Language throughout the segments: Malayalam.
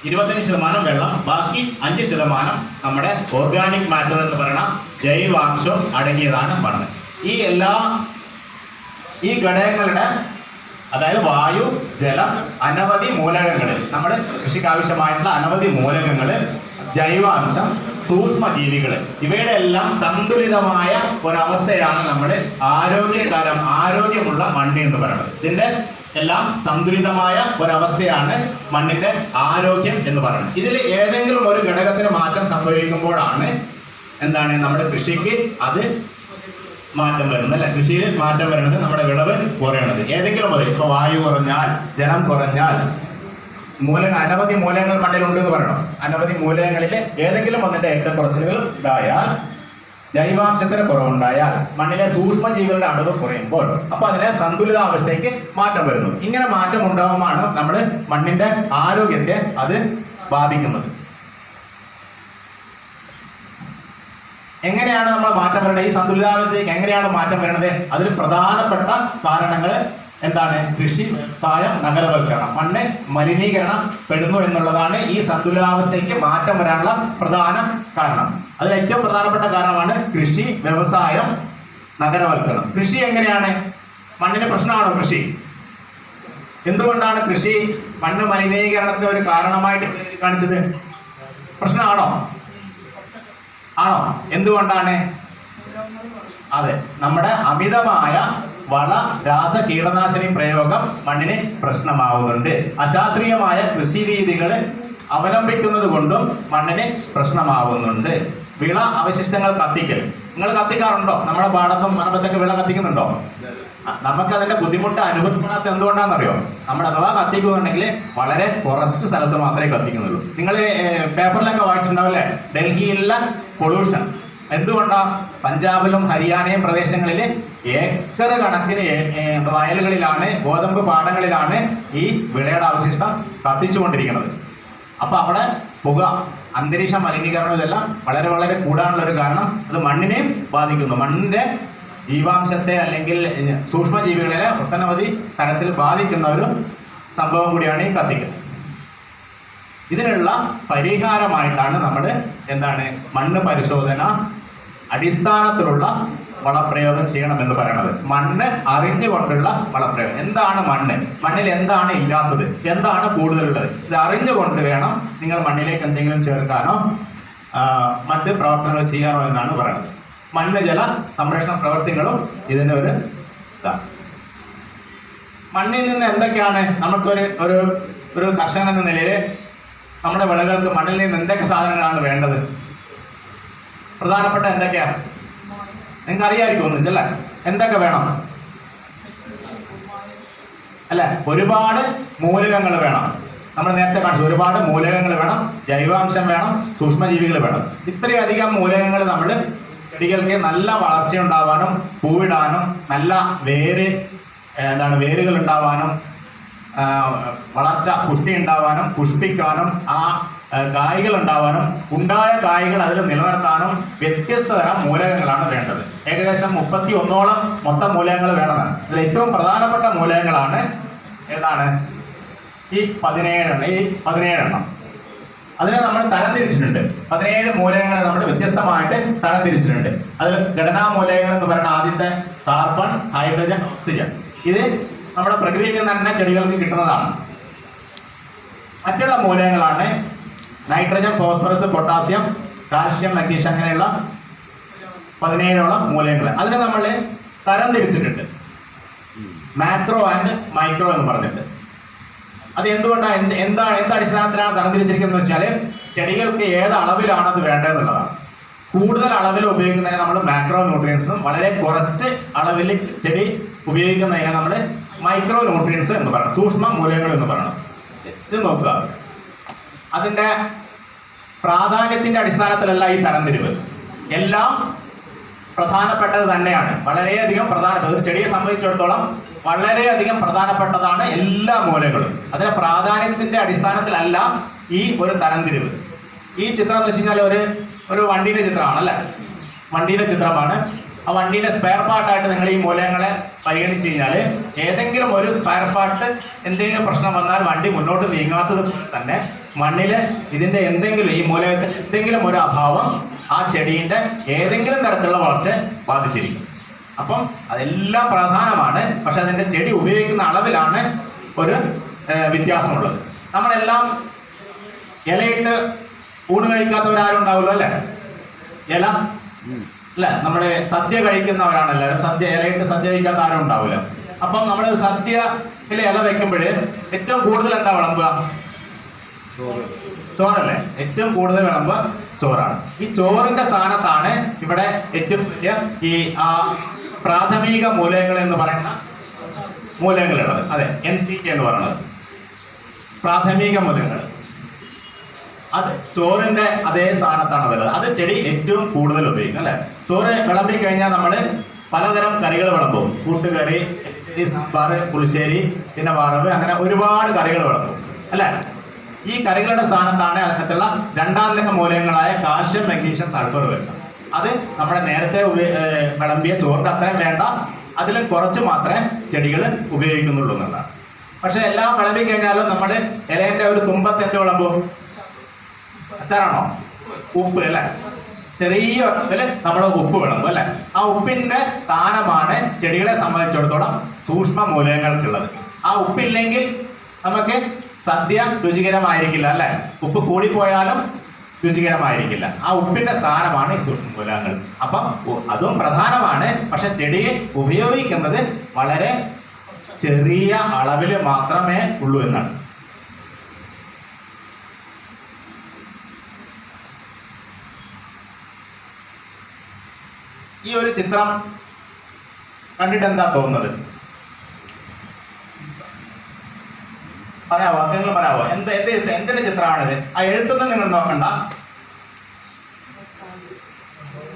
25% വെള്ളം, ബാക്കി 5% നമ്മുടെ ഓർഗാനിക് മാറ്റർ എന്ന് പറയുന്ന ജൈവാംശം അടങ്ങിയതാണ് മണ്ണ്. ഈ ഘടകങ്ങളുടെ, അതായത് വായു, ജലം, അനവധി മൂലകങ്ങൾ, നമ്മൾ കൃഷിക്ക് ആവശ്യമായിട്ടുള്ള അനവധി മൂലകങ്ങൾ, ജൈവാംശം, സൂക്ഷ്മജീവികൾ, ഇവയുടെ എല്ലാം സന്തുലിതമായ ഒരവസ്ഥയാണ് നമ്മൾ ആരോഗ്യമുള്ള മണ്ണ് എന്ന് പറയുന്നത്. ഇതിന്റെ എല്ലാം സന്തുലിതമായ ഒരവസ്ഥയാണ് മണ്ണിന്റെ ആരോഗ്യം എന്ന് പറയുന്നത്. ഇതിൽ ഏതെങ്കിലും ഒരു ഘടകത്തിന് മാറ്റം സംഭവിക്കുമ്പോഴാണ് എന്താണ് നമ്മുടെ കൃഷിക്ക് അത് മാറ്റം വരുന്നത്, അല്ലെ? കൃഷിയിൽ മാറ്റം വരുന്നത്, നമ്മുടെ വിളവ് കുറയണത്. ഏതെങ്കിലും ഒരു, ഇപ്പൊ വായു കുറഞ്ഞാൽ, ജലം കുറഞ്ഞാൽ, അനവധി മൂലകങ്ങൾ മണ്ണിലുണ്ട് എന്ന് പറയണം. അനവധി മൂലകങ്ങളിൽ ഏതെങ്കിലും ഒന്നിന്റെ ഏറ്റക്കുറച്ചിലുകൾ ഉണ്ടായാൽ, ജൈവാംശത്തിന് കുറവുണ്ടായാൽ, മണ്ണിലെ സൂക്ഷ്മജീവികളുടെ അളവ് കുറയുമ്പോൾ, അപ്പൊ അതിനെ സന്തുലിതാവസ്ഥയ്ക്ക് മാറ്റം വരുന്നു. ഇങ്ങനെ മാറ്റം ഉണ്ടാവുമ്പോഴാണ് നമ്മൾ മണ്ണിന്റെ ആരോഗ്യത്തെ അത് ബാധിക്കുന്നത്. എങ്ങനെയാണ് നമ്മൾ മാറ്റം വരുന്നത്? ഈ സന്തുലിതാവസ്ഥയ്ക്ക് എങ്ങനെയാണ് മാറ്റം വരുന്നത്? അതിൽ പ്രധാനപ്പെട്ട കാരണങ്ങൾ എന്താണ്? കൃഷി, വ്യവസായം, നഗരവൽക്കരണം, മണ്ണ് മലിനീകരണം പെടുന്നു എന്നുള്ളതാണ് ഈ സന്തുലിതാവസ്ഥയ്ക്ക് മാറ്റം വരാനുള്ള പ്രധാന കാരണം. അതിൽ ഏറ്റവും പ്രധാനപ്പെട്ട കാരണമാണ് കൃഷി, വ്യവസായം, നഗരവൽക്കരണം. കൃഷി എങ്ങനെയാണ്? മണ്ണിന് പ്രശ്നമാണോ കൃഷി? എന്തുകൊണ്ടാണ് കൃഷി മണ്ണ് മലിനീകരണത്തിന് ഒരു കാരണമായിട്ട് കാണിച്ചത്? പ്രശ്നമാണോ? ആണോ? എന്തുകൊണ്ടാണ്? അതെ, നമ്മുടെ അമിതമായ രാസ കീടനാശിനി പ്രയോഗം മണ്ണിന് പ്രശ്നമാവുന്നുണ്ട്. അശാസ്ത്രീയമായ കൃഷി രീതികൾ അവലംബിക്കുന്നത് കൊണ്ടും മണ്ണിന് പ്രശ്നമാവുന്നുണ്ട്. വിള അവശിഷ്ടങ്ങൾ കത്തിക്കൽ, നിങ്ങൾ കത്തിക്കാറുണ്ടോ? നമ്മുടെ പാടത്തും മരപ്പത്തൊക്കെ വിള കത്തിക്കുന്നുണ്ടോ? നമുക്കതിന്റെ ബുദ്ധിമുട്ട് അനുഭവപ്പെടാത്ത എന്തുകൊണ്ടാണെന്നറിയോ? നമ്മൾ അഥവാ കത്തിക്കുന്നുണ്ടെങ്കിൽ വളരെ കുറച്ച് സ്ഥലത്ത് മാത്രമേ കത്തിക്കുന്നുള്ളൂ. നിങ്ങൾ പേപ്പറിലൊക്കെ വായിച്ചിട്ടുണ്ടാവില്ലേ, ഡൽഹിയിലെ പൊള്യൂഷൻ. എന്തുകൊണ്ടാ? പഞ്ചാബിലും ഹരിയാനയും പ്രദേശങ്ങളിൽ ഏക്കർ കണക്കിന് വയലുകളിലാണ്, ഗോതമ്പ് പാടങ്ങളിലാണ് ഈ വിളയുടെ അവശിഷ്ടം കത്തിച്ചുകൊണ്ടിരിക്കുന്നത്. അപ്പൊ അവിടെ പുക, അന്തരീക്ഷ മലിനീകരണം, ഇതെല്ലാം വളരെ വളരെ കൂടാനുള്ള ഒരു കാരണം അത് മണ്ണിനെയും ബാധിക്കുന്നു. മണ്ണിന്റെ ജീവാംശത്തെ അല്ലെങ്കിൽ സൂക്ഷ്മജീവികളെ ഒട്ടനവധി തരത്തിൽ ബാധിക്കുന്ന ഒരു സംഭവം കൂടിയാണ് ഈ കത്തിക്കൽ. ഇതിനുള്ള പരിഹാരമായിട്ടാണ് നമ്മൾ എന്താണ് മണ്ണ് പരിശോധന അടിസ്ഥാനത്തിലുള്ള വളപ്രയോഗം ചെയ്യണമെന്ന് പറയുന്നത്. മണ്ണ് അറിഞ്ഞുകൊണ്ടുള്ള വളപ്രയോഗം. എന്താണ് മണ്ണ്? മണ്ണിൽ എന്താണ് ഇല്ലാത്തത്? എന്താണ് കൂടുതലുള്ളത്? ഇത് അറിഞ്ഞുകൊണ്ട് വേണം നിങ്ങൾ മണ്ണിലേക്ക് എന്തെങ്കിലും ചേർക്കാനോ മറ്റ് പ്രവർത്തനങ്ങൾ ചെയ്യാനോ എന്നാണ് പറയുന്നത്. മണ്ണ് ജല സംരക്ഷണ പ്രവർത്തികളും ഇതിന് ഒരു ഇതാണ്. മണ്ണിൽ നിന്ന് എന്തൊക്കെയാണ് ഒരു കർഷകൻ എന്ന നിലയിൽ നമ്മുടെ വിളകൾക്ക് മണ്ണിൽ നിന്ന് എന്തൊക്കെ സാധനങ്ങളാണ് വേണ്ടത്? പ്രധാനപ്പെട്ട എന്തൊക്കെയാ നിങ്ങൾക്ക് അറിയാമായിരിക്കും ഒന്നിച്ച്, അല്ലേ? എന്തൊക്കെ വേണം അല്ലെ? ഒരുപാട് മൂലകങ്ങൾ വേണം. നമ്മൾ നേരത്തെ കാണിച്ചു, ഒരുപാട് മൂലകങ്ങൾ വേണം, ജൈവാംശം വേണം, സൂക്ഷ്മജീവികൾ വേണം. ഇത്രയധികം മൂലകങ്ങൾ നമ്മൾ ചെടികൾക്ക് നല്ല വളർച്ച ഉണ്ടാവാനും, പൂവിടാനും, നല്ല വേരുകൾ ഉണ്ടാവാനും, വളർച്ച പുഷ്ടി ഉണ്ടാവാനും, പുഷ്പിക്കാനും, ആ കായ്കൾ ഉണ്ടാവാനും, ഉണ്ടായ കായ്കൾ അതിൽ നിലനിർത്താനും വ്യത്യസ്ത തരം മൂലകങ്ങളാണ് വേണ്ടത്. ഏകദേശം 31ഓളം മൊത്തം മൂലകങ്ങൾ വേണമെന്ന്. ഇതിൽ ഏറ്റവും പ്രധാനപ്പെട്ട മൂലകങ്ങളാണ് ഏതാണ്? ഈ 17 അതിനെ നമ്മൾ തരംതിരിച്ചിട്ടുണ്ട്. 17 മൂലകങ്ങളെ നമ്മൾ വ്യത്യസ്തമായിട്ട് തരംതിരിച്ചിട്ടുണ്ട്. അതിൽ ഘടനാ മൂലകങ്ങൾ എന്ന് പറയുന്ന ആദ്യത്തെ കാർബൺ, ഹൈഡ്രജൻ, ഓക്സിജൻ. ഇത് നമ്മുടെ പ്രകൃതിയിൽ നിന്ന് തന്നെ ചെടികൾക്ക് കിട്ടുന്നതാണ്. മറ്റുള്ള മൂലകങ്ങളാണ് nitrogen, phosphorus, potassium, calcium, magnesium, അങ്ങനെയുള്ള 17ഓളം മൂലകങ്ങൾ. അതിനെ നമ്മൾ തരംതിരിച്ചിട്ടുണ്ട്, മാക്രോ ആൻഡ് മൈക്രോ എന്ന് പറഞ്ഞിട്ട്. അത് എന്തുകൊണ്ടാണ്, എന്ത് അടിസ്ഥാനത്തിലാണ് തരംതിരിച്ചിരിക്കുന്നത് വെച്ചാൽ ചെടികൾക്ക് ഏത് അളവിലാണ് അത് വേണ്ടതെന്നുള്ളതാണ്. കൂടുതൽ അളവിൽ ഉപയോഗിക്കുന്നതിനെ നമ്മൾ മാക്രോ ന്യൂട്രിയൻസും, വളരെ കുറച്ച് അളവിൽ ചെടി ഉപയോഗിക്കുന്നതിനെ നമ്മൾ മൈക്രോ ന്യൂട്രിയൻസ് എന്ന് പറയണം, സൂക്ഷ്മ മൂലകങ്ങൾ എന്ന് പറയണം. ഇത് നോക്കുക, അതിൻ്റെ പ്രാധാന്യത്തിൻ്റെ അടിസ്ഥാനത്തിലല്ല ഈ തരംതിരിവ്. എല്ലാം പ്രധാനപ്പെട്ടത് തന്നെയാണ്, വളരെയധികം പ്രധാനപ്പെട്ട ഒരു ചെടിയെ സംബന്ധിച്ചിടത്തോളം വളരെയധികം പ്രധാനപ്പെട്ടതാണ് എല്ലാ മൂലകളും. അതിന്റെ പ്രാധാന്യത്തിന്റെ അടിസ്ഥാനത്തിലല്ല ഈ ഒരു തരംതിരിവ്. ഈ ചിത്രം എന്ന് വെച്ച് കഴിഞ്ഞാൽ ഒരു വണ്ടീൻ്റെ ചിത്രമാണ്, അല്ലേ? വണ്ടീൻ്റെ ചിത്രമാണ്. ആ വണ്ടീൻ്റെ സ്പെയർ പാർട്ടായിട്ട് നിങ്ങൾ ഈ മൂലകങ്ങളെ പരിഗണിച്ച് കഴിഞ്ഞാൽ ഏതെങ്കിലും ഒരു സ്പെയർ പാർട്ട് എന്തെങ്കിലും പ്രശ്നം വന്നാൽ വണ്ടി മുന്നോട്ട് നീങ്ങാത്തത് തന്നെ മണ്ണില് ഇതിന്റെ എന്തെങ്കിലും ഈ മൂലകത്തിൽ എന്തെങ്കിലും ഒരു അഭാവം ആ ചെടീന്റെ ഏതെങ്കിലും തരത്തിലുള്ള വളർച്ച ബാധിച്ചിരിക്കും. അപ്പം അതെല്ലാം പ്രധാനമാണ്. പക്ഷെ അതിന്റെ ചെടി ഉപയോഗിക്കുന്ന അളവിലാണ് ഒരു വ്യത്യാസമുള്ളത്. നമ്മളെല്ലാം ഇലയിട്ട് ഊണ് കഴിക്കാത്തവരാരും ഉണ്ടാവുമല്ലോ അല്ലെ? ഇല അല്ലെ, നമ്മുടെ സദ്യ കഴിക്കുന്നവരാണല്ലോ. സദ്യ ഇലയിട്ട് സദ്യ കഴിക്കാത്ത ആരും ഉണ്ടാവില്ല. അപ്പം നമ്മൾ സദ്യയിലെ ഇല വെക്കുമ്പോഴ് ഏറ്റവും കൂടുതൽ എന്താ വിളമ്പുക? ചോറല്ലേ? ഏറ്റവും കൂടുതൽ വിളമ്പുക ചോറാണ്. ഈ ചോറിന്റെ സ്ഥാനത്താണ് ഇവിടെ ഏറ്റവും വലിയ ഈ പ്രാഥമിക മൂലകങ്ങൾ എന്ന് പറയുന്ന മൂലകങ്ങളുള്ളത്. അതെ, NPK എന്ന് പറയുന്നത് പ്രാഥമിക മൂലകങ്ങൾ. അത് ചോറിന്റെ അതേ സ്ഥാനത്താണ് അതുള്ളത്. അത് ചെടി ഏറ്റവും കൂടുതൽ ഉപയോഗിക്കും അല്ലെ? ചോറ് വിളമ്പി കഴിഞ്ഞാൽ നമ്മൾ പലതരം കറികൾ വിളമ്പും. കൂട്ടുകറി, സാമ്പാർ, പുളിശ്ശേരി, പിന്നെ വറവ്, അങ്ങനെ ഒരുപാട് കറികൾ വിളമ്പും അല്ലെ? ഈ കറികളുടെ സ്ഥാനത്താണ് അതിനകത്തുള്ള രണ്ടാം ലിംഗ മൂലകങ്ങളായ കാൽഷ്യം, മഗ്നീഷ്യം, സൾഫർ വരുന്നത്. അത് നമ്മുടെ നേരത്തെ വിളമ്പിയ ചോറിന്റെ അത്രയും വേണ്ട, അതിൽ കുറച്ച് മാത്രമേ ചെടികൾ ഉപയോഗിക്കുന്നുള്ളൂ എന്നുള്ളതാണ്. പക്ഷെ എല്ലാം വിളമ്പി കഴിഞ്ഞാലും നമ്മുടെ ഇലേന്റെ ഒരു തുമ്പത്ത് എന്ത് വിളമ്പും? അച്ചാറാണോ? ഉപ്പ് അല്ലെ? ചെറിയ ഒരളവില് നമ്മൾ ഉപ്പ് വിളമ്പും അല്ലെ? ആ ഉപ്പിന്റെ സ്ഥാനമാണ് ചെടികളെ സംബന്ധിച്ചിടത്തോളം സൂക്ഷ്മ മൂലകങ്ങൾക്കുള്ളത്. ആ ഉപ്പില്ലെങ്കിൽ നമുക്ക് സദ്യ രുചികരമായിരിക്കില്ല അല്ലെ? ഉപ്പ് കൂടിപ്പോയാലും രുചികരമായിരിക്കില്ല. ആ ഉപ്പിന്റെ സ്ഥാനമാണ് ഈ സൂക്ഷ്മ മൂലകങ്ങൾ. അപ്പം അതും പ്രധാനമാണ്. പക്ഷെ ചെടിയെ ഉപയോഗിക്കുന്നത് വളരെ ചെറിയ അളവിൽ മാത്രമേ ഉള്ളൂ എന്നാണ്. ഈ ഒരു ചിത്രം കണ്ടിട്ട് എന്താ തോന്നുന്നത്? പറയാവോ? നിങ്ങൾ പറയാവോ? എന്തിന്റെ ചിത്രമാണിത്? ആ എഴുത്തൊന്നും നിങ്ങൾ നോക്കണ്ട.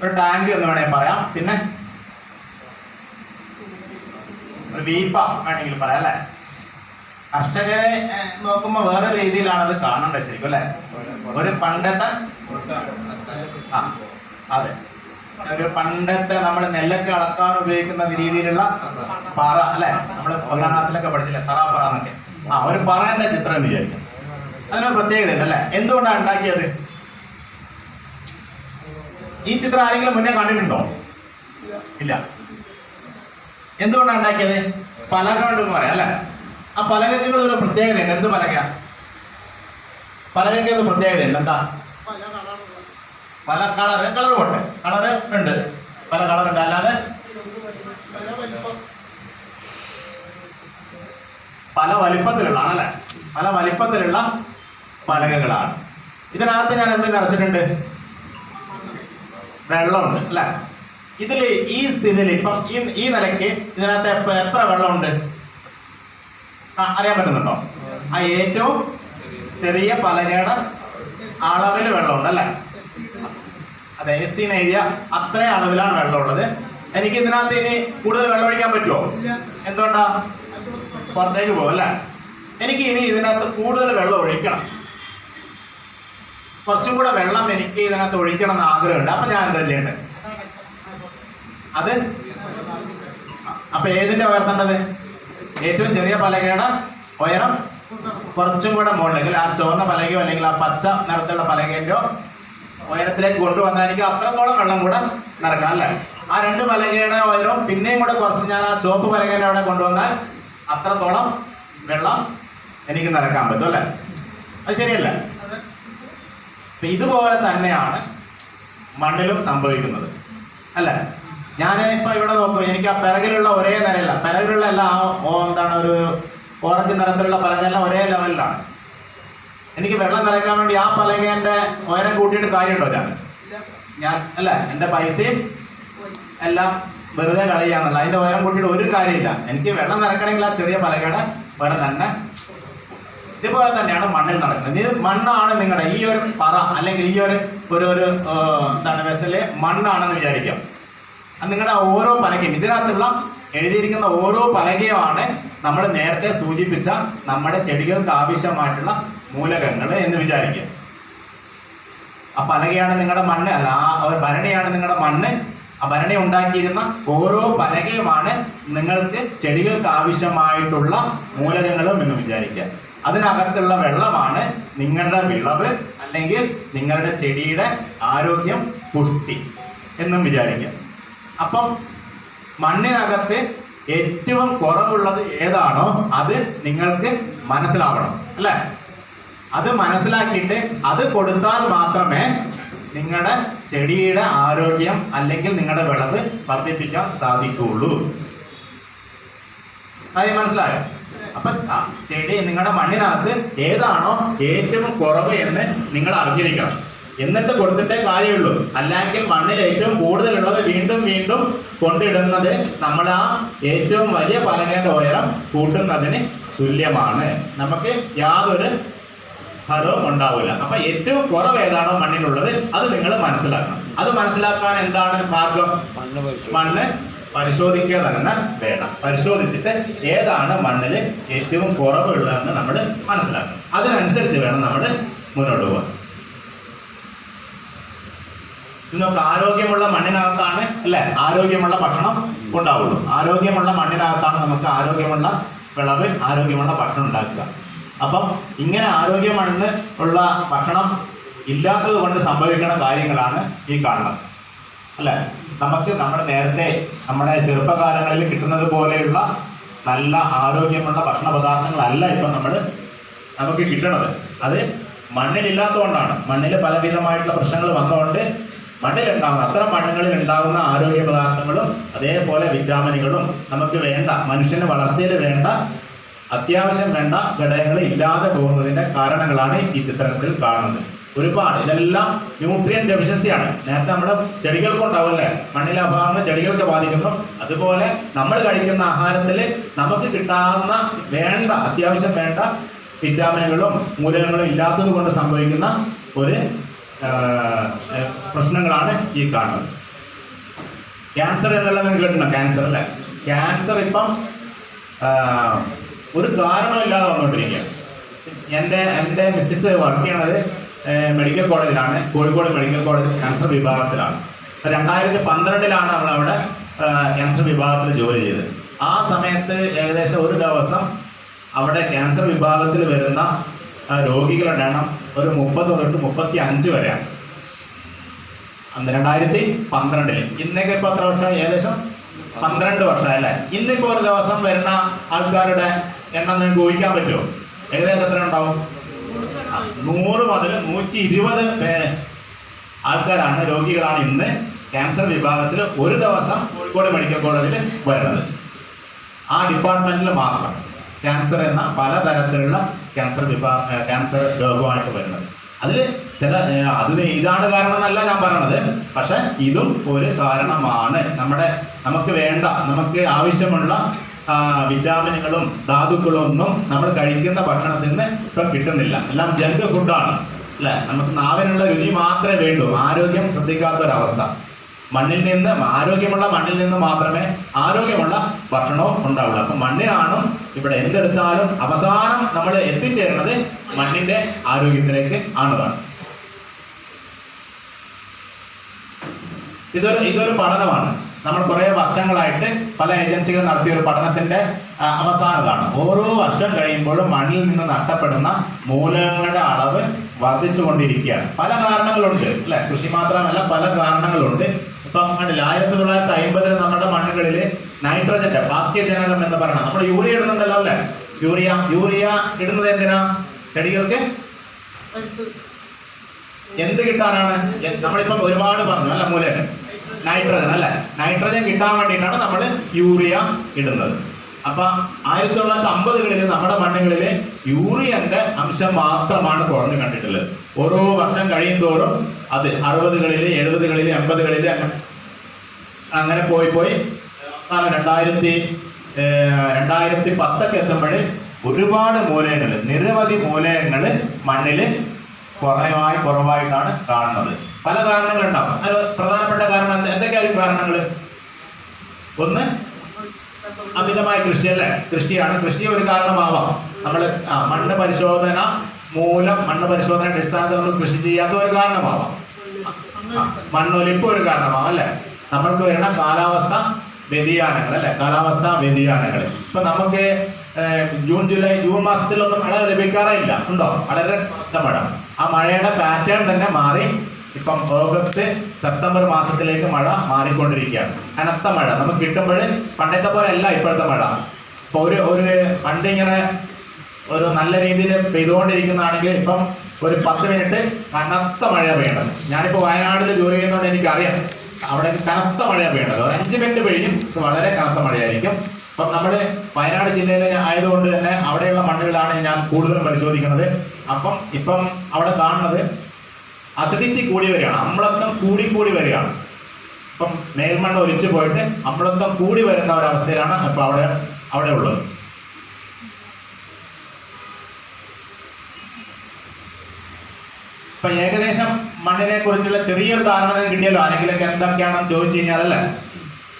ഒരു ടാങ്ക് എന്ന് വേണമെങ്കിൽ പറയാം. പിന്നെ ഒരു വീപ്പ വേണമെങ്കിൽ പറയാം അല്ലെ? കർഷകരെ നോക്കുമ്പോ വേറെ രീതിയിലാണ് അത് കാണേണ്ടത് ശരിക്കും അല്ലെ? ഒരു പണ്ടത്തെ അതെ, ഒരു പണ്ടത്തെ നമ്മൾ നെല്ലൊക്കെ അളക്കാൻ ഉപയോഗിക്കുന്ന രീതിയിലുള്ള പറ അല്ലെ? നമ്മൾ 1ാം ക്ലാസ്സിലൊക്കെ പഠിച്ചില്ലേ തറാപ്പറ എന്നൊക്കെ. ഒരു പറന്റെ ചിത്രം എന്ന് വിചാരിക്കും. അതിനൊരു പ്രത്യേകത ഉണ്ട് അല്ലെ? എന്തുകൊണ്ടാണ് ഉണ്ടാക്കിയത്? ഈ ചിത്രം ആരെങ്കിലും മുന്നേ കണ്ടിട്ടുണ്ടോ? ഇല്ല. എന്തുകൊണ്ടാണ് ഉണ്ടാക്കിയത്? പലക കൊണ്ടെന്ന് പറയാം അല്ലെ? ആ പലകയ്ക്ക് ഒരു പ്രത്യേകത ഉണ്ട്. എന്ത് പലക? പലകയ്ക്ക് ഒരു പ്രത്യേകത ഉണ്ട്. എന്താ? പല കളർ പോട്ടെ, കളറ് ഉണ്ട്, പല കളറുണ്ട്. അല്ലാതെ പല വലിപ്പത്തിലുള്ളതാണ് അല്ലെ? പല വലിപ്പത്തിലുള്ള പലകകളാണ്. ഇതിനകത്ത് ഞാൻ എന്ത് നിറച്ചിട്ടുണ്ട്? വെള്ളമുണ്ട് അല്ലെ? ഇതില് ഈ സ്ഥിതിയിൽ ഇപ്പം ഈ നിലയ്ക്ക് ഇതിനകത്ത് എത്ര വെള്ളമുണ്ട് അറിയാൻ പറ്റുന്നുണ്ടോ? ആ ഏറ്റവും ചെറിയ പലകയുടെ അളവിൽ വെള്ളമുണ്ട് അല്ലെ? അതെ, SC എഴുതിയ അത്ര അളവിലാണ് വെള്ളമുള്ളത്. എനിക്ക് ഇതിനകത്ത് ഇനി കൂടുതൽ വെള്ളം ഒഴിക്കാൻ പറ്റുമോ? എന്തുകൊണ്ടാ? പുറത്തേക്ക് പോകും അല്ലെ? എനിക്ക് ഇനി ഇതിനകത്ത് കൂടുതൽ വെള്ളം ഒഴിക്കണം. കുറച്ചും കൂടെ വെള്ളം എനിക്ക് ഇതിനകത്ത് ഒഴിക്കണം എന്ന് ആഗ്രഹമുണ്ട്. അപ്പൊ ഞാൻ എന്താ ചെയ്യേണ്ടത്? അത് അപ്പൊ ഏതിന്റെ ഉയർത്തേണ്ടത്? ഏറ്റവും ചെറിയ പലകയുടെ ഉയരം കുറച്ചും കൂടെ മുകളിലേക്ക്, ആ ചുവന്ന പലകയോ അല്ലെങ്കിൽ ആ പച്ച നിറത്തിലുള്ള പലകേന്റെയോ ഉയരത്തിലേക്ക് കൊണ്ടുവന്നാൽ എനിക്ക് അത്രത്തോളം വെള്ളം കൂടെ നിറക്കാം അല്ലെ? ആ 2 പലകയുടെ ഉയരവും പിന്നെയും കൂടെ കുറച്ച് ഞാൻ ആ ചുവപ്പ് പലകേന്റെ അവിടെ കൊണ്ടുവന്നാൽ അത്രത്തോളം വെള്ളം എനിക്ക് നിറക്കാൻ പറ്റും അല്ലെ? അത് ശരിയല്ല? ഇതുപോലെ തന്നെയാണ് മണ്ണിലും സംഭവിക്കുന്നത് അല്ലെ? ഞാൻ ഇപ്പൊ ഇവിടെ നോക്കും, എനിക്ക് ആ പിറകിലുള്ള ഒരേ നിലയില്ല, പിറകിലുള്ള എല്ലാം എന്താണ് ഒരു ഓറഞ്ച് നിറത്തിലുള്ള പലകെല്ലാം ഒരേ ലെവലിലാണ്. എനിക്ക് വെള്ളം നിറയ്ക്കാൻ വേണ്ടി ആ പലകേന്റെ ഉയരം കൂട്ടിയിട്ട് കാര്യമുണ്ടോ? ഞാൻ അല്ല, എൻ്റെ പൈസയും എല്ലാം വെറുതെ കളയാന്നല്ല. അതിന്റെ ഉയരം കൂട്ടിയിട്ട് ഒരു കാര്യമില്ല. എനിക്ക് വെള്ളം നിറക്കണമെങ്കിൽ ആ ചെറിയ പലകയുടെ ഉയരം തന്നെ. ഇതുപോലെ തന്നെയാണ് മണ്ണിൽ നടക്കുന്നത്. ഇത് മണ്ണാണ് നിങ്ങളുടെ ഈ ഒരു പറ അല്ലെങ്കിൽ ഈ ഒരു എന്താണ് വെസല് മണ്ണാണെന്ന് വിചാരിക്കാം. നിങ്ങളുടെ ഓരോ പലകയും ഇതിനകത്തുള്ള എഴുതിയിരിക്കുന്ന ഓരോ പലകയുമാണ് നമ്മൾ നേരത്തെ സൂചിപ്പിച്ച നമ്മുടെ ചെടികൾക്ക് ആവശ്യമായിട്ടുള്ള മൂലകങ്ങൾ എന്ന് വിചാരിക്കുക. ആ പലകയാണ് നിങ്ങളുടെ മണ്ണ്, അല്ല ആ ഒരു ഭരണിയാണ് നിങ്ങളുടെ മണ്ണ്. ആ ഭരണി ഉണ്ടാക്കിയിരുന്ന ഓരോ പലകയുമാണ് നിങ്ങൾക്ക് ചെടികൾക്ക് ആവശ്യമായിട്ടുള്ള മൂലകങ്ങളും എന്ന് വിചാരിക്കുക. അതിനകത്തുള്ള വെള്ളമാണ് നിങ്ങളുടെ വിളവ് അല്ലെങ്കിൽ നിങ്ങളുടെ ചെടിയുടെ ആരോഗ്യം, പുഷ്ടി എന്നും വിചാരിക്കാം. അപ്പം മണ്ണിനകത്ത് ഏറ്റവും കുറവുള്ളത് ഏതാണോ അത് നിങ്ങൾക്ക് മനസ്സിലാവണം അല്ലേ? അത് മനസ്സിലാക്കിയിട്ട് അത് കൊടുത്താൽ മാത്രമേ നിങ്ങളുടെ ചെടിയുടെ ആരോഗ്യം അല്ലെങ്കിൽ നിങ്ങളുടെ വിളവ് വർദ്ധിപ്പിക്കാൻ സാധിക്കുകയുള്ളൂ. അത് മനസ്സിലായോ? അപ്പൊ ചെടി നിങ്ങളുടെ മണ്ണിനകത്ത് ഏതാണോ ഏറ്റവും കുറവ് എന്ന് നിങ്ങൾ അറിഞ്ഞിരിക്കണം. എന്നിട്ട് കൊടുത്തിട്ടേ കാര്യമുള്ളൂ. അല്ലെങ്കിൽ മണ്ണിൽ ഏറ്റവും കൂടുതലുള്ളത് വീണ്ടും വീണ്ടും കൊണ്ടിടുന്നത് നമ്മുടെ ആ ഏറ്റവും വലിയ പലകയുടെ ഉയരം കൂട്ടുന്നതിന് തുല്യമാണ്. നമുക്ക് യാതൊരു ഫലവും ഉണ്ടാവില്ല. അപ്പൊ ഏറ്റവും കുറവ് ഏതാണോ മണ്ണിനുള്ളത് അത് നിങ്ങൾ മനസ്സിലാക്കണം. അത് മനസ്സിലാക്കാൻ എന്താണ് മാർഗം? മണ്ണ് പരിശോധിക്കുക തന്നെ വേണം. പരിശോധിച്ചിട്ട് ഏതാണ് മണ്ണിൽ ഏറ്റവും കുറവുള്ളതെന്ന് നമ്മൾ മനസ്സിലാക്കണം. അതിനനുസരിച്ച് വേണം നമ്മൾ മുന്നോട്ട് പോകാൻ. നമുക്ക് ആരോഗ്യമുള്ള മണ്ണിനകത്താണ് അല്ലെ ആരോഗ്യമുള്ള ഭക്ഷണം ഉണ്ടാവുള്ളൂ. ആരോഗ്യമുള്ള മണ്ണിനകത്താണ് നമുക്ക് ആരോഗ്യമുള്ള വിളവ്, ആരോഗ്യമുള്ള ഭക്ഷണം ഉണ്ടാക്കുക. അപ്പം ഇങ്ങനെ ആരോഗ്യ മണ്ണ് ഉള്ള ഭക്ഷണം ഇല്ലാത്തത് കൊണ്ട് സംഭവിക്കുന്ന കാര്യങ്ങളാണ് ഈ കാണുന്നത് അല്ലെ? നമുക്ക് നേരത്തെ നമ്മുടെ ചെറുപ്പകാലങ്ങളിൽ കിട്ടുന്നത് പോലെയുള്ള നല്ല ആരോഗ്യമുള്ള ഭക്ഷണ പദാർത്ഥങ്ങളല്ല ഇപ്പം നമുക്ക് കിട്ടണത്. അത് മണ്ണിലില്ലാത്തതുകൊണ്ടാണ്. മണ്ണിൽ പലവിധമായിട്ടുള്ള പ്രശ്നങ്ങൾ വന്നതുകൊണ്ട് മണ്ണിലുണ്ടാകുന്ന അത്തരം മണ്ണുകളിൽ ഉണ്ടാകുന്ന ആരോഗ്യ പദാർത്ഥങ്ങളും അതേപോലെ വിറ്റാമിനുകളും നമുക്ക് വേണ്ട മനുഷ്യന് വളർച്ചയിൽ വേണ്ട അത്യാവശ്യം വേണ്ട ഘടകങ്ങൾ ഇല്ലാതെ പോകുന്നതിന്റെ കാരണങ്ങളാണ് ഈ ചിത്രത്തിൽ കാണുന്നത്. ഒരുപാട് ഇതെല്ലാം ന്യൂട്രിയൻ ഡെഫിഷ്യൻസിയാണ്. നേരത്തെ നമ്മുടെ ചെടികൾക്കുണ്ടാവും അല്ലേ? മണ്ണിലെ അഭാവങ്ങൾ ചെടികൾക്ക് ബാധിക്കുന്നു. അതുപോലെ നമ്മൾ കഴിക്കുന്ന ആഹാരത്തിൽ നമുക്ക് കിട്ടാവുന്ന വേണ്ട അത്യാവശ്യം വേണ്ട വിറ്റാമിനുകളും മൂലകങ്ങളും ഇല്ലാത്തത് കൊണ്ട് സംഭവിക്കുന്ന ഒരു പ്രശ്നങ്ങളാണ് ഈ കാണുന്നത്. ക്യാൻസർ എന്നുള്ളത് നിങ്ങൾ കേട്ടിട്ടുണ്ടോ? ക്യാൻസർ അല്ലേ? ക്യാൻസർ ഇപ്പം ഒരു കാരണമില്ലാതെ വന്നുകൊണ്ടിരിക്കുകയാണ്. എൻ്റെ മിസ്സിസ് വർക്ക് ചെയ്യണത് മെഡിക്കൽ കോളേജിലാണ്, കോഴിക്കോട് മെഡിക്കൽ കോളേജിൽ ക്യാൻസർ വിഭാഗത്തിലാണ്. 2012 നമ്മളവിടെ ക്യാൻസർ വിഭാഗത്തിൽ ജോലി ചെയ്തത്. ആ സമയത്ത് ഏകദേശം ഒരു ദിവസം അവിടെ ക്യാൻസർ വിഭാഗത്തിൽ വരുന്ന രോഗികളുടെ എണ്ണം ഒരു 30 തൊട്ട് 35 വരെയാണ്. അന്ന് 2012. ഇന്നൊക്കെ ഇപ്പോൾ എത്ര വർഷം? ഏകദേശം 12 വർഷം അല്ലേ? ഇന്നിപ്പോൾ ഒരു ദിവസം വരുന്ന ആൾക്കാരുടെ എണ്ണം നിങ്ങൾക്ക് ഊഹിക്കാൻ പറ്റുമോ? ഏകദേശം എത്ര ഉണ്ടാവും? 100 മുതൽ 120 ആൾക്കാരാണ്, രോഗികളാണ് ഇന്ന് ക്യാൻസർ വിഭാഗത്തിൽ ഒരു ദിവസം കോഴിക്കോട് മെഡിക്കൽ കോളേജിൽ വരുന്നത്. ആ ഡിപ്പാർട്ട്മെന്റിൽ മാത്രം ക്യാൻസർ എന്ന പലതരത്തിലുള്ള ക്യാൻസർ രോഗമായിട്ട് വരുന്നത്. അതിൽ ഇതാണ് കാരണം എന്നല്ല ഞാൻ പറയണത്, പക്ഷെ ഇതും ഒരു കാരണമാണ്. നമുക്ക് വേണ്ട, നമുക്ക് ആവശ്യമുള്ള വിറ്റാമിനുകളും ധാതുക്കളും ഒന്നും നമ്മൾ കഴിക്കുന്ന ഭക്ഷണത്തിൽ നിന്ന് ഇപ്പം കിട്ടുന്നില്ല. എല്ലാം ജങ്ക് ഫുഡാണ് അല്ലെ? നമുക്ക് നാവിനുള്ള രുചി മാത്രമേ വേണ്ടൂ. ആരോഗ്യം ശ്രദ്ധിക്കാത്തൊരവസ്ഥ. ആരോഗ്യമുള്ള മണ്ണിൽ നിന്ന് മാത്രമേ ആരോഗ്യമുള്ള ഭക്ഷണവും ഉണ്ടാവുള്ളൂ. അപ്പം മണ്ണിനാണ് ഇവിടെ എന്തെടുത്താലും അവസാനം നമ്മൾ എത്തിച്ചേരുന്നത് മണ്ണിന്റെ ആരോഗ്യത്തിലേക്ക് ആണതാണ്. ഇതൊരു പഠനമാണ്. നമ്മൾ കുറേ വർഷങ്ങളായിട്ട് പല ഏജൻസികൾ നടത്തിയ ഒരു പഠനത്തിന്റെ അവസാനമാണ്. ഓരോ വർഷം കഴിയുമ്പോഴും മണ്ണിൽ നിന്ന് നഷ്ടപ്പെടുന്ന മൂലകങ്ങളുടെ അളവ് വർദ്ധിച്ചുകൊണ്ടിരിക്കുകയാണ്. പല കാരണങ്ങളുണ്ട് അല്ലെ? കൃഷി മാത്രമല്ല, പല കാരണങ്ങളുണ്ട്. ഇപ്പം കണ്ടില്ല, 1950 നമ്മുടെ മണ്ണുകളിൽ നൈട്രോജന്റെ പാക്യജനകം എന്ന് പറയണം. നമ്മൾ യൂറിയ ഇടുന്നുണ്ടല്ലോ അല്ലെ? യൂറിയ ഇടുന്നത് എന്തിനാ? ചെടികൾക്ക് എന്ത് കിട്ടാനാണ്? നമ്മളിപ്പം ഒരുപാട് പറഞ്ഞു അല്ല, മൂലകൻ നൈട്രജൻ അല്ലെ? നൈട്രജൻ കിട്ടാൻ വേണ്ടിയിട്ടാണ് നമ്മൾ യൂറിയ ഇടുന്നത്. അപ്പൊ 1950കളിൽ നമ്മുടെ മണ്ണുകളിൽ യൂറിയന്റെ അംശം മാത്രമാണ് കുറഞ്ഞു കണ്ടിട്ടുള്ളത്. ഓരോ വർഷം കഴിയും തോറും അത് 60കളിൽ 70കളിൽ 80കളിൽ അങ്ങനെ പോയി 2010 എത്തുമ്പോൾ ഒരുപാട് മൂലകങ്ങൾ, നിരവധി മൂലകങ്ങൾ മണ്ണിൽ കുറവായിട്ടാണ് കാണുന്നത്. പല കാരണങ്ങളുണ്ടാവും. അതിൽ പ്രധാനപ്പെട്ട കാരണം എന്തൊക്കെയായിരിക്കും കാരണങ്ങൾ? ഒന്ന്, അമിതമായ കൃഷി അല്ലേ? കൃഷി ഒരു കാരണമാവാം. നമ്മൾ മണ്ണ് പരിശോധന അടിസ്ഥാനത്തിൽ നമ്മൾ കൃഷി ചെയ്യാത്ത ഒരു കാരണമാവാം. മണ്ണൊലിപ്പ് ഒരു കാരണമാവാം അല്ലെ? നമ്മൾക്ക് വരുന്ന കാലാവസ്ഥ വ്യതിയാനങ്ങൾ അല്ലെ? കാലാവസ്ഥാ വ്യതിയാനങ്ങൾ. ഇപ്പൊ നമുക്ക് ജൂൺ മാസത്തിലൊന്നും മഴ ലഭിക്കാറേ ഇല്ല. ഉണ്ടോ? വളരെ മഴ. ആ മഴയുടെ പാറ്റേൺ തന്നെ മാറി ഇപ്പം ഓഗസ്റ്റ് സെപ്റ്റംബർ മാസത്തിലേക്ക് മഴ മാറിക്കൊണ്ടിരിക്കുകയാണ്. കനത്ത മഴ നമുക്ക് കിട്ടുമ്പോൾ പണ്ടത്തെ പോലെ അല്ല ഇപ്പോഴത്തെ മഴ. ഇപ്പോൾ ഒരു പണ്ടിങ്ങനെ ഒരു നല്ല രീതിയിൽ പെയ്തുകൊണ്ടിരിക്കുന്നതാണെങ്കിൽ ഇപ്പം ഒരു 10 മിനിറ്റ് കനത്ത മഴയാണ് പെയ്യേണ്ടത്. ഞാനിപ്പോൾ വയനാട്ടിൽ ജോലി ചെയ്യുന്നതുകൊണ്ട് എനിക്കറിയാം, അവിടെ കനത്ത മഴയാണ് പെയ്യേണ്ടത്. ഒരു 5 മിനിറ്റ് പെയ്യും വളരെ കനത്ത മഴയായിരിക്കും. അപ്പം നമ്മൾ വയനാട് ജില്ലയിൽ ആയതുകൊണ്ട് തന്നെ അവിടെയുള്ള മണ്ണുകളാണ് ഞാൻ കൂടുതലും പരിശോധിക്കുന്നത്. അപ്പം ഇപ്പം അവിടെ കാണുന്നത് അസിഡിറ്റി കൂടി വരികയാണ്, അമ്ലത്വം കൂടി വരികയാണ്. ഇപ്പം മേൽമണ്ണ് ഒലിച്ചു പോയിട്ട് അമ്ലത്വം കൂടി വരുന്ന ഒരവസ്ഥയിലാണ് ഇപ്പം അവിടെ ഉള്ളത്. ഇപ്പൊ ഏകദേശം മണ്ണിനെ കുറിച്ചുള്ള ചെറിയൊരു ധാരണ കിട്ടിയല്ലോ. ആരെങ്കിലൊക്കെ എന്തൊക്കെയാണെന്ന് ചോദിച്ചു കഴിഞ്ഞാലല്ലേ.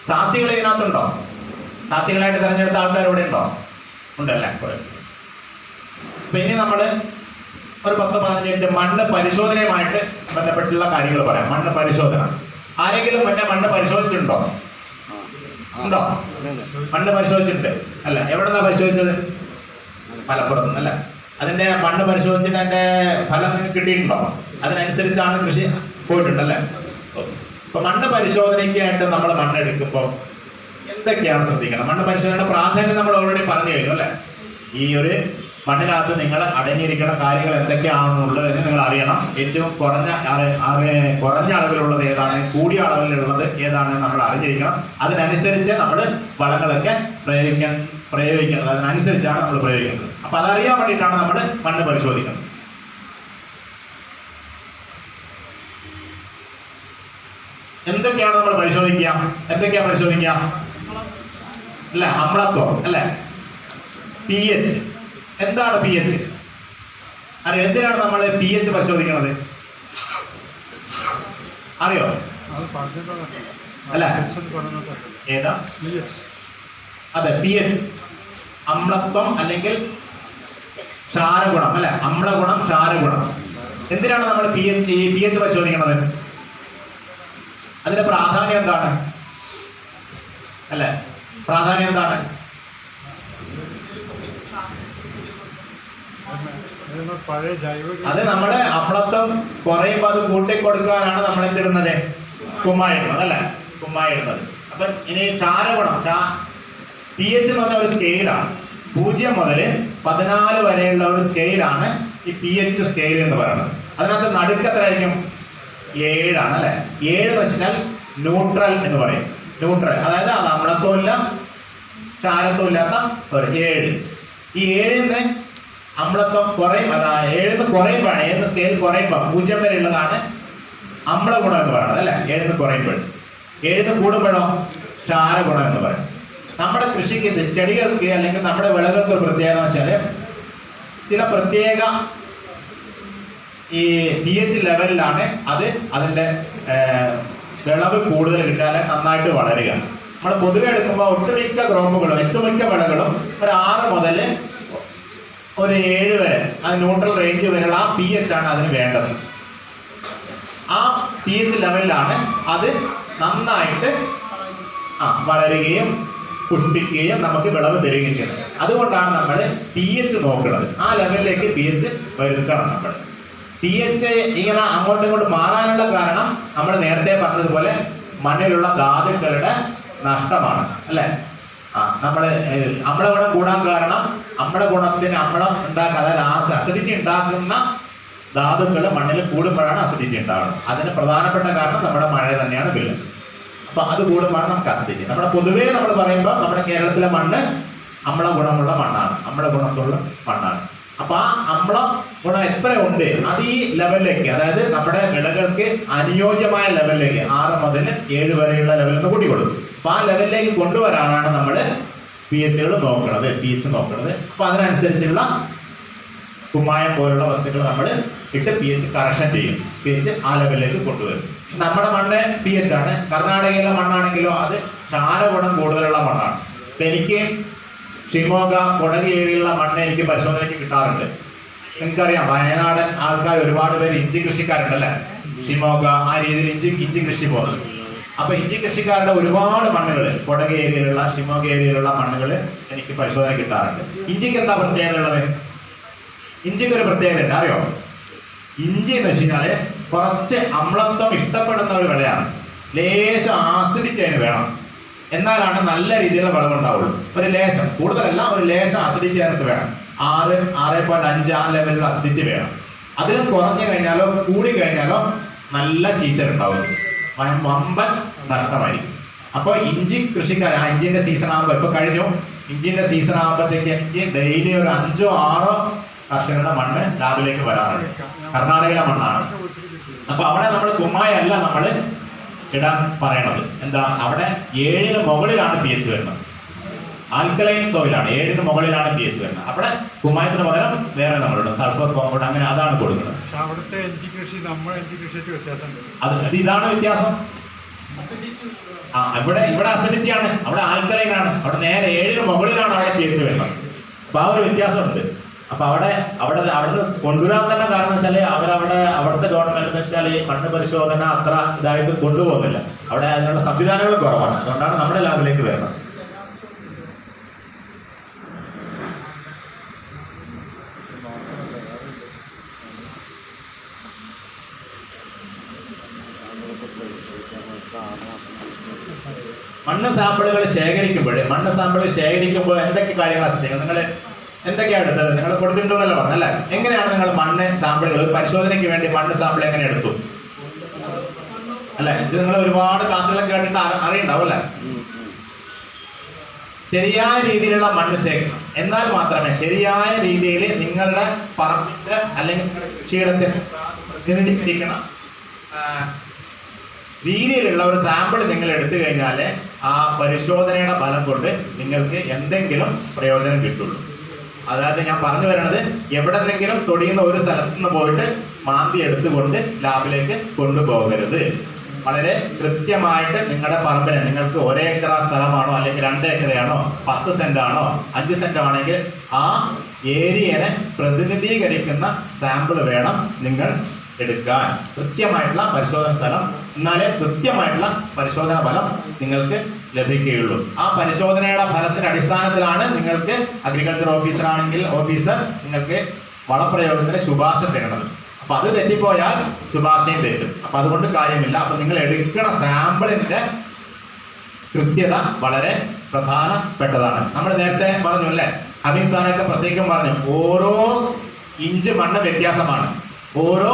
സാധ്യകൾ ഇതിനകത്തുണ്ടോ? സാധ്യകളായിട്ട് തിരഞ്ഞെടുത്ത ആൾക്കാർ ഇവിടെ ഉണ്ടോ? ഉണ്ടല്ലേ. അപ്പൊ ഇനി നമ്മള് ഒരു 10-15 മിനിറ്റ് മണ്ണ് പരിശോധനയുമായിട്ട് ബന്ധപ്പെട്ടുള്ള കാര്യങ്ങൾ പറയാം. മണ്ണ് പരിശോധന ആരെങ്കിലും മണ്ണ് പരിശോധിച്ചിട്ടുണ്ടോ? ഉണ്ടോ? മണ്ണ് പരിശോധിച്ചിട്ടുണ്ട് അല്ല? എവിടെന്നാ പരിശോധിച്ചത്? മലപ്പുറത്ത് അല്ല? അതിന്റെ മണ്ണ് പരിശോധിച്ചിട്ട് അതിന്റെ ഫലം കിട്ടിയിട്ടുണ്ടോ? അതിനനുസരിച്ചാണ് കൃഷി പോയിട്ടുണ്ടല്ലേ. ഇപ്പൊ മണ്ണ് പരിശോധനയ്ക്കായിട്ട് നമ്മൾ മണ്ണെടുക്കുമ്പോൾ എന്തൊക്കെയാണ് ശ്രദ്ധിക്കണം? മണ്ണ് പരിശോധനയുടെ പ്രാധാന്യം നമ്മൾ ഓൾറെഡി പറഞ്ഞു കഴിഞ്ഞു അല്ലെ. ഈ ഒരു മണ്ണിനകത്ത് നിങ്ങൾ അടങ്ങിയിരിക്കുന്ന കാര്യങ്ങൾ എന്തൊക്കെയാണെന്നുള്ളത് നിങ്ങൾ അറിയണം. ഏറ്റവും കുറഞ്ഞ അളവിലുള്ളത് ഏതാണ്, കൂടിയ അളവിലുള്ളത് ഏതാണ് നമ്മൾ അറിഞ്ഞിരിക്കണം. അതിനനുസരിച്ച് നമ്മൾ വളങ്ങളൊക്കെ പ്രയോഗിക്കുന്നത് അതിനനുസരിച്ചാണ് നമ്മൾ പ്രയോഗിക്കുന്നത്. അപ്പൊ അതറിയാൻ വേണ്ടിയിട്ടാണ് നമ്മൾ മണ്ണ് പരിശോധിക്കുന്നത്. എന്തൊക്കെയാണ് നമ്മൾ പരിശോധിക്കുക? എന്തൊക്കെയാ പരിശോധിക്കുക അല്ലെ? അമ്ലത്വം അല്ലെ, pH. എന്താണ് pH? അറിയോ? എന്തിനാണ് നമ്മൾ pH പരിശോധിക്കുന്നത്? അറിയോ? അല്ല ഏതാ? അതെ, pH. അമ്ലത്വം അല്ലെങ്കിൽ ക്ഷാരഗുണം അല്ലെ? അമ്ലഗുണം, ക്ഷാരഗുണം. എന്തിനാണ് നമ്മൾ pH പരിശോധിക്കുന്നത്? അതിന്റെ പ്രാധാന്യം എന്താണ് അല്ലെ? പ്രാധാന്യം എന്താണ്? അത് നമ്മുടെ അമ്ലത്വം കുറയുമ്പോൾ അത് കൂട്ടിക്കൊടുക്കാനാണ് നമ്മൾ എന്തിരുന്നത്? കുമ്മായിടുന്നത് അല്ലെ? കുമ്മായിടുന്നത്. അപ്പൊ ഇനി ക്ഷാരഗുണം, pH എന്ന് പറഞ്ഞ ഒരു സ്കെയിലാണ്. 0 മുതൽ 14 വരെയുള്ള ഒരു സ്കെയിലാണ് ഈ pH സ്കെയിൽ എന്ന് പറയുന്നത്. അതിനകത്ത് നടുക്ക് എത്രയായിരിക്കും? 7 ആണ് അല്ലെ? 7 എന്ന് വെച്ചാൽ ന്യൂട്രൽ എന്ന് പറയും. ന്യൂട്രൽ അതായത് അത് അമ്ലത്വം ഇല്ല ക്ഷാരത്വം ഇല്ലാത്ത ഒരു 7. ഈ 7ന്ന് അമ്ലത്വം കുറയും. 7ന്ന് കുറയുമ്പോഴാണ്, 7ന്ന് സ്കെയിൽ കുറയുമ്പോൾ 0 വരെ ഉള്ളതാണ് അമ്ലഗുണം എന്ന് പറയുന്നത് അല്ലെ? 7ന്ന് കുറയുമ്പോൾ. 7ന്ന് കൂടുമ്പോഴോ ക്ഷാരഗുണം എന്ന് പറയും. നമ്മുടെ കൃഷിക്ക്, ചെടികൾക്ക് അല്ലെങ്കിൽ നമ്മുടെ വിളകൾക്ക് ഒരു പ്രത്യേകത എന്ന് വെച്ചാൽ ചില പ്രത്യേക ഈ pH ലെവലിലാണ് അത് അതിൻ്റെ വിളവ് കൂടുതൽ കിട്ടാതെ നന്നായിട്ട് വളരുക. നമ്മൾ പൊതുവെ എടുക്കുമ്പോൾ ഒട്ടുമിക്ക ഗ്രോമുകളും ഒട്ടുമിക്ക വിളകളും ഒരു 6 മുതൽ ഒരു 7 വരെ അത് ന്യൂട്രൽ റേഞ്ച് വരെയുള്ള ആ pH ആണ് അതിന് വേണ്ടത്. ആ pH ലെവലിലാണ് അത് നന്നായിട്ട് വളരുകയും പുഷ്പിക്കുകയും നമുക്ക് വിളവ് തരികയും ചെയ്യുന്നത്. അതുകൊണ്ടാണ് നമ്മൾ pH നോക്കുന്നത്. ആ ലെവലിലേക്ക് pH വരുത്തണം. നമ്മൾ pH ഇങ്ങനെ അങ്ങോട്ടും ഇങ്ങോട്ടും മാറാനുള്ള കാരണം നമ്മൾ നേരത്തെ പറഞ്ഞതുപോലെ മണ്ണിലുള്ള ധാതുക്കളുടെ നഷ്ടമാണ് അല്ലെ? നമ്മൾ അമ്ലഗുണം കൂടാൻ കാരണം അമ്ലഗുണത്തിന് അമ്ലം ഉണ്ടാക്കുക, അതായത് അസിഡിറ്റി ഉണ്ടാക്കുന്ന ധാതുക്കൾ മണ്ണിൽ കൂടുമ്പോഴാണ് അസിഡിറ്റി ഉണ്ടാകുന്നത്. അതിന് പ്രധാനപ്പെട്ട കാരണം നമ്മുടെ മഴ തന്നെയാണ് വെള്ളം. അപ്പൊ അത് കൂടുമ്പോഴാണ് നമുക്ക് അസിഡിറ്റി. നമ്മുടെ പൊതുവേ നമ്മൾ പറയുമ്പോൾ നമ്മുടെ കേരളത്തിലെ മണ്ണ് അമ്ലഗുണമുള്ള മണ്ണാണ്, അമ്ലഗുണമുള്ള മണ്ണാണ്. അപ്പൊ ആ അമ്ല ഗുണം എത്ര ഉണ്ട് അത് ഈ ലെവലിലേക്ക്, അതായത് നമ്മുടെ വിളകൾക്ക് അനുയോജ്യമായ ലെവലിലേക്ക് 6 മുതൽ 7 വരെയുള്ള ലെവലിൽ നിന്ന് കൂട്ടിക്കൊള്ളും. അപ്പൊ ആ ലെവലിലേക്ക് കൊണ്ടുവരാനാണ് നമ്മൾ pH നോക്കുന്നത്. അപ്പൊ അതിനനുസരിച്ചുള്ള കുമ്മായം പോലുള്ള വസ്തുക്കൾ നമ്മൾ ഇട്ട് pH കറക്ഷൻ ചെയ്യും. pH ആ ലെവലിലേക്ക് കൊണ്ടുവരും. നമ്മുടെ മണ്ണ് pH ആണ്. കർണാടകയിലെ മണ്ണാണെങ്കിലോ അത് ക്ഷാരഗുണം കൂടുതലുള്ള മണ്ണാണ്. അപ്പൊ എനിക്ക് ഷിമോഗ, കൊടക് ഏരിയയിലുള്ള മണ്ണ് എനിക്ക് പരിശോധനയ്ക്ക് കിട്ടാറുണ്ട്. നിങ്ങൾക്കറിയാം, വയനാടൻ ആൾക്കാർ ഒരുപാട് പേര് ഇഞ്ചി കൃഷിക്കാരുണ്ടല്ലേ? ഷിമോഗ ആ രീതിയിൽ ഇഞ്ചി കൃഷി പോകുന്നത്. അപ്പൊ ഇഞ്ചി കൃഷിക്കാരുടെ ഒരുപാട് മണ്ണുകൾ കൊടക് ഏരിയയിലുള്ള ഷിമോഗ ഏരിയയിലുള്ള മണ്ണുകൾ എനിക്ക് പരിശോധന കിട്ടാറുണ്ട്. ഇഞ്ചിക്ക് എന്താ പ്രത്യേകത ഉള്ളത്? ഇഞ്ചിക്ക് ഒരു പ്രത്യേകത ഉണ്ട്, അറിയോ? ഇഞ്ചി എന്ന് വെച്ച് കഴിഞ്ഞാല് കുറച്ച് അമ്ലത്വം ഇഷ്ടപ്പെടുന്ന ഒരു വിളയാണ്. ലേശം ആസ്വദിച്ച് അതിന് വേണം, എന്നാലാണ് നല്ല രീതിയിലുള്ള വിളവുണ്ടാവുള്ളൂ. ഒരു ലേശം, കൂടുതലല്ല, ഒരു ലേശം അസിഡിറ്റി അതിനകത്ത് വേണം. 6.5 ആ ലെവലിൽ അസിഡിറ്റി വേണം. അതിലും കുറഞ്ഞു കഴിഞ്ഞാലോ കൂടി കഴിഞ്ഞാലോ നല്ല ടീച്ചർ ഉണ്ടാവും, വമ്പൻ നഷ്ടമായിരിക്കും. അപ്പോൾ ഇഞ്ചി കൃഷിക്കാർ ഇഞ്ചിന്റെ സീസൺ ആകുമ്പോൾ, ഇപ്പൊ കഴിഞ്ഞു ഇഞ്ചിന്റെ സീസൺ ആകുമ്പോഴത്തേക്ക് എനിക്ക് ഡെയിലി ഒരു 5-6 കർഷകരുടെ മണ്ണ് ലാബിലേക്ക് വരാറുണ്ട്. കർണാടകയിലെ മണ്ണാണ്. അപ്പൊ അവിടെ നമ്മൾ കുമ്മായല്ല നമ്മൾ ഇടാൻ പറയണത്. എന്താ, അവിടെ 7ന് മുകളിലാണ് pH വരുന്നത്. ആൽക്കലൈൻ സോയിലാണ്, 7ന് മുകളിലാണ് pH വരുന്നത്. അവിടെ കുമ്മായത്തിന് പകരം വേറെ നമ്മളിടും, സൾഫർ കോമ്പൗണ്ട്, അങ്ങനെ അതാണ് കൊടുക്കുന്നത്. അത് ഇതാണ് വ്യത്യാസം. ഇവിടെ അസിഡിറ്റി ആണ്, അവിടെ ആൽക്കലൈൻ ആണ്. അവിടെ നേരെ 7ന് മുകളിലാണ് അവിടെ pH വരുന്നത്. അപ്പൊ ആ ഒരു വ്യത്യാസമുണ്ട്. അപ്പൊ അവിടുന്ന് കൊണ്ടുവരാൻ തന്നെ കാരണം വെച്ചാല് അവിടുത്തെ ഗവൺമെന്റ് എന്ന് വെച്ചാൽ ഈ മണ്ണ് പരിശോധന അത്ര ഇതായിട്ട് കൊണ്ടുപോകുന്നില്ല. അവിടെ അതിനുള്ള സംവിധാനങ്ങൾ കുറവാണ്. അതുകൊണ്ടാണ് നമ്മുടെ ലാബിലേക്ക് വരുന്നത്. മണ്ണ് സാമ്പിളുകൾ ശേഖരിക്കുമ്പോൾ എന്തൊക്കെ കാര്യങ്ങളാണ് ശ്രദ്ധിക്കുന്നത്? നിങ്ങൾ എന്തൊക്കെയാണ് എടുത്തത്? നിങ്ങൾ കൊടുത്തിട്ടുണ്ടെന്നല്ല പറഞ്ഞല്ലേ? എങ്ങനെയാണ് നിങ്ങൾ മണ്ണ് സാമ്പിളുകൾ പരിശോധനയ്ക്ക് വേണ്ടി മണ്ണ് സാമ്പിൾ എങ്ങനെ എടുത്തു അല്ലെ? ഇത് നിങ്ങൾ ഒരുപാട് ക്ലാസ്സുകളൊക്കെ കേട്ടിട്ട് അറിയണ്ടാവും അല്ലെ? ശരിയായ രീതിയിലുള്ള മണ്ണ് ശേഖരണം, എന്നാൽ മാത്രമേ ശരിയായ രീതിയിൽ നിങ്ങളുടെ പറമ്പിന്റെ അല്ലെങ്കിൽ നിങ്ങളുടെ കൃഷിയിടത്തിന് പ്രതിനിധീകരിക്കണം രീതിയിലുള്ള ഒരു സാമ്പിൾ നിങ്ങൾ എടുത്തു കഴിഞ്ഞാൽ ആ പരിശോധനയുടെ ഫലം കൊണ്ട് നിങ്ങൾക്ക് എന്തെങ്കിലും പ്രയോജനം കിട്ടുള്ളൂ. അതായത് ഞാൻ പറഞ്ഞു വരുന്നത്, എവിടെന്നെങ്കിലും തൊടിയുന്ന ഒരു സ്ഥലത്ത് നിന്ന് പോയിട്ട് മാന്തി എടുത്തുകൊണ്ട് ലാബിലേക്ക് കൊണ്ടുപോകരുത്. വളരെ കൃത്യമായിട്ട് നിങ്ങളുടെ പറമ്പിനെ, നിങ്ങൾക്ക് 1 ഏക്കർ സ്ഥലമാണോ അല്ലെങ്കിൽ 2 ഏക്കറാണോ 10 സെന്റ് ആണോ 5 സെന്റ് ആണെങ്കിൽ ആ ഏരിയനെ പ്രതിനിധീകരിക്കുന്ന സാമ്പിൾ വേണം നിങ്ങൾ എടുക്കാൻ. കൃത്യമായിട്ടുള്ള പരിശോധന സ്ഥലം, എന്നാലേ കൃത്യമായിട്ടുള്ള പരിശോധന ഫലം നിങ്ങൾക്ക് ലഭിക്കുകയുള്ളൂ. ആ പരിശോധനയുടെ ഫലത്തിന്റെ അടിസ്ഥാനത്തിലാണ് നിങ്ങൾക്ക് അഗ്രികൾച്ചർ ഓഫീസർ ആണെങ്കിൽ ഓഫീസർ നിങ്ങൾക്ക് വളപ്രയോഗത്തിന് ശുപാർശ തരുന്നത്. അപ്പൊ അത് തെറ്റിപ്പോയാൽ ശുപാർശയും തരും. അപ്പൊ അതുകൊണ്ട് കാര്യമില്ല. അപ്പൊ നിങ്ങൾ എടുക്കണ സാമ്പിളിന്റെ കൃത്യത വളരെ പ്രധാനപ്പെട്ടതാണ്. നമ്മൾ നേരത്തെ പറഞ്ഞു അല്ലേ, ഹമീദ് സാറൊക്കെ പ്രസംഗിക്കും പറഞ്ഞു, ഓരോ ഇഞ്ച് മണ്ണ് വ്യത്യാസമാണ്, ഓരോ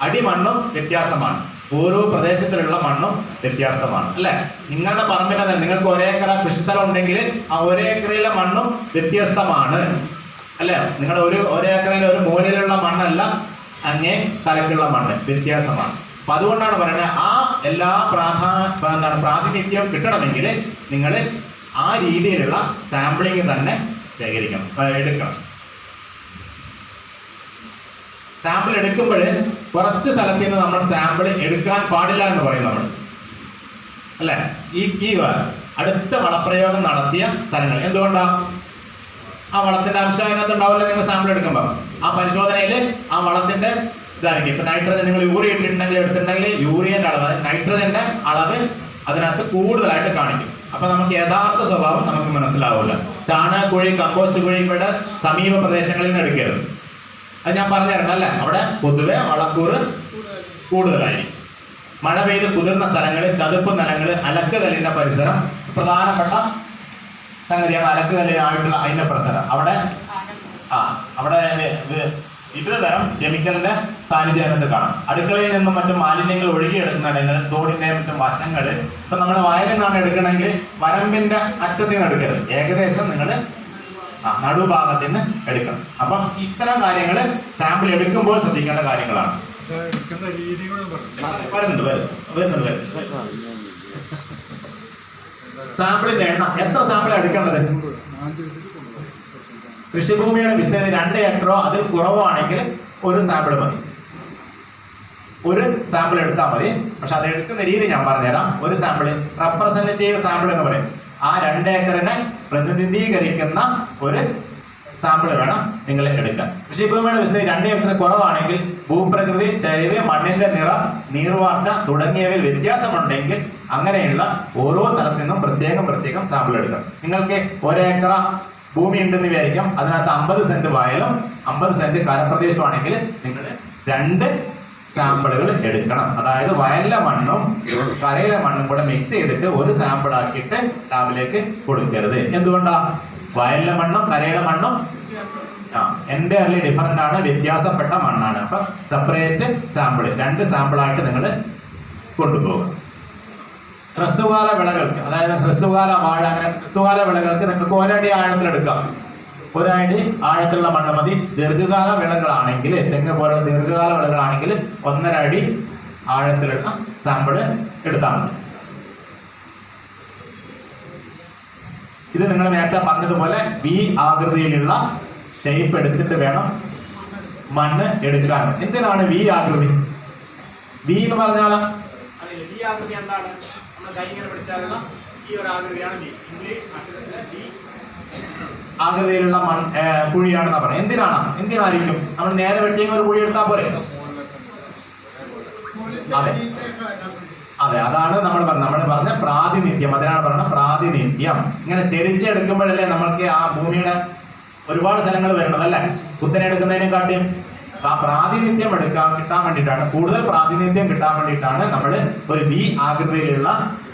അടി മണ്ണും വ്യത്യാസമാണ്, ഓരോ പ്രദേശത്തിലുള്ള മണ്ണും വ്യത്യാസമാണ് അല്ലെ? നിങ്ങളുടെ പറമ്പിൽ നിങ്ങൾക്ക് 1 ഏക്കർ കൃഷി സ്ഥലം ഉണ്ടെങ്കിൽ ആ 1 ഏക്കറിലെ മണ്ണും വ്യത്യസ്തമാണ് അല്ലെ? നിങ്ങളുടെ ഒരു ഏക്കറിലെ ഒരു മൂലയിലുള്ള മണ്ണല്ല അങ്ങേ തലക്കുള്ള മണ്ണ്, വ്യത്യാസമാണ്. അപ്പൊ അതുകൊണ്ടാണ് പറയുന്നത്, ആ എല്ലാ പ്രാതിനിധ്യം കിട്ടണമെങ്കിൽ നിങ്ങൾ ആ രീതിയിലുള്ള സാമ്പിളിങ് തന്നെ എടുക്കണം. സാമ്പിൾ എടുക്കുമ്പോൾ കുറച്ച് സ്ഥലത്ത് നിന്ന് നമ്മൾ സാമ്പിൾ എടുക്കാൻ പാടില്ല എന്ന് പറയും നമ്മൾ അല്ലെ? ഈ അടുത്ത വളപ്രയോഗം നടത്തിയ സ്ഥലങ്ങൾ എന്തുകൊണ്ടാ? ആ വളത്തിന്റെ അംശം അതിനകത്ത് ഉണ്ടാവില്ല. നിങ്ങൾ സാമ്പിൾ എടുക്കുമ്പോൾ ആ പരിശോധനയിൽ ആ വളത്തിന്റെ ഇതായിരിക്കും. ഇപ്പൊ നൈട്രജൻ നിങ്ങൾ യൂറിയ എടുത്തിട്ടുണ്ടെങ്കിൽ യൂറിയന്റെ അളവ്, നൈട്രജന്റെ അളവ് അതിനകത്ത് കൂടുതലായിട്ട് കാണിക്കും. അപ്പൊ നമുക്ക് യഥാർത്ഥ സ്വഭാവം നമുക്ക് മനസ്സിലാവില്ല. ചാണകക്കുഴി, കമ്പോസ്റ്റ് കുഴി ഇവിടെ സമീപ പ്രദേശങ്ങളിൽ നിന്ന് എടുക്കരുത്. അത് ഞാൻ പറഞ്ഞു തരണം അല്ലേ? അവിടെ പൊതുവെ വളക്കൂറ് കൂടുതലായിരിക്കും. മഴ പെയ്ത് കുതിർന്ന സ്ഥലങ്ങളിൽ, ചതുപ്പ് നിലങ്ങൾ, അലക്കുകല്ലിന്റെ പരിസരം പ്രധാനപ്പെട്ട സംഗതിയാണ്. അലക്കുകല്ലിനായിട്ടുള്ള അതിന്റെ പരിസരം അവിടെ വിവിധ തരം കെമിക്കലിന്റെ സാന്നിധ്യം അതിനകത്ത് കാണാം. അടുക്കളയിൽ നിന്നും മറ്റും മാലിന്യങ്ങൾ ഒഴുകിയെടുക്കുന്നുണ്ടെങ്കിൽ തോടിന്റെ മറ്റും വശങ്ങൾ, ഇപ്പൊ നമ്മൾ വയലിൽ നിന്നാണ് എടുക്കണമെങ്കിൽ വരമ്പിന്റെ അറ്റത്തിൽ നിന്ന് എടുക്കരുത്, ഏകദേശം നിങ്ങൾ നടുഭാഗത്ത് നിന്ന് എടുക്കണം. അപ്പം ഇത്തരം കാര്യങ്ങൾ സാമ്പിൾ എടുക്കുമ്പോൾ ശ്രദ്ധിക്കേണ്ട കാര്യങ്ങളാണ്. വരുന്നുണ്ട്. സാമ്പിളിന്റെ എണ്ണം, എത്ര സാമ്പിൾ എടുക്കേണ്ടത്? കൃഷിഭൂമിയുടെ വിസ്തീർണ്ണം 2 ഏക്കറോ അതിൽ കുറവാണെങ്കിൽ ഒരു സാമ്പിൾ മതി. ഒരു സാമ്പിൾ എടുത്താൽ മതി. പക്ഷെ അത് എടുക്കുന്ന രീതി ഞാൻ പറഞ്ഞുതരാം. ഒരു സാമ്പിൾ, റെപ്രസെന്റേറ്റീവ് സാമ്പിൾ എന്ന് പറയും. ആ 2 ഏക്കറിനെ പ്രതിനിധീകരിക്കുന്ന ഒരു സാമ്പിൾ വേണം നിങ്ങൾ എടുക്കാം. കൃഷിഭൂമിയുടെ വിസ്തീർണം 2 ഹെക്ടർ കുറവാണെങ്കിൽ ഭൂപ്രകൃതി, ചരിവ്, മണ്ണിന്റെ നിറം, നീർവാർച്ച തുടങ്ങിയവയിൽ വ്യത്യാസമുണ്ടെങ്കിൽ അങ്ങനെയുള്ള ഓരോ സ്ഥലത്തു നിന്നും പ്രത്യേകം സാമ്പിൾ എടുക്കണം. നിങ്ങൾക്ക് 1 ഏക്കർ ഭൂമി ഉണ്ടെന്ന് വിചാരിക്കാം. അതിനകത്ത് 50 സെന്റ് വയലും 50 സെന്റ് കരപ്രദേശമാണെങ്കിൽ നിങ്ങൾ 2 സാമ്പിളുകൾ എടുക്കണം. അതായത് വയലിലെ മണ്ണും കരയിലെ മണ്ണും കൂടെ മിക്സ് ചെയ്തിട്ട് ഒരു സാമ്പിൾ ആക്കിയിട്ട് ലാബിലേക്ക് കൊടുക്കരുത്. എന്തുകൊണ്ടാ? വയലിലെ മണ്ണും കരയിലെ മണ്ണും എൻ്റയർലി ഡിഫറൻ്റ് ആണ്, വ്യത്യാസപ്പെട്ട മണ്ണാണ്. അപ്പൊ സെപ്പറേറ്റ് സാമ്പിൾ 2 സാമ്പിളായിട്ട് നിങ്ങൾ കൊണ്ടുപോകും. ഹ്രസ്വകാല വിളകൾക്ക്, അതായത് ഹ്രസ്വകാല വാഴ, അങ്ങനെ ഹ്രസ്വകാല വിളകൾക്ക് നിങ്ങൾക്ക് 1 അടി ആഴത്തിലെടുക്കാം. 1 അടി ആഴത്തിലുള്ള മണ്ണ് മതി. ദീർഘകാല വിളകളാണെങ്കിൽ, തെങ്ങ് പോലുള്ള ദീർഘകാല വിളകളാണെങ്കിൽ 1.5 അടി ആഴത്തിലുള്ള സാമ്പിള് എടുത്താൽ മതി. ഇത് നിങ്ങൾ നേരത്തെ പറഞ്ഞതുപോലെ വി ആകൃതിയിലുള്ള ഷേപ്പ് എടുത്തിട്ട് വേണം മണ്ണ് എടുക്കാൻ. എന്തിനാണ് വി ആകൃതി? വി എന്ന് പറഞ്ഞാൽ വി ആകൃതി എന്താണ്? നമ്മൾ കൈ ഇങ്ങനെ പിടിച്ചാലുള്ള ഈ ഒരു ആകൃതിയാണ് വി. ഇംഗ്ലീഷ് അക്ഷരത്തിലെ വി ആകൃതിയിലുള്ള കുഴിയാണെന്നാ പറയുന്നത്. എന്തിനായിരിക്കും? നമ്മൾ നേരെ വെട്ടിയ ഒരു കുഴി എടുത്താൽ പോരെ? അതെ, അതാണ് നമ്മൾ പറഞ്ഞ പ്രാതിനിധ്യം. അതിനാണ് പറയുന്നത് പ്രാതിനിധ്യം. ഇങ്ങനെ ചെരിച്ചെടുക്കുമ്പോഴല്ലേ നമ്മൾക്ക് ആ ഭൂമിയുടെ ഒരുപാട് സ്ഥലങ്ങൾ വരുന്നത് അല്ലേ? കുത്തനെ എടുക്കുന്നതിനെക്കാട്ടിയും ആ പ്രാതിനിധ്യം കിട്ടാൻ വേണ്ടിയിട്ടാണ്, കൂടുതൽ പ്രാതിനിധ്യം കിട്ടാൻ വേണ്ടിയിട്ടാണ് നമ്മൾ ഒരു വി ആകൃതിയിലുള്ള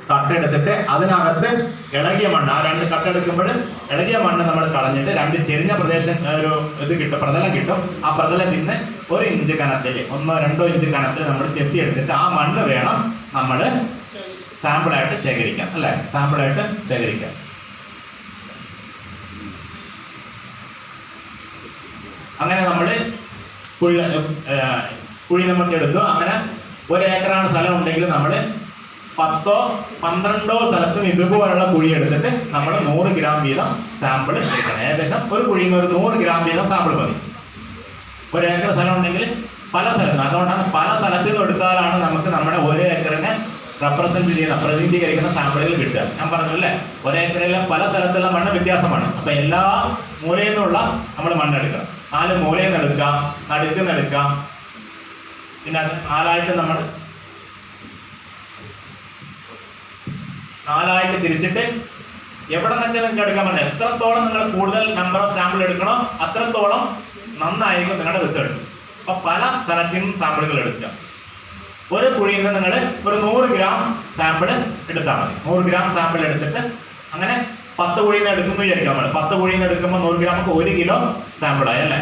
കട്ടെടുത്തിട്ട് അതിനകത്ത് ഇളകിയ മണ്ണ്, ആ 2 കട്ടെടുക്കുമ്പോൾ ഇളകിയ മണ്ണ് നമ്മൾ കളഞ്ഞിട്ട് 2 ചെരിഞ്ഞ പ്രദേശം ഒരു ഇത് കിട്ടും, പ്രതലം കിട്ടും. ആ പ്രതലത്തിൽ നിന്ന് 1 ഇഞ്ച് കനത്തിൽ, 1-2 ഇഞ്ച് കനത്തിൽ നമ്മൾ ചെത്തിയെടുത്തിട്ട് ആ മണ്ണ് വേണം നമ്മൾ സാമ്പിളായിട്ട് ശേഖരിക്കാം അല്ലെ? സാമ്പിളായിട്ട് ശേഖരിക്കാം. അങ്ങനെ നമ്മൾ കുഴി നമുക്ക് എടുത്തു. അങ്ങനെ 1 ഏക്കറാണ് സ്ഥലം ഉണ്ടെങ്കിൽ നമ്മൾ 10-12 സ്ഥലത്ത് ഇതുപോലുള്ള കുഴി എടുത്തിട്ട് നമ്മൾ 100 ഗ്രാം വീതം സാമ്പിൾ എടുക്കണം. ഏകദേശം ഒരു കുഴിയിൽ നിന്ന് ഒരു 100 ഗ്രാം വീതം സാമ്പിൾ മതി. 1 ഏക്കർ സ്ഥലം ഉണ്ടെങ്കിൽ പല സ്ഥലത്ത്, അതുകൊണ്ടാണ് പല സ്ഥലത്തു നിന്ന് എടുത്താലാണ് നമുക്ക് നമ്മുടെ 1 ഏക്കറിനെ പ്രതിനിധീകരിക്കുന്ന സാമ്പിളുകൾ കിട്ടുക. ഞാൻ പറഞ്ഞല്ലേ, 1 ഏക്കറിലെ പല സ്ഥലത്തുള്ള മണ്ണ് വ്യത്യാസമാണ്. അപ്പൊ എല്ലാ മൂലയിൽ നിന്നുള്ള നമ്മൾ മണ്ണെടുക്കണം. 4 മൂലയിൽ നിന്ന് എടുക്കാം, നടുക്കുന്ന് എടുക്കാം. പിന്നെ അത് 4 തിരിച്ചിട്ട് എവിടെ നിന്നൊക്കെ നിങ്ങൾക്ക് എടുക്കാൻ പറ്റില്ല. എത്രത്തോളം നിങ്ങൾ കൂടുതൽ നമ്പർ ഓഫ് സാമ്പിൾ എടുക്കണോ അത്രത്തോളം നന്നായിരിക്കും നിങ്ങളുടെ റിസൾട്ട്. അപ്പൊ പല സ്ഥലത്തു നിന്നും സാമ്പിളുകൾ എടുക്കുക. ഒരു കുഴിയിൽ നിന്ന് നിങ്ങൾ ഒരു 100 ഗ്രാം സാമ്പിൾ എടുത്താൽ മതി. 100 ഗ്രാം സാമ്പിൾ എടുത്തിട്ട് അങ്ങനെ 10 കുഴിയിൽ നിന്ന് എടുക്കുന്നു വിചാരിക്കാം. നമ്മൾ 10 കുഴിയിൽ നിന്ന് എടുക്കുമ്പോൾ 100 ഗ്രാം 1 കിലോ സാമ്പിളായി അല്ലേ?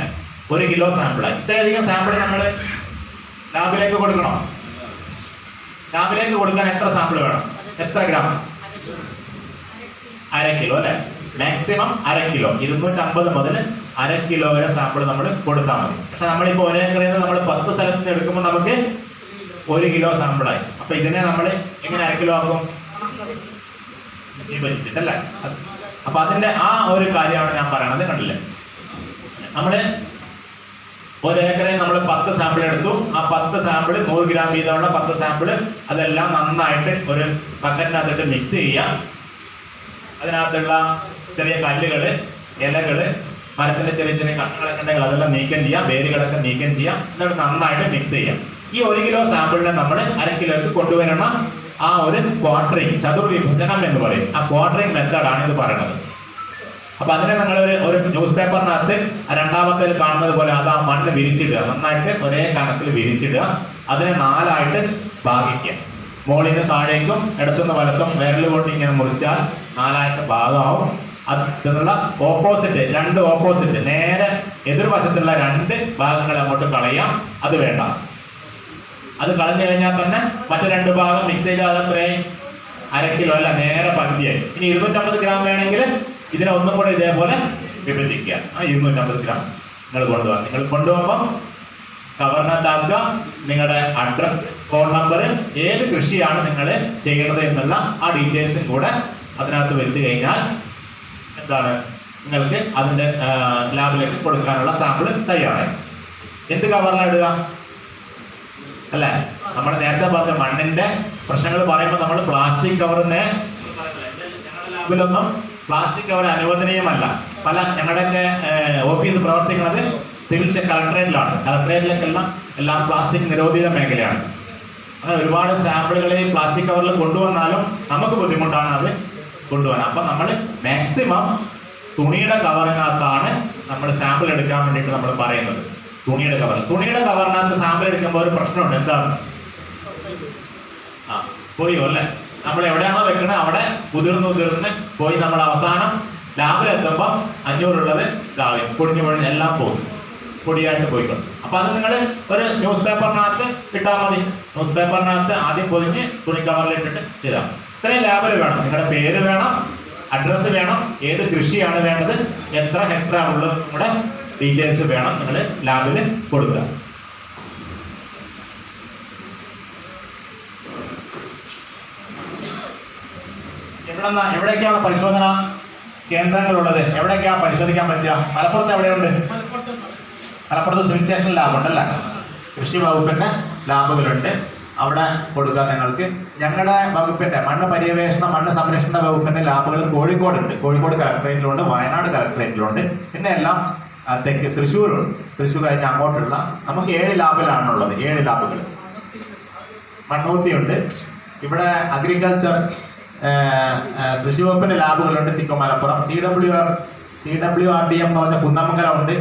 1 കിലോ സാമ്പിളായി. ഇത്രയധികം സാമ്പിൾ നമ്മൾ ലാബിലേക്ക് കൊടുക്കണം. ലാബിലേക്ക് കൊടുക്കാൻ എത്ര സാമ്പിൾ വേണം? എത്ര ഗ്രാം? 1/2 കിലോ അല്ലെ? Maximum 1/2 kilo. 250 മുതൽ 1/2 കിലോ വരെ സാമ്പിൾ നമ്മൾ കൊടുത്താൽ മതി. പക്ഷെ നമ്മളിപ്പോൾ 1 ഏക്കറിൽ നിന്ന് നമ്മൾ 10 സ്ഥലത്ത് നിന്ന് എടുക്കുമ്പോൾ നമുക്ക് 1 കിലോ സാമ്പിളായി. അപ്പൊ ഇതിനെ നമ്മൾ എങ്ങനെ 1/2 കിലോ ആക്കും? അല്ലേ? അപ്പൊ അതിന്റെ ആ ഒരു കാര്യമാണ് ഞാൻ പറയണത്. കണ്ടില്ലേ, നമ്മുടെ 1 ഏക്കറിൽ നമ്മൾ 10 സാമ്പിൾ എടുത്തു. ആ 10 സാമ്പിൾ 100 ഗ്രാം വീതമുള്ള 10 സാമ്പിൾ അതെല്ലാം നന്നായിട്ട് ഒരു ബക്കറ്റിനകത്തിട്ട് മിക്സ് ചെയ്യാം. അതിനകത്തുള്ള ചെറിയ കല്ലുകള്, ഇലകള്, മരത്തിന്റെ ചെറിയ ചെറിയ കഷ്ണങ്ങളൊക്കെ ഉണ്ടെങ്കിൽ അതെല്ലാം നീക്കം ചെയ്യാം, വേരുകളൊക്കെ നീക്കം ചെയ്യാം. എന്നിട്ട് നന്നായിട്ട് മിക്സ് ചെയ്യാം. ഈ 1 കിലോ സാമ്പിളിനെ നമ്മൾ 1/2 കിലോക്ക് കൊണ്ടുവരണം. ആ ഒരു ക്വാർട്ടറിങ്, ചതുർവിഭജനം എന്ന് പറയും. ആ ക്വാർട്ടറിങ് മെത്തേഡാണ് ഇത് പറയുന്നത്. അപ്പൊ അതിനെ നിങ്ങൾ ഒരു ന്യൂസ് പേപ്പറിനകത്ത് 2ാമത്തെ കാണുന്നത് പോലെ അത് ആ മണ്ണ് വിരിച്ചിടുക. നന്നായിട്ട് ഒരേ കനത്തിൽ വിരിച്ചിടുക. അതിനെ 4ആയിട്ട് ഭാഗിക്കുക. മുകളിന് താഴേക്കും ഇടത്തുനിന്ന് വലത്തും വിരൽ കൊണ്ട് ഇങ്ങനെ മുറിച്ചാൽ 4ആയിട്ട് ഭാഗമാവും. അതിനുള്ള ഓപ്പോസിറ്റ്, 2 ഓപ്പോസിറ്റ് നേരെ എതിർവശത്തുള്ള 2 ഭാഗങ്ങൾ അങ്ങോട്ട് കളയാം. അത് വേണ്ട. അത് കളഞ്ഞു കഴിഞ്ഞാൽ തന്നെ മറ്റു 2 ഭാഗം മിക്സ് ചെയ്താൽ അത്രയും 1/2 കിലോ അല്ല, നേരെ പകുതിയായി. ഇനി 250 ഗ്രാം വേണമെങ്കിൽ ഇതിനെ ഒന്നും കൂടെ ഇതേപോലെ വിഭജിക്കുക. ആ 250 ഗ്രാം നിങ്ങൾ കൊണ്ടുപോകാം. നിങ്ങൾ കൊണ്ടുപോകുമ്പോൾ കവറിനകത്താക്കുക നിങ്ങളുടെ അഡ്രസ്, ഫോൺ നമ്പർ, ഏത് കൃഷിയാണ് നിങ്ങൾ ചെയ്യുന്നത് എന്നുള്ള ആ ഡീറ്റെയിൽസും കൂടെ അതിനകത്ത് വെച്ച് കഴിഞ്ഞാൽ എന്താണ് നിങ്ങൾക്ക് അതിന്റെ ലാബിലേക്ക് കൊടുക്കാനുള്ള സാമ്പിൾ തയ്യാറായി. എന്ത് കവറിലാണ് ഇടുക അല്ലെ? നമ്മൾ നേരത്തെ പറഞ്ഞ മണ്ണിന്റെ പ്രശ്നങ്ങൾ പറയുമ്പോൾ നമ്മൾ പ്ലാസ്റ്റിക് കവറിനെ, ഞങ്ങളുടെ ലാബിലൊന്നും പ്ലാസ്റ്റിക് കവർ അനുവദനീയമല്ല. പല ഞങ്ങളുടെയൊക്കെ ഓഫീസ് പ്രവർത്തിക്കുന്നത് സിവിൽ കളക്ടറേറ്റിലാണ്. കളക്ടറേറ്റിലേക്കെല്ലാം എല്ലാം പ്ലാസ്റ്റിക് നിരോധിത മേഖലയാണ്. അങ്ങനെ ഒരുപാട് സാമ്പിളുകൾ പ്ലാസ്റ്റിക് കവറിൽ കൊണ്ടുവന്നാലും നമുക്ക് ബുദ്ധിമുട്ടാണ് അത് കൊണ്ടുപോകാൻ. അപ്പം നമ്മൾ മാക്സിമം തുണിയുടെ കവറിനകത്താണ് നമ്മൾ സാമ്പിൾ എടുക്കാൻ വേണ്ടിയിട്ട് നമ്മൾ പറയുന്നത്. തുണിയുടെ കവറിനകത്ത് സാമ്പിൾ എടുക്കുമ്പോൾ ഒരു പ്രശ്നമുണ്ട്. എന്താണ്? പോയോ അല്ലേ? നമ്മൾ എവിടെയാണോ വെക്കണത് അവിടെ ഉതിർന്ന് പോയി നമ്മൾ അവസാനം ലാബിലെത്തുമ്പോൾ 500 ഉള്ളത് ഇതാവും, പൊടിഞ്ഞ് എല്ലാം പോകും, പൊടിയായിട്ട് പോയിട്ടുണ്ട്. അപ്പൊ അത് നിങ്ങൾ ഒരു ന്യൂസ് പേപ്പറിനകത്ത് ഇട്ടാൽ മതി. ന്യൂസ് പേപ്പറിനകത്ത് ആദ്യം പൊതിഞ്ഞ് തുണി കവറിലിട്ടിട്ട് ചെയ്താൽ ഇത്രയും ലാബിൽ വേണം. നിങ്ങളുടെ പേര് വേണം, അഡ്രസ്സ് വേണം, ഏത് കൃഷിയാണ് വേണ്ടത്, എത്ര ഹെക്ടർ ഉള്ളത്, നമ്മുടെ ഡീറ്റെയിൽസ് വേണം നിങ്ങൾ ലാബിൽ കൊടുക്കുക. എവിടെയൊക്കെയാണ് പരിശോധന കേന്ദ്രങ്ങളുള്ളത്? എവിടെയൊക്കെയാണ് പരിശോധിക്കാൻ പറ്റുക? മലപ്പുറത്ത് എവിടെയുണ്ട്? മലപ്പുറത്ത് സിവിൽ സ്റ്റേഷൻ ലാബുണ്ടല്ലേ? കൃഷി വകുപ്പിന്റെ ലാബുകളുണ്ട്, അവിടെ കൊടുക്കുക നിങ്ങൾക്ക്. ഞങ്ങളുടെ വകുപ്പിന്റെ മണ്ണ് പര്യവേഷണ മണ്ണ് സംരക്ഷണ വകുപ്പിന്റെ ലാബുകൾ കോഴിക്കോടുണ്ട്. കോഴിക്കോട് കളക്ടറേറ്റിലുണ്ട്, വയനാട് കളക്ടറേറ്റിലുണ്ട്, പിന്നെ എല്ലാം തെക്ക് തൃശ്ശൂരുണ്ട്. തൃശ്ശൂർ കഴിഞ്ഞ് അങ്ങോട്ടുള്ള നമുക്ക് 7 ലാബിലാണുള്ളത്. 7 ലാബുകൾ. മണ്ണൂത്തിയുണ്ട്. ഇവിടെ അഗ്രികൾച്ചർ കൃഷി വകുപ്പിന്റെ ലാബുകളുണ്ട് തിക്കു മലപ്പുറം. CWRDM എന്ന് പറഞ്ഞ കുന്നമംഗലം ഉണ്ട്.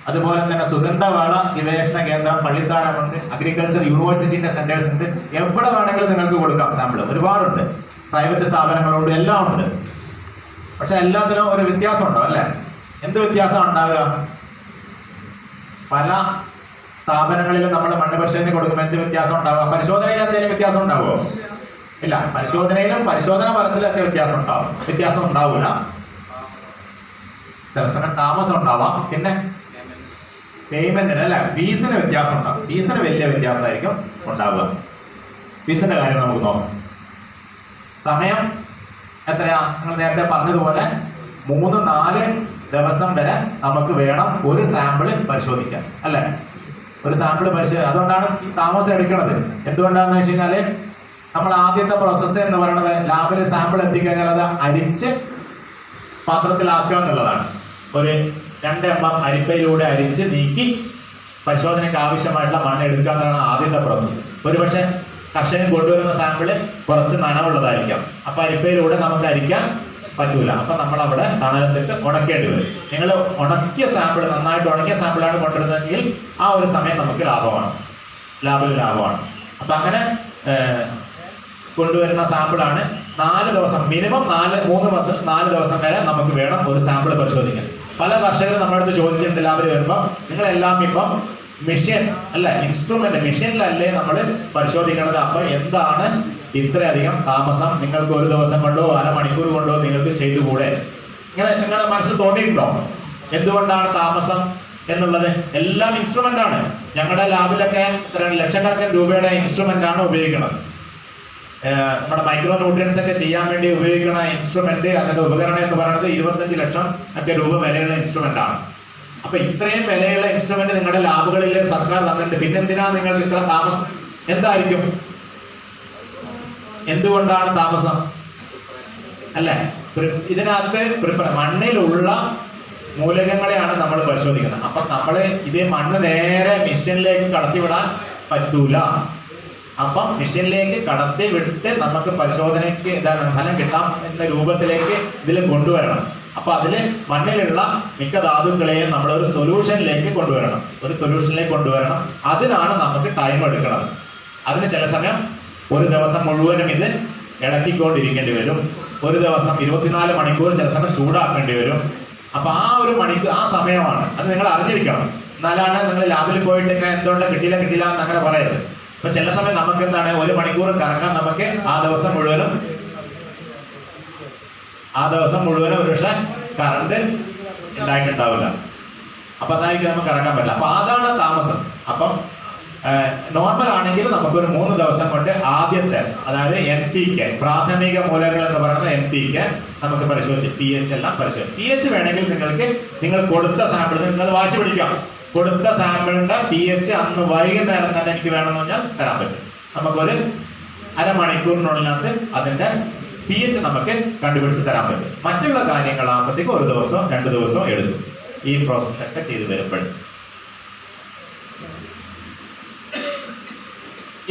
അതുപോലെ തന്നെ സുഗന്ധവാള ഗവേഷണ കേന്ദ്രം പള്ളിത്താഴമുണ്ട്. അഗ്രികൾച്ചർ യൂണിവേഴ്സിറ്റിന്റെ സെന്റേഴ്സ് ഉണ്ട്. എവിടെ വേണമെങ്കിലും നിങ്ങൾക്ക് കൊടുക്കാം സാമ്പിൾ. ഒരുപാടുണ്ട്, പ്രൈവറ്റ് സ്ഥാപനങ്ങളുണ്ട്, എല്ലാം ഉണ്ട്. പക്ഷെ എല്ലാത്തിനും ഒരു വ്യത്യാസം ഉണ്ടാവും അല്ലേ? എന്ത് വ്യത്യാസം ഉണ്ടാവുക? പല സ്ഥാപനങ്ങളിലും നമ്മൾ മണ്ണ് പരിശോധന കൊടുക്കുമ്പോൾ എന്ത് വ്യത്യാസം ഉണ്ടാവുക? പരിശോധനയിൽ എന്തെങ്കിലും വ്യത്യാസം ഉണ്ടാവുമോ? ഇല്ല. പരിശോധനയിലും പരിശോധന ഫലത്തിലൊക്കെ വ്യത്യാസം ഉണ്ടാവൂല. ചില സമയം താമസം ഉണ്ടാവാം. പിന്നെ പേയ്മെന്റിന് അല്ല, ഫീസിന് വ്യത്യാസം ഉണ്ടാവും. ഫീസിന് വലിയ വ്യത്യാസമായിരിക്കും ഉണ്ടാവുക. ഫീസിന്റെ കാര്യം നമുക്ക് നോക്കാം. സമയം എത്രയാ? നിങ്ങൾ നേരത്തെ പറഞ്ഞതുപോലെ 3-4 ദിവസം വരെ നമുക്ക് വേണം ഒരു സാമ്പിൾ പരിശോധിക്കാൻ അല്ലേ? ഒരു സാമ്പിൾ അതുകൊണ്ടാണ് താമസം എടുക്കുന്നത്. എന്തുകൊണ്ടാണെന്ന് വെച്ച് കഴിഞ്ഞാല് നമ്മൾ ആദ്യത്തെ പ്രോസസ്സ് എന്ന് പറയുന്നത് ലാബിൽ സാമ്പിൾ എത്തിക്കഴിഞ്ഞാൽ അത് അരിച്ച് പാത്രത്തിലാക്കുക എന്നുള്ളതാണ്. ഒരു 2 mm അരിപ്പയിലൂടെ അരിച്ച് നീക്കി പരിശോധനയ്ക്ക് ആവശ്യമായിട്ടുള്ള മണ്ണ് എടുക്കുക എന്നതാണ് ആദ്യത്തെ പ്രോസസ്സ്. ഒരുപക്ഷെ കർഷകൻ കൊണ്ടുവരുന്ന സാമ്പിള് കുറച്ച് നനവുള്ളതായിരിക്കാം. അപ്പൊ അരിപ്പയിലൂടെ നമുക്ക് അരിക്കാൻ പറ്റൂല. അപ്പൊ നമ്മൾ അവിടെ തണലത്തിട്ട് ഉണക്കേണ്ടി വരും. നിങ്ങൾ ഉണക്കിയ സാമ്പിൾ, നന്നായിട്ട് ഉണക്കിയ സാമ്പിളാണ് കൊണ്ടുവരുന്നതെങ്കിൽ ആ ഒരു സമയം നമുക്ക് ലാബിൽ ലാഭമാണ്. അപ്പൊ അങ്ങനെ കൊണ്ടുവരുന്ന സാമ്പിളാണ് 4 ദിവസം മിനിമം 4 ദിവസം വരെ നമുക്ക് വേണം ഒരു സാമ്പിൾ പരിശോധിക്കാൻ. പല കർഷകരും നമ്മുടെ അടുത്ത് ചോദിച്ചിട്ടുണ്ട് ലാബിൽ വരുമ്പോൾ, നിങ്ങളെല്ലാം ഇപ്പം മെഷീൻ അല്ല, ഇൻസ്ട്രുമെന്റ് മെഷീനിലല്ലേ നമ്മൾ പരിശോധിക്കണത്, അപ്പൊ എന്താണ് ഇത്രയധികം താമസം? നിങ്ങൾക്ക് ഒരു ദിവസം കൊണ്ടോ അരമണിക്കൂർ കൊണ്ടോ നിങ്ങൾക്ക് ചെയ്തുകൂടെ? ഇങ്ങനെ നിങ്ങളുടെ മനസ്സിൽ തോന്നിയിട്ടുണ്ടോ എന്തുകൊണ്ടാണ് താമസം എന്നുള്ളത്? എല്ലാം ഇൻസ്ട്രുമെന്റ് ആണ്. ഞങ്ങളുടെ ലാബിലൊക്കെ ലക്ഷക്കണക്കിന് രൂപയുടെ ഇൻസ്ട്രുമെന്റ് ആണ് ഉപയോഗിക്കുന്നത്. നമ്മുടെ മൈക്രോ ന്യൂട്രിയൻസ് ഒക്കെ ചെയ്യാൻ വേണ്ടി ഉപയോഗിക്കുന്ന ഇൻസ്ട്രുമെന്റ്, അതിന്റെ ഉപകരണം എന്ന് പറയുന്നത് 25 ലക്ഷം ഒക്കെ രൂപ വിലയുള്ള ഇൻസ്ട്രുമെന്റ് ആണ്. അപ്പൊ ഇത്രയും വിലയുള്ള ഇൻസ്ട്രുമെന്റ് നിങ്ങളുടെ ലാബുകളിൽ സർക്കാർ തന്നിട്ടുണ്ട്. പിന്നെന്തിനാ നിങ്ങൾക്ക് ഇത്ര താമസം? എന്തായിരിക്കും? എന്തുകൊണ്ടാണ് താമസം അല്ലെ? ഇതിനകത്ത് മണ്ണിലുള്ള മൂലകങ്ങളെയാണ് നമ്മൾ പരിശോധിക്കുന്നത്. അപ്പൊ നമ്മള് ഇതേ മണ്ണ് നേരെ മെഷീനിലേക്ക് കടത്തിവിടാൻ പറ്റൂല. അപ്പം മെഷീനിലേക്ക് കടത്തി വിട്ട് നമുക്ക് പരിശോധനയ്ക്ക് ഫലം കിട്ടാം എന്ന രൂപത്തിലേക്ക് ഇതിൽ കൊണ്ടുവരണം. അപ്പൊ അതില് മണ്ണിലുള്ള മിക്ക ധാതുക്കളെയും നമ്മൾ ഒരു സൊല്യൂഷനിലേക്ക് കൊണ്ടുവരണം. അതിനാണ് നമുക്ക് ടൈം എടുക്കുന്നത്. അതിന് ചില സമയം ഒരു ദിവസം മുഴുവനും ഇത് ഇളക്കിക്കൊണ്ടിരിക്കേണ്ടി വരും. ഒരു ദിവസം 24 മണിക്കൂർ ചില സമയം ചൂടാക്കേണ്ടി വരും. അപ്പൊ ആ ഒരു മണിക്കൂർ, ആ സമയമാണ്. അത് നിങ്ങൾ അറിഞ്ഞിരിക്കണം. എന്നാലാണ് നിങ്ങൾ ലാബിൽ പോയിട്ട് എന്തുകൊണ്ട് കിട്ടിയില്ല എന്ന് അങ്ങനെ പറയരുത്. അപ്പൊ ചില സമയം നമുക്ക് എന്താണ്, 1 മണിക്കൂർ കറങ്ങാൻ നമുക്ക് ആ ദിവസം മുഴുവനും ഒരു പക്ഷെ കറണ്ട് ഉണ്ടായിട്ടുണ്ടാവില്ല. അപ്പൊ അതായിരിക്കും നമുക്ക് കറങ്ങാൻ പറ്റില്ല. അപ്പൊ അതാണ് താമസം. അപ്പം നോർമൽ ആണെങ്കിൽ നമുക്കൊരു 3 ദിവസം കൊണ്ട് ആദ്യത്തെ, അതായത് NPK പ്രാഥമിക മൂലകങ്ങൾ എന്ന് പറയുന്ന NPK നമുക്ക് പരിശോധിച്ച് pH എല്ലാം പരിശോധിക്കും. pH വേണമെങ്കിൽ നിങ്ങൾ കൊടുത്ത സാമ്പിൾ നിങ്ങൾക്ക് വാശി പിടിക്കാം. കൊടുത്ത സാമ്പിളിന്റെ pH അന്ന് വൈകുന്നേരം തന്നെ എനിക്ക് വേണമെന്ന് പറഞ്ഞാൽ തരാൻ പറ്റും. നമുക്കൊരു അരമണിക്കൂറിനുള്ളിനകത്ത് അതിന്റെ pH നമുക്ക് കണ്ടുപിടിച്ച് തരാൻ പറ്റും. മറ്റുള്ള കാര്യങ്ങളാകുമ്പോഴത്തേക്ക് 1 ദിവസമോ 2 ദിവസമോ എടുക്കും ഈ പ്രോസസ് ഒക്കെ ചെയ്ത് വരുമ്പോൾ.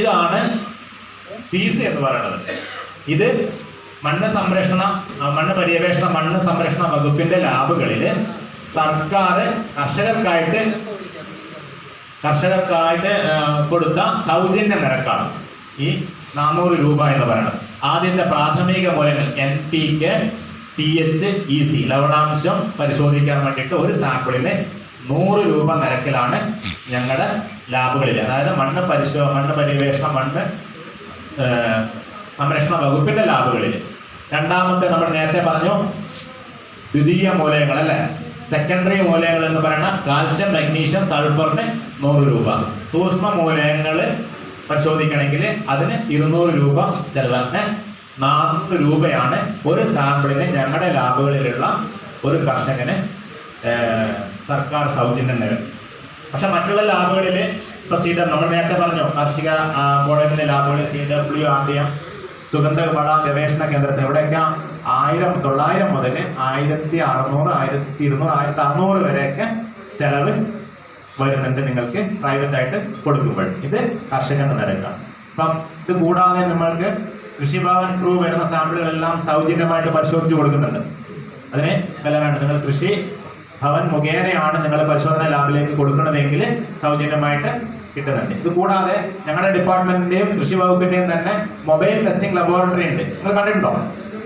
ഇതാണ് ഫീസ് എന്ന് പറയുന്നത്. ഇത് മണ്ണ് പര്യവേഷണ മണ്ണ് സംരക്ഷണ വകുപ്പിന്റെ ലാബുകളിൽ സർക്കാർ കർഷകർക്കായിട്ട് കൊടുത്ത സൗജന്യ നിരക്കാണ് ഈ 400 രൂപ എന്ന് പറയുന്നത്. ആദ്യത്തെ പ്രാഥമിക മൂലങ്ങൾ NPK, pH, EC ലവണാംശം പരിശോധിക്കാൻ വേണ്ടിയിട്ട് ഒരു സാമ്പിളിന് 100 രൂപ നിരക്കിലാണ് ഞങ്ങളുടെ ലാബുകളിൽ, അതായത് മണ്ണ് പര്യവേഷണ മണ്ണ് സംരക്ഷണ വകുപ്പിന്റെ ലാബുകളിൽ. രണ്ടാമത്തെ നമ്മൾ നേരത്തെ പറഞ്ഞു ദ്വിതീയ മൂലകങ്ങൾ അല്ലെ, സെക്കൻഡറി മൂലകങ്ങൾ എന്ന് പറയുന്ന കാൽഷ്യം, മഗ്നീഷ്യം, സൾഫറിന് 100 രൂപ. സൂക്ഷ്മ മൂലകങ്ങൾ പരിശോധിക്കണമെങ്കിൽ അതിന് 200 രൂപ ചെലവാണ്. 400 രൂപയാണ് ഒരു സാമ്പിളിന് ഞങ്ങളുടെ ലാബുകളിലുള്ള ഒരു കർഷകന് സർക്കാർ സൗജന്യം നൽകും. പക്ഷെ മറ്റുള്ള ലാബുകളിൽ ഇപ്പൊ നമ്മൾ നേരത്തെ പറഞ്ഞു കാർഷിക കോളേജിലെ ലാബുകളിൽ CW, RDM, സുഗന്ധ വള ഗവേഷണ കേന്ദ്രത്തിന് ഇവിടെയൊക്കെ 900 മുതൽ 1600, 1200, 1600 വരെയൊക്കെ ചെലവ് വരുന്നുണ്ട് നിങ്ങൾക്ക് പ്രൈവറ്റ് ആയിട്ട് കൊടുക്കുമ്പോൾ. ഇത് കർഷകന്റെ നിരക്കാണ്. അപ്പം ഇത് കൂടാതെ നമ്മൾക്ക് കൃഷിഭവൻ ത്രൂ വരുന്ന സാമ്പിളുകളെല്ലാം സൗജന്യമായിട്ട് പരിശോധിച്ച് കൊടുക്കുന്നുണ്ട്. അതിന് വില വേണ്ട. നിങ്ങൾ കൃഷി ഭവൻ മുഖേനയാണ് നിങ്ങൾ പരിശോധന ലാബിലേക്ക് കൊടുക്കുന്നതെങ്കിൽ സൗജന്യമായിട്ട് കിട്ടുന്നുണ്ട്. ഇത് കൂടാതെ ഞങ്ങളുടെ ഡിപ്പാർട്ട്മെന്റിന്റെയും കൃഷി വകുപ്പിന്റെയും തന്നെ മൊബൈൽ ടെസ്റ്റിംഗ് ലബോറട്ടറി ഉണ്ട്. നിങ്ങൾ കണ്ടിട്ടുണ്ടോ?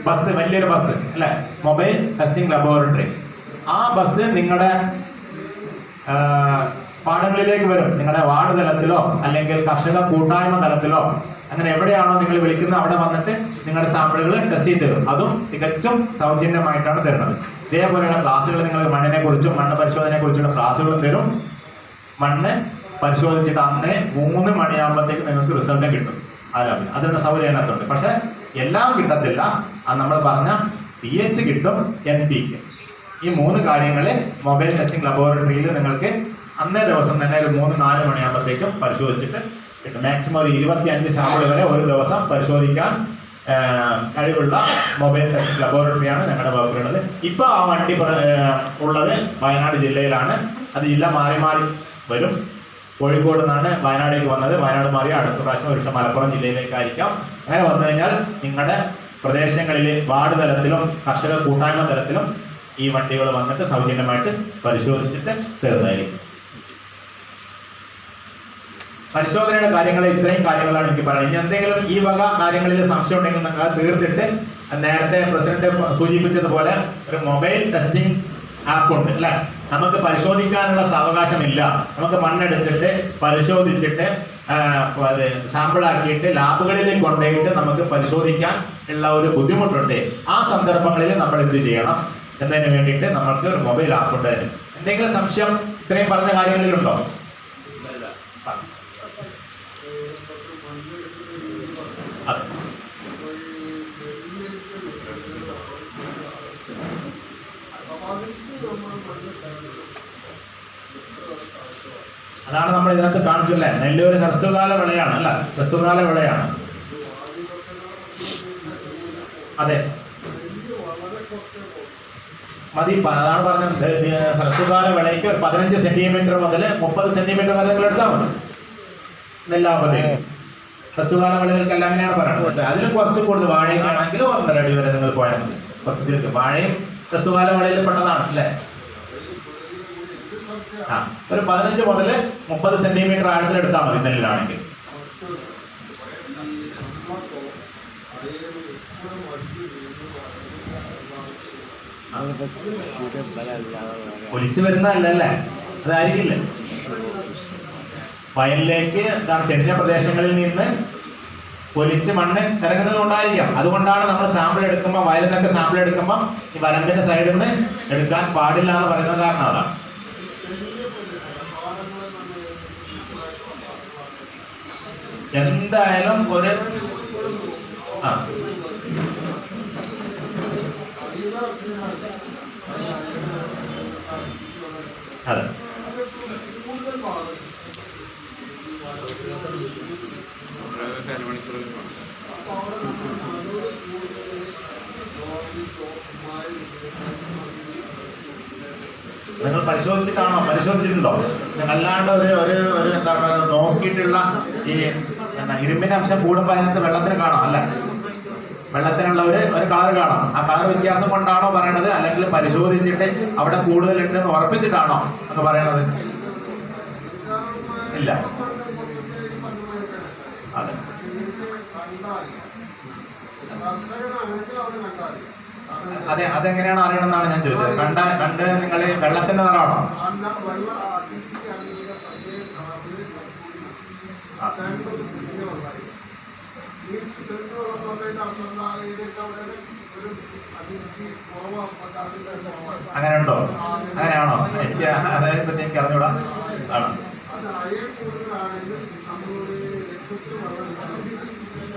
ബസ്, വലിയൊരു ബസ് അല്ലെ, മൊബൈൽ ടെസ്റ്റിംഗ് ലബോറട്ടറി. ആ ബസ് നിങ്ങളുടെ പാടങ്ങളിലേക്ക് വരും. നിങ്ങളുടെ വാർഡ് തലത്തിലോ അല്ലെങ്കിൽ കർഷക കൂട്ടായ്മ തലത്തിലോ അങ്ങനെ എവിടെയാണോ നിങ്ങൾ വിളിക്കുന്നത് അവിടെ വന്നിട്ട് നിങ്ങളുടെ സാമ്പിളുകൾ ടെസ്റ്റ് ചെയ്ത് തരും. അതും തികച്ചും സൗജന്യമായിട്ടാണ് തരുന്നത്. ഇതേപോലെയുള്ള ക്ലാസ്സുകൾ നിങ്ങൾ മണ്ണിനെ കുറിച്ചും മണ്ണ് പരിശോധനയെ കുറിച്ചുള്ള ക്ലാസ്സുകളും തരും. മണ്ണ് പരിശോധിച്ചിട്ട് അന്നേ 3 മണിയാകുമ്പോഴത്തേക്ക് നിങ്ങൾക്ക് റിസൾട്ട് കിട്ടും. അതിനുള്ള സൗകര്യം അതിനകത്തുണ്ട്. പക്ഷെ എല്ലാം കിട്ടത്തില്ല. അത് നമ്മൾ പറഞ്ഞ pH കിട്ടും, NPK. ഈ 3 കാര്യങ്ങൾ മൊബൈൽ ടെസ്റ്റിംഗ് ലബോറട്ടറിയിൽ നിങ്ങൾക്ക് അന്നേ ദിവസം തന്നെ ഒരു 3-4 മണിയാകുമ്പോഴത്തേക്കും പരിശോധിച്ചിട്ട് കിട്ടും. മാക്സിമം ഒരു 25 സാമ്പിൾ വരെ ഒരു ദിവസം പരിശോധിക്കാൻ കഴിവുള്ള മൊബൈൽ ടെസ്റ്റിംഗ് ലബോറട്ടറിയാണ് ഞങ്ങളുടെ വകുപ്പിലുള്ളത്. ഇപ്പോൾ ആ വണ്ടി ഉള്ളത് വയനാട് ജില്ലയിലാണ്. അത് ജില്ല മാറി മാറി വരും. കോഴിക്കോട് നിന്നാണ് വയനാടേക്ക് വന്നത്. വയനാട് മാറി അടുത്ത പ്രാവശ്യം ഒരു മലപ്പുറം ജില്ലയിലേക്കായിരിക്കാം. അങ്ങനെ വന്നു കഴിഞ്ഞാൽ നിങ്ങളുടെ പ്രദേശങ്ങളിൽ വാർഡ് തലത്തിലും കർഷക കൂട്ടായ്മ തലത്തിലും ഈ വണ്ടികൾ വന്നിട്ട് സൗജന്യമായിട്ട് പരിശോധിച്ചിട്ട് തീർന്നതായിരിക്കും. പരിശോധനയുടെ കാര്യങ്ങൾ ഇത്രയും കാര്യങ്ങളാണ് എനിക്ക് പറയുന്നത്. ഇനി എന്തെങ്കിലും ഈ വക കാര്യങ്ങളിൽ സംശയം ഉണ്ടെങ്കിൽ നിങ്ങൾ തീർത്തിട്ട് നേരത്തെ പ്രസിഡന്റ് സൂചിപ്പിച്ചതുപോലെ ഒരു മൊബൈൽ ടെസ്റ്റിംഗ് ആപ്പ് ഉണ്ട് അല്ലെ. നമുക്ക് പരിശോധിക്കാനുള്ള സാവകാശമില്ല. നമുക്ക് മണ്ണെടുത്തിട്ട് പരിശോധിച്ചിട്ട് സാമ്പിൾ ആക്കിയിട്ട് ലാബുകളിലേക്ക് കൊണ്ടുപോയിട്ട് നമുക്ക് പരിശോധിക്കാൻ ഉള്ള ഒരു ബുദ്ധിമുട്ടുണ്ട്. ആ സന്ദർഭങ്ങളിൽ നമ്മൾ എന്ത് ചെയ്യണം എന്നതിന് വേണ്ടിയിട്ട് നമുക്ക് ഒരു മൊബൈൽ ആപ്പ് ഉണ്ട്. എന്തെങ്കിലും സംശയം ഇത്രയും പറഞ്ഞ കാര്യങ്ങളിലുണ്ടോ? അതാണ് നമ്മൾ ഇതിനകത്ത് കാണിച്ചില്ലേ, നെല്ലൂര് ഹ്രസ്വകാല വിളയാണ് അല്ല, ഹ്രസ്വകാല വിളയാണ്. അതെ മതി. അതാണ് പറഞ്ഞത് ഹ്രസ്വകാല വിളയ്ക്ക് 15 സെന്റിമീറ്റർ മുതൽ 30 സെന്റിമീറ്റർ വരെ നിങ്ങൾ എടുത്താൽ മതി നെല്ലാകുമ്പോഴത്തേക്ക്. ഹ്രസ്വകാല വിളകൾക്കെല്ലാം അങ്ങനെയാണ് പറയുന്നത്. അതിൽ കുറച്ച് കൂടുതൽ വാഴയ്ക്കാണെങ്കിൽ 1.5 അടി വരെ നിങ്ങൾ പോയാൽ മതി. കുറച്ച് തീർത്ത് വാഴയും ഹ്രസ്വകാല വിളയിൽ പെട്ടതാണ് അല്ലേ. ഒരു 15 മുതൽ 30 സെന്റിമീറ്റർ ആഴത്തിൽ എടുത്താൽ മതി നെല്ലിലാണെങ്കിൽ. ഒലിച്ചു വരുന്നതല്ലേ, അതായിരിക്കില്ല. വയലിലേക്ക് ചെറിയ പ്രദേശങ്ങളിൽ നിന്ന് ഒലിച്ച് മണ്ണ് ഇറങ്ങുന്നത് കൊണ്ടായിരിക്കാം. അതുകൊണ്ടാണ് നമ്മൾ സാമ്പിൾ എടുക്കുമ്പോൾ, വയലിൽ നിന്നൊക്കെ സാമ്പിൾ എടുക്കുമ്പോൾ ഈ വരമ്പിന്റെ സൈഡിൽ നിന്ന് എടുക്കാൻ പാടില്ല എന്ന് പറയുന്ന കാരണം അതാണ്. എന്തായാലും ഒരു അതെ നിങ്ങൾ പരിശോധിച്ചിട്ടുണ്ടോ? അല്ലാണ്ട് ഒരു എന്താ പറയുക നോക്കിയിട്ടുള്ള ഈ ഇരുമ്പിന്റെ അംശം കൂടുമ്പോൾ അതിനകത്ത് വെള്ളത്തിന് കാണാം അല്ലെ? വെള്ളത്തിനുള്ള ഒരു കളർ കാണാം. ആ കളർ വ്യത്യാസം കൊണ്ടാണോ പറയണത്, അല്ലെങ്കിൽ പരിശോധിച്ചിട്ട് അവിടെ കൂടുതലുണ്ടെന്ന് ഉറപ്പിച്ചിട്ടാണോ എന്ന് പറയണത്? ഇല്ല. അതെ, അതെ, അതെങ്ങനെയാണ് അറിയണമെന്നാണ് ഞാൻ ചോദിച്ചത്. കണ്ട് നിങ്ങൾ വെള്ളത്തിന്റെ നിറമാണോ? അങ്ങനെ ഉണ്ടോ? അങ്ങനെയാണോ? എനിക്ക് അതായത് പറ്റി എനിക്ക് അറിഞ്ഞൂടാ. ആണോ?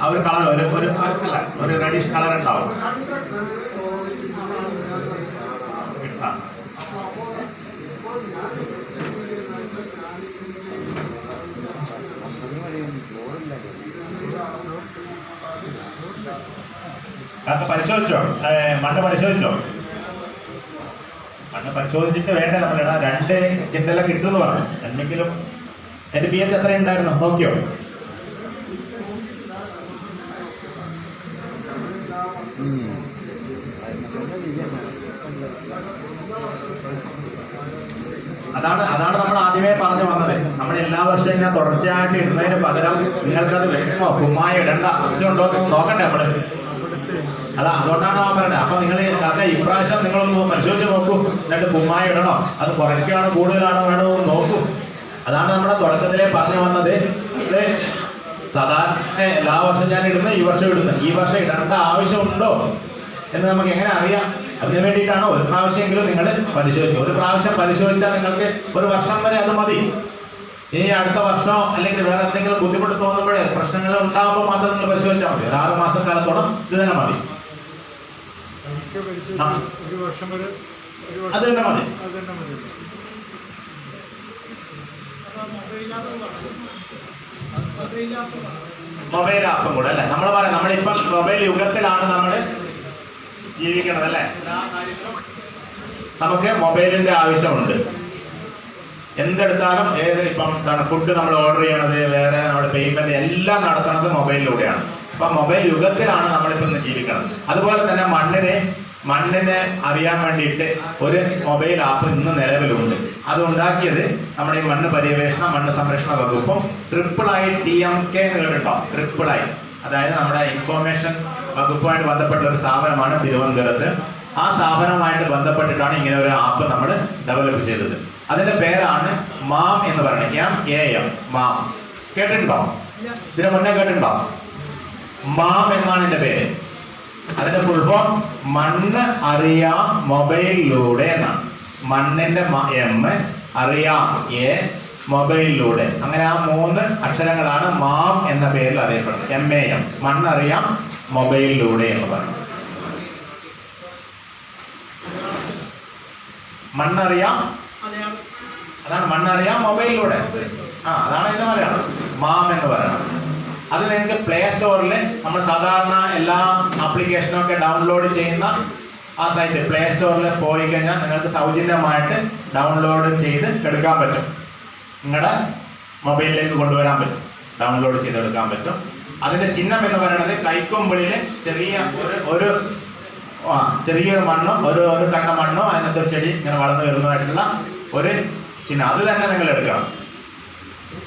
ആ ഒരു കളർ ഒരു റെഡിഷ് കളർ ഉണ്ടാവും. പരിശോധിച്ചോ? മണ്ണ് പരിശോധിച്ചോ? മണ്ണ് പരിശോധിച്ചിട്ട് വേണ്ടേ നമ്മളിടാ. 2 കിൻഡലൊക്കെ കിട്ടുമെന്ന് പറഞ്ഞു. എന്തെങ്കിലും എൻ്റെ pH എത്ര ഉണ്ടായിരുന്നു നോക്കിയോ? അതാണ് നമ്മൾ ആദ്യമേ പറഞ്ഞു വന്നത്. നമ്മൾ എല്ലാ വർഷവും ഇങ്ങനെ തുടർച്ചയായിട്ട് ഇടുന്നതിന് പകരം നിങ്ങൾക്കത് വേണമോ കുമ്മായ ഇടണ്ട ആവശ്യമുണ്ടോ എന്ന് നോക്കണ്ടേ നമ്മള്? അതുകൊണ്ടാണ് ആ പറയുന്നത്. അപ്പൊ നിങ്ങൾ ഇപ്രാവശ്യം നിങ്ങളൊന്ന് പരിശോധിച്ച് നോക്കൂ. എന്നിട്ട് കുമ്മായ ഇടണോ, അത് കുറയ്ക്കുകയാണോ കൂടുതലാണോ വേണോ എന്ന് നോക്കൂ. അതാണ് നമ്മുടെ തുടക്കത്തിലേ പറഞ്ഞു വന്നത്. ഇത് സാധാരണ എല്ലാ വർഷവും ഞാൻ ഇടുന്നു, ഈ വർഷം ഇടേണ്ട ആവശ്യമുണ്ടോ എന്ന് നമുക്ക് എങ്ങനെ അറിയാം? അതിനു വേണ്ടിയിട്ടാണ് ഒരു പ്രാവശ്യമെങ്കിലും നിങ്ങൾ പരിശോധിക്കും. ഒരു പ്രാവശ്യം പരിശോധിച്ചാൽ നിങ്ങൾക്ക് ഒരു വർഷം വരെ അത് മതി. ഇനി അടുത്ത വർഷമോ അല്ലെങ്കിൽ വേറെ എന്തെങ്കിലും ബുദ്ധിമുട്ട് തോന്നുമ്പോഴേ പ്രശ്നങ്ങൾ ഉണ്ടാകുമ്പോൾ മാത്രം നിങ്ങൾ പരിശോധിച്ചാൽ മതി. ഒരു 6 മാസക്കാലത്തോളം ഇത് തന്നെ മതി. അത് തന്നെ മതി. മൊബൈൽ ആപ്പും കൂടെ അല്ലേ? നമ്മൾ പറയാം നമ്മളിപ്പം മൊബൈൽ യുഗത്തിലാണ് നമ്മൾ ജീവിക്കണത് അല്ലേ? നമുക്ക് മൊബൈലിന്റെ ആവശ്യമുണ്ട്. എന്തെടുത്താലും ഇപ്പം ഫുഡ് നമ്മൾ ഓർഡർ ചെയ്യണത്, വേറെ നമ്മുടെ പേയ്മെന്റ് എല്ലാം നടത്തുന്നത് മൊബൈലിലൂടെയാണ്. അപ്പൊ മൊബൈൽ യുഗത്തിലാണ് നമ്മളിപ്പോൾ ഇന്ന് ജീവിക്കുന്നത്. അതുപോലെ തന്നെ മണ്ണിനെ അറിയാൻ വേണ്ടിയിട്ട് ഒരു മൊബൈൽ ആപ്പ് ഇന്ന് നിലവിലുണ്ട്. അത് ഉണ്ടാക്കിയത് നമ്മുടെ ഈ മണ്ണ് പര്യവേഷണ മണ്ണ് സംരക്ഷണ വകുപ്പും IIITMK എന്ന് കേട്ടിട്ടോ? IIII, അതായത് നമ്മുടെ ഇൻഫോർമേഷൻ വകുപ്പുമായിട്ട് ബന്ധപ്പെട്ട ഒരു സ്ഥാപനമാണ് തിരുവനന്തപുരത്ത്. ആ സ്ഥാപനവുമായിട്ട് ബന്ധപ്പെട്ടിട്ടാണ് ഇങ്ങനെ ഒരു ആപ്പ് നമ്മൾ ഡെവലപ്പ് ചെയ്തത്. അതിന്റെ പേരാണ് മാം എന്ന് പറയുന്നത്. MAM, മാം. കേട്ടിട്ടുണ്ടോ? ഇതിന് മുന്നേ കേട്ടിട്ടുണ്ടോ? മാം എന്നാണ് എന്റെ പേര്. അതിന്റെ ഫുൾ ഫോം മണ്ണ് അറിയാം മൊബൈലിലൂടെ എന്നാണ്. മണ്ണിന്റെ M, അറിയാം A, മൊബൈലിലൂടെ. അങ്ങനെ ആ 3 അക്ഷരങ്ങളാണ് മാം എന്ന പേരിൽ അറിയപ്പെടുന്നത്. MAM, മണ്ണറിയാം മൊബൈലിലൂടെ എന്ന് പറയുന്നത്. മണ്ണറിയാം, അതാണ് മണ്ണറിയാം മൊബൈലിലൂടെ. അതാണ് ഇതിന്റെ മലയാളം മാം എന്ന് പറയുന്നത്. അത് നിങ്ങൾക്ക് പ്ലേ സ്റ്റോറിൽ നമ്മൾ സാധാരണ എല്ലാ ആപ്ലിക്കേഷനും ഒക്കെ ഡൗൺലോഡ് ചെയ്യുന്ന ആ സൈറ്റ് പ്ലേ സ്റ്റോറിൽ പോയി കഴിഞ്ഞാൽ നിങ്ങൾക്ക് സൗജന്യമായിട്ട് ഡൗൺലോഡ് ചെയ്ത് എടുക്കാൻ പറ്റും. നിങ്ങളുടെ മൊബൈലിലേക്ക് കൊണ്ടുവരാൻ പറ്റും, ഡൗൺലോഡ് ചെയ്തെടുക്കാൻ പറ്റും. അതിന്റെ ചിഹ്നം എന്ന് പറയുന്നത് കൈക്കൊമ്പിളിൽ ചെറിയൊരു മണ്ണും ഒരു കണ്ട മണ്ണോ അതിനകത്ത് ഒരു ചെടി ഇങ്ങനെ വളർന്നു വരുന്നതായിട്ടുള്ള ഒരു ചിഹ്നം. അത് തന്നെ നിങ്ങൾ എടുക്കണം.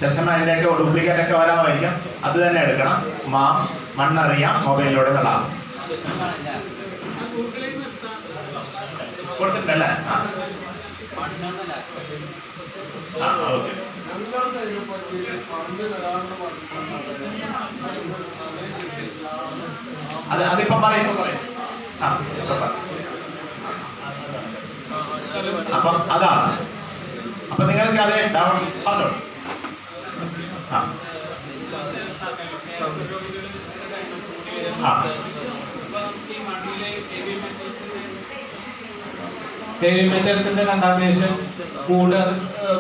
ചില സമയം അതിൻ്റെയൊക്കെ ഡ്യൂപ്ലിക്കേറ്റ് ഒക്കെ വരാമായിരിക്കും. അത് തന്നെ എടുക്കണം. മണ്ണറിയാം മൊബൈലിലൂടെ നടാം കൊടുത്തിട്ടുണ്ടല്ലേ? ഓക്കെ. അതിപ്പം പറയും. അപ്പം അതാണ്. അപ്പൊ നിങ്ങൾക്ക് അത് ഡൗൺ പറഞ്ഞോളൂ. ഹെവി മെറ്റൽസിന്റെ കണ്ടാമിനേഷൻ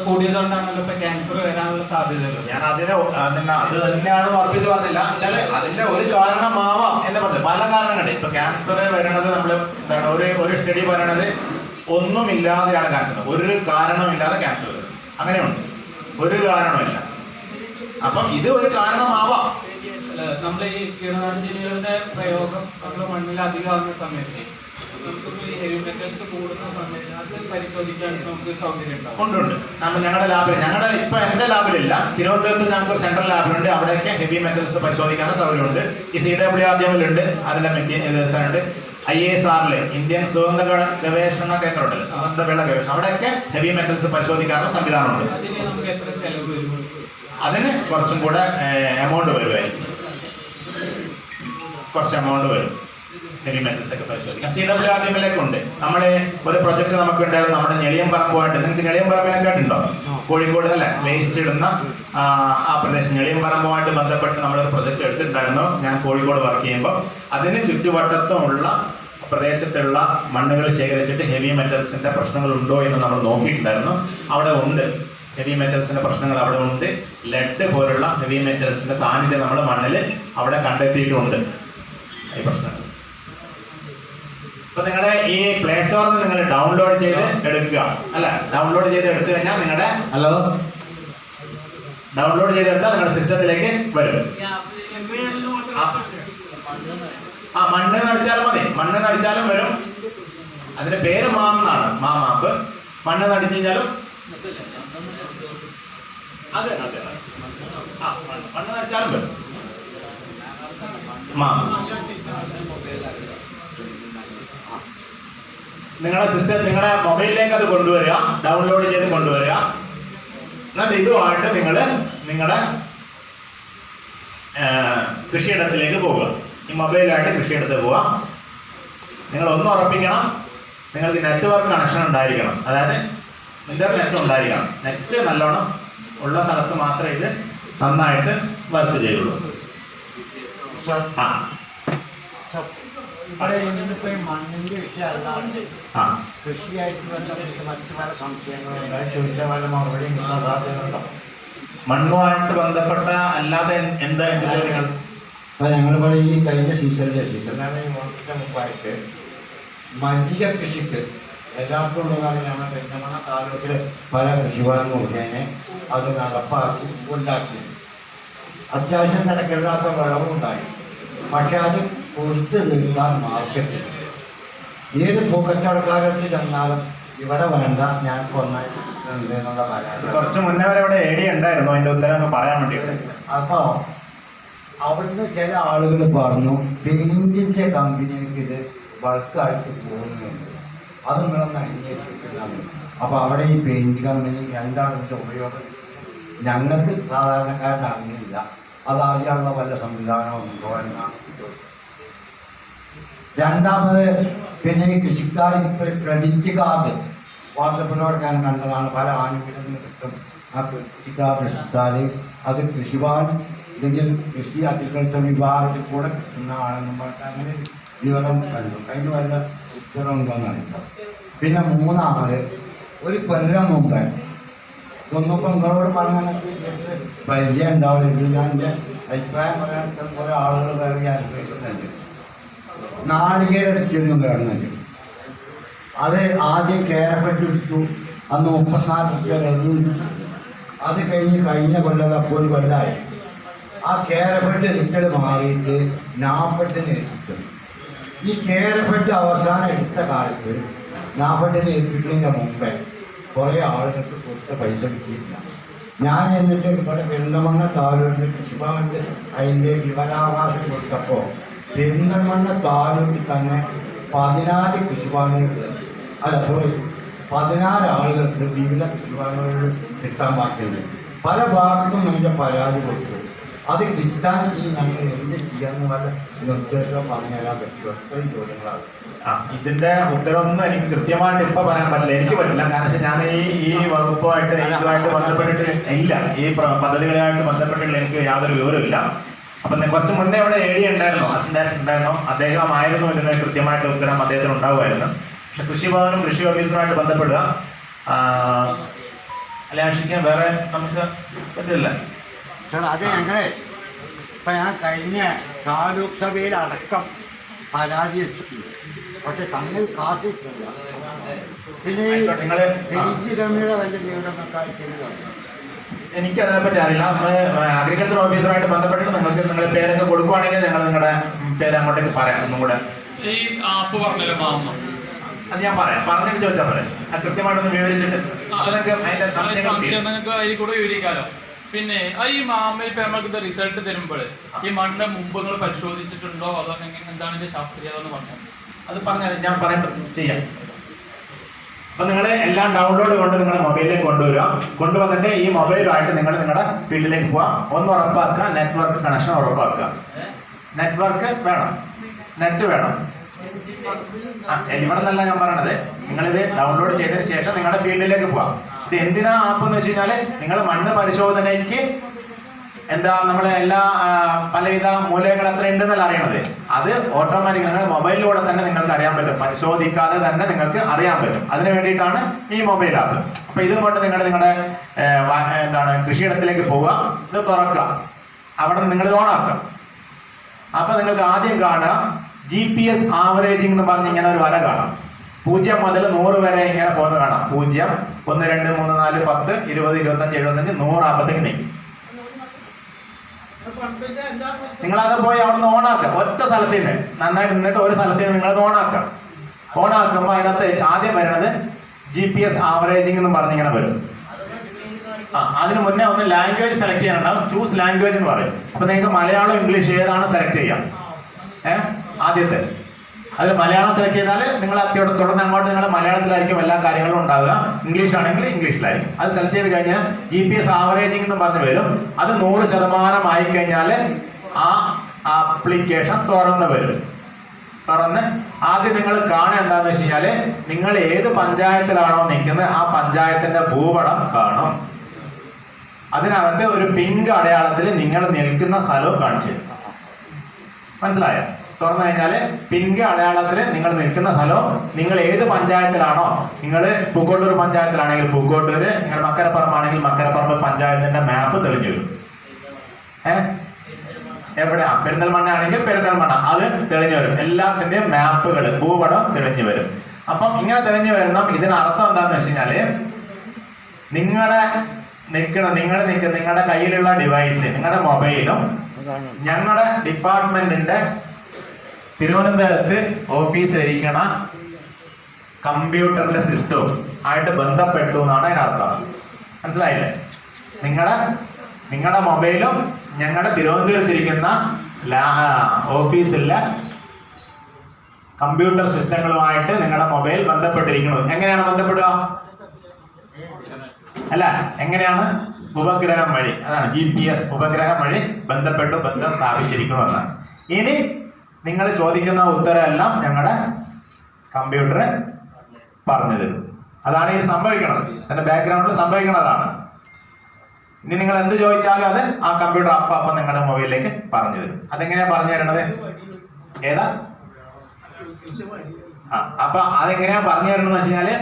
കൂടിയതുകൊണ്ടാണല്ലോ ഇപ്പൊ ക്യാൻസർ വരാനുള്ള സാധ്യതയുള്ളത്. ഞാൻ അത് തന്നെയാണെന്ന് ഉറപ്പിച്ച് പറഞ്ഞില്ല. വെച്ചാല് അതിന്റെ ഒരു കാരണമാവാം എന്ന് പറഞ്ഞു. പല കാരണങ്ങളുണ്ട്. ഇപ്പൊ ക്യാൻസർ വരണത് നമ്മൾ എന്താണ് ഒരു സ്റ്റഡി പറയണത് ഒന്നുമില്ലാതെയാണ് ക്യാൻസർ, ഒരു കാരണമില്ലാതെ ക്യാൻസർ വരും. അങ്ങനെയുണ്ട്, ഒരു കാരണമില്ല. അപ്പം ഇത് ഒരു കാരണമാവാം. നമ്മൾ ഈ കീടനാശിനികളുടെ പ്രയോഗം നമ്മുടെ മണ്ണിൽ അധികമാകുന്ന സമയത്ത് നമുക്ക് ഹെവി മെറ്റൽസ് കൂടുന്ന സമയത്ത് അത് പരിശോധിക്കാൻ നമുക്ക് സൗകര്യം ഉണ്ടാവും. ഉണ്ട്. ഞങ്ങളുടെ ലാബിൽ, ഇപ്പൊ എന്റെ ലാബിലില്ല, തിരുവനന്തപുരത്ത് ഞങ്ങൾക്ക് ഒരു സെൻട്രൽ ലാബിലുണ്ട്. അവിടെയൊക്കെ ഹെവി മെറ്റൽസ് പരിശോധിക്കാനുള്ള സൗകര്യമുണ്ട്. ഈ CWRDMലുണ്ട്, അതിന്റെ ഉണ്ട്. IASR ഇന്ത്യൻ സുഗന്ധ ഗവേഷണ കേന്ദ്രം ഉണ്ടല്ലോ, സുഗന്ധവിള ഗവേഷണം, അവിടെയൊക്കെ ഹെവി മെറ്റൽസ് പരിശോധിക്കാനുള്ള സംവിധാനമുണ്ട്. അതിന് കുറച്ചും കൂടെ എമൗണ്ട് വരുമായിരിക്കും, കുറച്ച് എമൗണ്ട് വരും. ഹെവി മെറ്റൽസ് ഒക്കെ പരിശോധിക്കാം. CWRDMലൊക്കെ ഉണ്ട്. നമ്മുടെ ഒരു പ്രൊജക്ട് നമുക്ക് ഉണ്ടായിരുന്നു, നമ്മുടെ ഞെളിയമ്പറമ്പുമായിട്ട്. നിങ്ങൾക്ക് ഞെളിയമ്പറമ്പിനൊക്കെ ഉണ്ടോ? കോഴിക്കോട് അല്ലെ വേസ്റ്റ് ഇടുന്ന ആ പ്രദേശം, ഞെളിയമ്പറമ്പുമായിട്ട് ബന്ധപ്പെട്ട് നമ്മളൊരു പ്രൊജക്ട് എടുത്തിട്ടുണ്ടായിരുന്നു ഞാൻ കോഴിക്കോട് വർക്ക് ചെയ്യുമ്പോൾ. അതിന് ചുറ്റുവട്ടത്തുമുള്ള പ്രദേശത്തുള്ള മണ്ണുകൾ ശേഖരിച്ചിട്ട് ഹെവി മെറ്റൽസിന്റെ പ്രശ്നങ്ങൾ ഉണ്ടോ എന്ന് നമ്മൾ നോക്കിയിട്ടുണ്ടായിരുന്നു. അവിടെ ഉണ്ട്, ഹെവി മെറ്റൽസിന്റെ പ്രശ്നങ്ങൾ അവിടെ ഉണ്ട്. ലെഡ് പോലുള്ള ഹെവി മെറ്റൽസിന്റെ സാന്നിധ്യം നമ്മുടെ മണ്ണിൽ അവിടെ കണ്ടെത്തിയിട്ടുണ്ട്. ഈ പ്രശ്നങ്ങൾ ഇപ്പൊ നിങ്ങളുടെ ഈ പ്ലേ സ്റ്റോറിൽ നിന്ന് നിങ്ങൾ ഡൗൺലോഡ് ചെയ്ത് എടുക്കുക, അല്ല ഡൗൺലോഡ് ചെയ്ത് എടുത്തു കഴിഞ്ഞാൽ നിങ്ങളുടെ ഡൗൺലോഡ് ചെയ്തെടുത്താൽ നിങ്ങളുടെ സിസ്റ്റത്തിലേക്ക് വരും. മണ്ണ് നടിച്ചാലും മതി, മണ്ണ് നടിച്ചാലും വരും. അതിന്റെ പേര് മാം എന്നാണ്, മാപ്പ്. മണ്ണ് നടിച്ചു കഴിഞ്ഞാലും അതെ മണ്ണ് നടിച്ചാലും വരും. മാം നിങ്ങളുടെ സിസ്റ്റം, നിങ്ങളുടെ മൊബൈലിലേക്ക് അത് കൊണ്ടുവരിക, ഡൗൺലോഡ് ചെയ്ത് കൊണ്ടുവരിക. എന്നിട്ട് ഇതുമായിട്ട് നിങ്ങളുടെ കൃഷിയിടത്തിലേക്ക് പോവുക. ഈ മൊബൈലായിട്ട് കൃഷിയിടത്ത് പോവുക. നിങ്ങൾ ഒന്ന് ഉറപ്പിക്കണം, നിങ്ങൾക്ക് നെറ്റ്വർക്ക് കണക്ഷൻ ഉണ്ടായിരിക്കണം. അതായത് ഇന്റർനെറ്റ് ഉണ്ടായിരിക്കണം. നെറ്റ് നല്ലോണം ഉള്ള സ്ഥലത്ത് മാത്രമേ ഇത് നന്നായിട്ട് വർക്ക് ചെയ്യുള്ളൂ. മണ്ണിന്റെ വിഷയം അല്ലാണ്ട് കൃഷിയായിട്ട് ബന്ധപ്പെട്ട് മറ്റു പല സംശയങ്ങളുണ്ട്. ചോദിച്ച പല മറുപടി കിട്ടാൻ സാധ്യതയുണ്ടോ? മണ്ണുമായിട്ട് ബന്ധപ്പെട്ട അല്ലാതെ എന്താ ചോദ്യങ്ങൾ? അപ്പോൾ ഞങ്ങളിപ്പോൾ ഈ കഴിഞ്ഞ സീസണിലെ മുമ്പായിട്ട് മല്ലിക കൃഷിക്ക് എല്ലാവർക്കും ഉള്ളതാണ്. ഞങ്ങൾ പെരുന്തമണ്ണ താലൂക്കിൽ പല കൃഷിഭവനും മുഖേന അത് നടപ്പാക്കി ഉണ്ടാക്കി. അത്യാവശ്യം നിരക്കില്ലാത്ത വിളവും ഉണ്ടായി. പക്ഷെ അത് കൊടുത്ത് തീർക്കാൻ മാർക്കറ്റിൽ ഏത് പൂക്കച്ചവടക്കാരത്തിൽ ചെന്നാലും ഇവിടെ വേണ്ട, ഞാൻ കൊണ്ടുണ്ട് എന്നുള്ള പരാതി. കുറച്ച് മുന്നേ വരെ ഇവിടെ ഏരിയ ഉണ്ടായിരുന്നു, അതിന്റെ ഉത്തരം പറയാൻ വേണ്ടിയിട്ട്. അപ്പോൾ അവിടുന്ന് ചില ആളുകൾ പറഞ്ഞു പെയിന്റിന്റെ കമ്പനിക്ക് ഇത് ബൾക്കായിട്ട് പോകുന്നുണ്ട്, അത് നിങ്ങളൊന്ന് അന്വേഷിക്കുന്നതാണ്. അപ്പോൾ അവിടെ ഈ പെയിന്റ് കമ്പനി എന്താണ് ഇതിൻ്റെ ഉപയോഗം? ഞങ്ങൾക്ക് സാധാരണക്കാരന് അറിയില്ല, അത് അറിയാനുള്ള വല്ല സംവിധാനവും ഉണ്ടോ എന്നാണ് ചോദിച്ചത്. രണ്ടാമത് പിന്നെ ഈ കൃഷിക്കാർക്ക് ഇപ്പോൾ ക്രെഡിറ്റ് കാർഡ് വാട്സപ്പിലൂടെ ഞാൻ കണ്ടതാണ്, പല ആനുകൂല്യങ്ങളും കിട്ടും. ആ കൃഷി കാർഡ് എടുത്താൽ അത് കൃഷിഭവൻ അല്ലെങ്കിൽ കൃഷി അഗ്രികൾച്ചർ വിഭാഗത്തിൽ കൂടെ കിട്ടുന്നതാണെന്ന് പറഞ്ഞിട്ട് അങ്ങനെ വിവരം കണ്ടു. അതിന് വല്ല ഉത്തരവുണ്ടോയെന്ന് അറിയില്ല. പിന്നെ മൂന്നാമത് ഒരു കൊല്ലം മുമ്പ് ഇതൊന്നിപ്പോൾ നിങ്ങളോട് പറഞ്ഞാൽ പരിചയം ഉണ്ടാവില്ല, ഞാൻ എൻ്റെ അഭിപ്രായം പറയാൻ കുറേ ആളുകൾ വേറെ അനുഭവിക്കുന്നുണ്ട്. നാളികേരെടുത്തിരുന്നു ഗവൺമെൻറ്. അത് ആദ്യം കേരപ്പെട്ട് വിട്ടു, അന്ന് 34 രൂപ കഴിഞ്ഞു. അത് കഴിഞ്ഞ കൊല്ലം അപ്പോൾ ഒരു കൊല്ലമായി. ആ കേരപ്പെട്ട് എടുക്കൽ മാറിയിട്ട് നാപ്പട്ടിന് എടുക്കും. ഈ കേരപ്പെട്ട് അവസാനം എടുത്ത കാലത്ത് നാപ്പട്ടിന് എടുക്കുന്നതിൻ്റെ മുമ്പേ കുറേ ആളുകൾക്ക് കൊടുത്ത പൈസ കിട്ടിയില്ല. ഞാൻ എന്നിട്ട് ഇവിടെ പെരിന്തമണ്ണ താലൂക്കിൽ കൃഷിഭവനിൽ അതിൻ്റെ വിവരാവകാശം കൊടുത്തപ്പോൾ പെരിന്തമണ്ണ താലൂക്കിൽ തന്നെ 14 കൃഷിഭവനുകൾ, അല്ല സോറി 14 ആളുകൾക്ക് വിവിധ കൃഷിഭവനുകളിൽ കിട്ടാൻ ബാക്കിയുണ്ട്. പല ഭാഗത്തും അതിൻ്റെ പരാതി കൊടുത്തു. അത് കിട്ടാൻ ഇനി ഞങ്ങൾ എന്ത് ചെയ്യാന്ന് വല്ല നിർദ്ദേശം പറഞ്ഞുതരാൻ പറ്റുമോ? ഇത്രയും ചോദ്യങ്ങളാണ്. ഇതിന്റെ ഉത്തരവൊന്നും എനിക്ക് കൃത്യമായിട്ട് ഇപ്പൊ പറയാൻ പറ്റില്ല, എനിക്ക് പറ്റില്ല. കാരണം ഞാൻ ഈ വകുപ്പുമായിട്ട് ഇതുമായിട്ട് ബന്ധപ്പെട്ടിട്ട് ഇല്ല, ഈ പദ്ധതികളുമായിട്ട് ബന്ധപ്പെട്ടിട്ടുള്ള എനിക്ക് യാതൊരു വിവരമില്ല. അപ്പൊ കുറച്ച് മുന്നേ ഇവിടെ ഏരിയ ഉണ്ടായിരുന്നു, അസിസ്റ്റന്റ് ഡയറക്ടർ ഉണ്ടായിരുന്നു, അദ്ദേഹമായിരുന്നു ഇതിന് കൃത്യമായിട്ട് ഉത്തരം അദ്ദേഹത്തിന് ഉണ്ടാവുമായിരുന്നു. പക്ഷെ കൃഷിഭവനും കൃഷി ഓഫീസറുമായിട്ട് ബന്ധപ്പെടുക, അല്ലെ അന്വേഷിക്കാൻ വേറെ നമുക്ക് പറ്റില്ല. സാർ അത് ഞങ്ങളെ ഇപ്പം ഞാൻ കഴിഞ്ഞ താലൂക്ക് സഭയിൽ അടക്കം പരാതി വെച്ചിട്ടുണ്ട്. പക്ഷെ സംഗതി കാശ് കിട്ടില്ല. പിന്നെ നിങ്ങൾ തെരിഞ്ച് കമ്മിയുടെ വല്ല വിവരങ്ങൾക്കായിട്ട് എനിക്ക് അതിനെപ്പറ്റി അറിയില്ല. നമ്മൾ അഗ്രികൾച്ചർ ഓഫീസറുമായിട്ട് ബന്ധപ്പെട്ടിട്ട് നിങ്ങൾക്ക് നിങ്ങളുടെ പേരൊക്കെ കൊടുക്കുവാണെങ്കിൽ ഞങ്ങൾ നിങ്ങളുടെ പേര് അങ്ങോട്ടേക്ക് പറയാം. ഒന്നും കൂടെ ഈ ആപ്പ് പറഞ്ഞല്ലോ മാമ, അത് ഞാൻ പറയാം. പറഞ്ഞിട്ട് ചോദിച്ചാൽ പറയാം. അത് കൃത്യമായിട്ടൊന്ന് വിവരിച്ചിട്ട് അപ്പൊ നിങ്ങൾക്ക് അതിന്റെ സംശയം നിങ്ങൾക്ക് അതിൽ കൂടെ വിവരിക്കാലോ. പിന്നെ ഈ മാമ ഇപ്പൊ നമ്മൾക്ക് റിസൾട്ട് തരുമ്പോൾ ഈ മണ്ണിന്റെ മുമ്പ് നിങ്ങൾ പരിശോധിച്ചിട്ടുണ്ടോ, അതോ എന്താണ് ഇതിന്റെ ശാസ്ത്രീയത എന്ന് പറഞ്ഞത്? അത് പറഞ്ഞാൽ ഞാൻ പറയുമ്പോൾ ചെയ്യാം. അപ്പൊ നിങ്ങൾ എല്ലാം ഡൗൺലോഡ് കൊണ്ട് നിങ്ങളുടെ മൊബൈലിലേക്ക് കൊണ്ടുവരിക. കൊണ്ടുവന്നിട്ട് ഈ മൊബൈലുമായിട്ട് നിങ്ങൾ നിങ്ങളുടെ ഫീൽഡിലേക്ക് പോവാം. ഒന്ന് ഉറപ്പാക്കുക, നെറ്റ്വർക്ക് കണക്ഷൻ ഉറപ്പാക്കുക. നെറ്റ്വർക്ക് വേണം, നെറ്റ് വേണം. ഇവിടെ നിന്നല്ല ഞാൻ പറയണത്, നിങ്ങളിത് ഡൗൺലോഡ് ചെയ്തതിന് ശേഷം നിങ്ങളുടെ ഫീൽഡിലേക്ക് പോവാം. ഇത് എന്തിനാ ആപ്പ് എന്ന് വെച്ച് കഴിഞ്ഞാൽ നിങ്ങൾ മണ്ണ് പരിശോധനയ്ക്ക് എന്താ നമ്മളെ എല്ലാ പലവിധ മൂലകങ്ങൾ എത്ര ഉണ്ടെന്നല്ല അറിയണത്. അത് ഓട്ടോമാറ്റിക് നിങ്ങളുടെ മൊബൈലിലൂടെ തന്നെ നിങ്ങൾക്ക് അറിയാൻ പറ്റും. പരിശോധിക്കാതെ തന്നെ നിങ്ങൾക്ക് അറിയാൻ പറ്റും. അതിന് വേണ്ടിയിട്ടാണ് ഈ മൊബൈൽ ആപ്പ്. അപ്പൊ ഇതും കൊണ്ട് നിങ്ങളുടെ എന്താണ് കൃഷിയിടത്തിലേക്ക് പോവുക, ഇത് തുറക്കുക, അവിടെ നിന്ന് നിങ്ങൾ ഇത് ഓണാക്കുക. അപ്പൊ നിങ്ങൾക്ക് ആദ്യം കാണുക GPS ആവറേജിംഗ് എന്ന് പറഞ്ഞ് ഇങ്ങനെ ഒരു വര കാണാം. 0 മുതൽ 100 വരെ ഇങ്ങനെ പോകുന്നത് കാണാം. 0, 1, 2, 3, 4, 10, 20, 25, 75, 100 ആകുമ്പോഴത്തേക്ക് നീക്കും. നിങ്ങളത് പോയി അവിടെ നിന്ന് ഓണാക്കുക. ഒറ്റ സ്ഥലത്ത് നിന്ന് നന്നായിട്ട് നിന്നിട്ട് ഒരു സ്ഥലത്ത് നിന്ന് നിങ്ങളത് ഓണാക്കുക. ഓണാക്കുമ്പോൾ അതിനകത്ത് ആദ്യം വരുന്നത് GPS ആവറേജിംഗ് എന്ന് പറഞ്ഞിങ്ങനെ വരും. അതിന് മുന്നേ ഒന്ന് ലാംഗ്വേജ് സെലക്ട് ചെയ്യാനുണ്ടാവും. ചൂസ് ലാംഗ്വേജ് എന്ന് പറയും. അപ്പൊ നിങ്ങൾക്ക് മലയാളം ഇംഗ്ലീഷ് ഏതാണ് സെലക്ട് ചെയ്യാം. ആദ്യത്തെ അതിൽ മലയാളം സെലക്ട് ചെയ്താൽ നിങ്ങൾ തുടർന്ന് അങ്ങോട്ട് നിങ്ങൾ മലയാളത്തിലായിരിക്കും എല്ലാ കാര്യങ്ങളും ഉണ്ടാവുക. ഇംഗ്ലീഷ് ആണെങ്കിൽ ഇംഗ്ലീഷിലായിരിക്കും. അത് സെലക്ട് ചെയ്ത് കഴിഞ്ഞാൽ GPS ആവറേജിംഗ് എന്ന് പറഞ്ഞ് വരും. അത് 100% ആയി കഴിഞ്ഞാൽ ആ ആപ്ലിക്കേഷൻ തുറന്ന് വരും. തുറന്ന് ആദ്യം നിങ്ങൾ കാണുക എന്താണെന്ന് വെച്ച് കഴിഞ്ഞാൽ നിങ്ങൾ ഏത് പഞ്ചായത്തിലാണോ നിൽക്കുന്നത് ആ പഞ്ചായത്തിന്റെ ഭൂപടം കാണും. അതിനകത്ത് ഒരു പിങ്ക് അടയാളത്തിൽ നിങ്ങൾ നിൽക്കുന്ന സ്ഥലവും കാണിച്ചു തരും. മനസ്സിലായോ? തുറന്നു കഴിഞ്ഞാൽ പിങ്ക് അടയാളത്തിൽ നിങ്ങൾ നിൽക്കുന്ന സ്ഥലവും നിങ്ങൾ ഏത് പഞ്ചായത്തിലാണോ, നിങ്ങൾ പൂക്കോട്ടൂർ പഞ്ചായത്തിലാണെങ്കിൽ പൂക്കോട്ടൂര്, നിങ്ങൾ മക്കരപ്പറമ്പാണെങ്കിൽ മക്കരപ്പറമ്പ് പഞ്ചായത്തിന്റെ മാപ്പ് തെളിഞ്ഞു വരും. എവിടെയാ പെരിന്തൽമണ്ണ ആണെങ്കിൽ പെരിന്തൽമണ്ണ അത് തെളിഞ്ഞു വരും. എല്ലാത്തിന്റെയും മാപ്പുകൾ ഭൂപടം തെളിഞ്ഞു വരും. അപ്പം ഇങ്ങനെ തെളിഞ്ഞു വരുന്ന ഇതിനർത്ഥം എന്താന്ന് വെച്ച് കഴിഞ്ഞാല് നിങ്ങളുടെ കയ്യിലുള്ള ഡിവൈസ്, നിങ്ങളുടെ മൊബൈലും ഞങ്ങളുടെ ഡിപ്പാർട്ട്മെന്റിന്റെ തിരുവനന്തപുരത്ത് ഓഫീസിലിരിക്കണ കമ്പ്യൂട്ടറിന്റെ സിസ്റ്റവും ആയിട്ട് ബന്ധപ്പെട്ടു എന്നാണ് അതിനർത്ഥം. മനസ്സിലായില്ലേ? നിങ്ങളുടെ മൊബൈലും ഞങ്ങളുടെ തിരുവനന്തപുരത്തിരിക്കുന്ന ഓഫീസിലെ കമ്പ്യൂട്ടർ സിസ്റ്റങ്ങളുമായിട്ട് നിങ്ങളുടെ മൊബൈൽ ബന്ധപ്പെട്ടിരിക്കണം. എങ്ങനെയാണ് ബന്ധപ്പെടുക? അല്ല, എങ്ങനെയാണ്? ഉപഗ്രഹം വഴി. അതാണ് GPS ഉപഗ്രഹം വഴി ബന്ധം സ്ഥാപിച്ചിരിക്കണമെന്നാണ്. ഇനി നിങ്ങൾ ചോദിക്കുന്ന ഉത്തരമെല്ലാം ഞങ്ങളുടെ കമ്പ്യൂട്ടർ പറഞ്ഞു തരും. അതാണ് ഇത് സംഭവിക്കുന്നത്. അതിന്റെ ബാക്ക്ഗ്രൗണ്ടിൽ സംഭവിക്കുന്നതാണ്. ഇനി നിങ്ങൾ എന്ത് ചോദിച്ചാലും അത് ആ കമ്പ്യൂട്ടർ അപ്പം നിങ്ങളുടെ മൊബൈലിലേക്ക് പറഞ്ഞു തരും. അതെങ്ങനെയാ പറഞ്ഞു തരണത്? ഏതാ? അപ്പൊ അതെങ്ങനെയാ പറഞ്ഞു തരണമെന്ന് വെച്ച് കഴിഞ്ഞാല്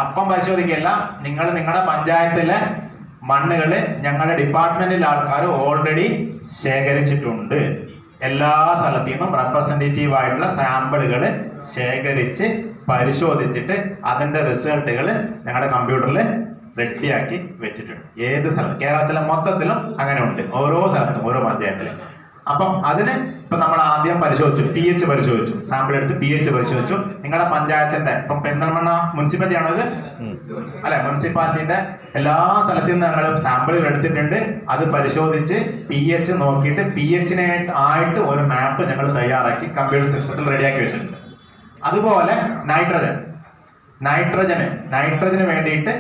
അപ്പം പരിശോധിക്കല്ല, നിങ്ങളുടെ പഞ്ചായത്തിലെ മണ്ണുകള് ഞങ്ങളുടെ ഡിപ്പാർട്ട്മെന്റിലെ ആൾക്കാർ ഓൾറെഡി ശേഖരിച്ചിട്ടുണ്ട്. എല്ലാ സ്ഥലത്തു നിന്നും റെപ്രസെന്റേറ്റീവ് ആയിട്ടുള്ള സാമ്പിളുകൾ ശേഖരിച്ച് പരിശോധിച്ചിട്ട് അതിന്റെ റിസൾട്ടുകൾ ഞങ്ങളുടെ കമ്പ്യൂട്ടറിൽ റെഡിയാക്കി വെച്ചിട്ടുണ്ട്. ഏത് സ്ഥലത്ത്, കേരളത്തിലെ മൊത്തത്തിലും അങ്ങനെ ഉണ്ട്. ഓരോ സ്ഥലത്തും ഓരോ പഞ്ചായത്തിലും. അപ്പം അതിന് ഇപ്പൊ നമ്മൾ ആദ്യം പരിശോധിച്ചു, pH പരിശോധിച്ചു, സാമ്പിൾ എടുത്ത് pH പരിശോധിച്ചു. നിങ്ങളുടെ പഞ്ചായത്തിന്റെ ഇപ്പം പെരിന്തൽമണ്ണ മുനിസിപ്പാലിറ്റി ആണോ ഇത്? അല്ലെ, മുനിസിപ്പാലിറ്റിന്റെ എല്ലാ സ്ഥലത്തു നിന്ന് ഞങ്ങൾ സാമ്പിളുകൾ എടുത്തിട്ടുണ്ട്. അത് പരിശോധിച്ച് pH നോക്കിയിട്ട് pH ആയിട്ട് ഒരു മാപ്പ് ഞങ്ങൾ തയ്യാറാക്കി കമ്പ്യൂട്ടർ സിസ്റ്റത്തിൽ റെഡിയാക്കി വെച്ചിട്ടുണ്ട്. അതുപോലെ നൈട്രജന് വേണ്ടിയിട്ട്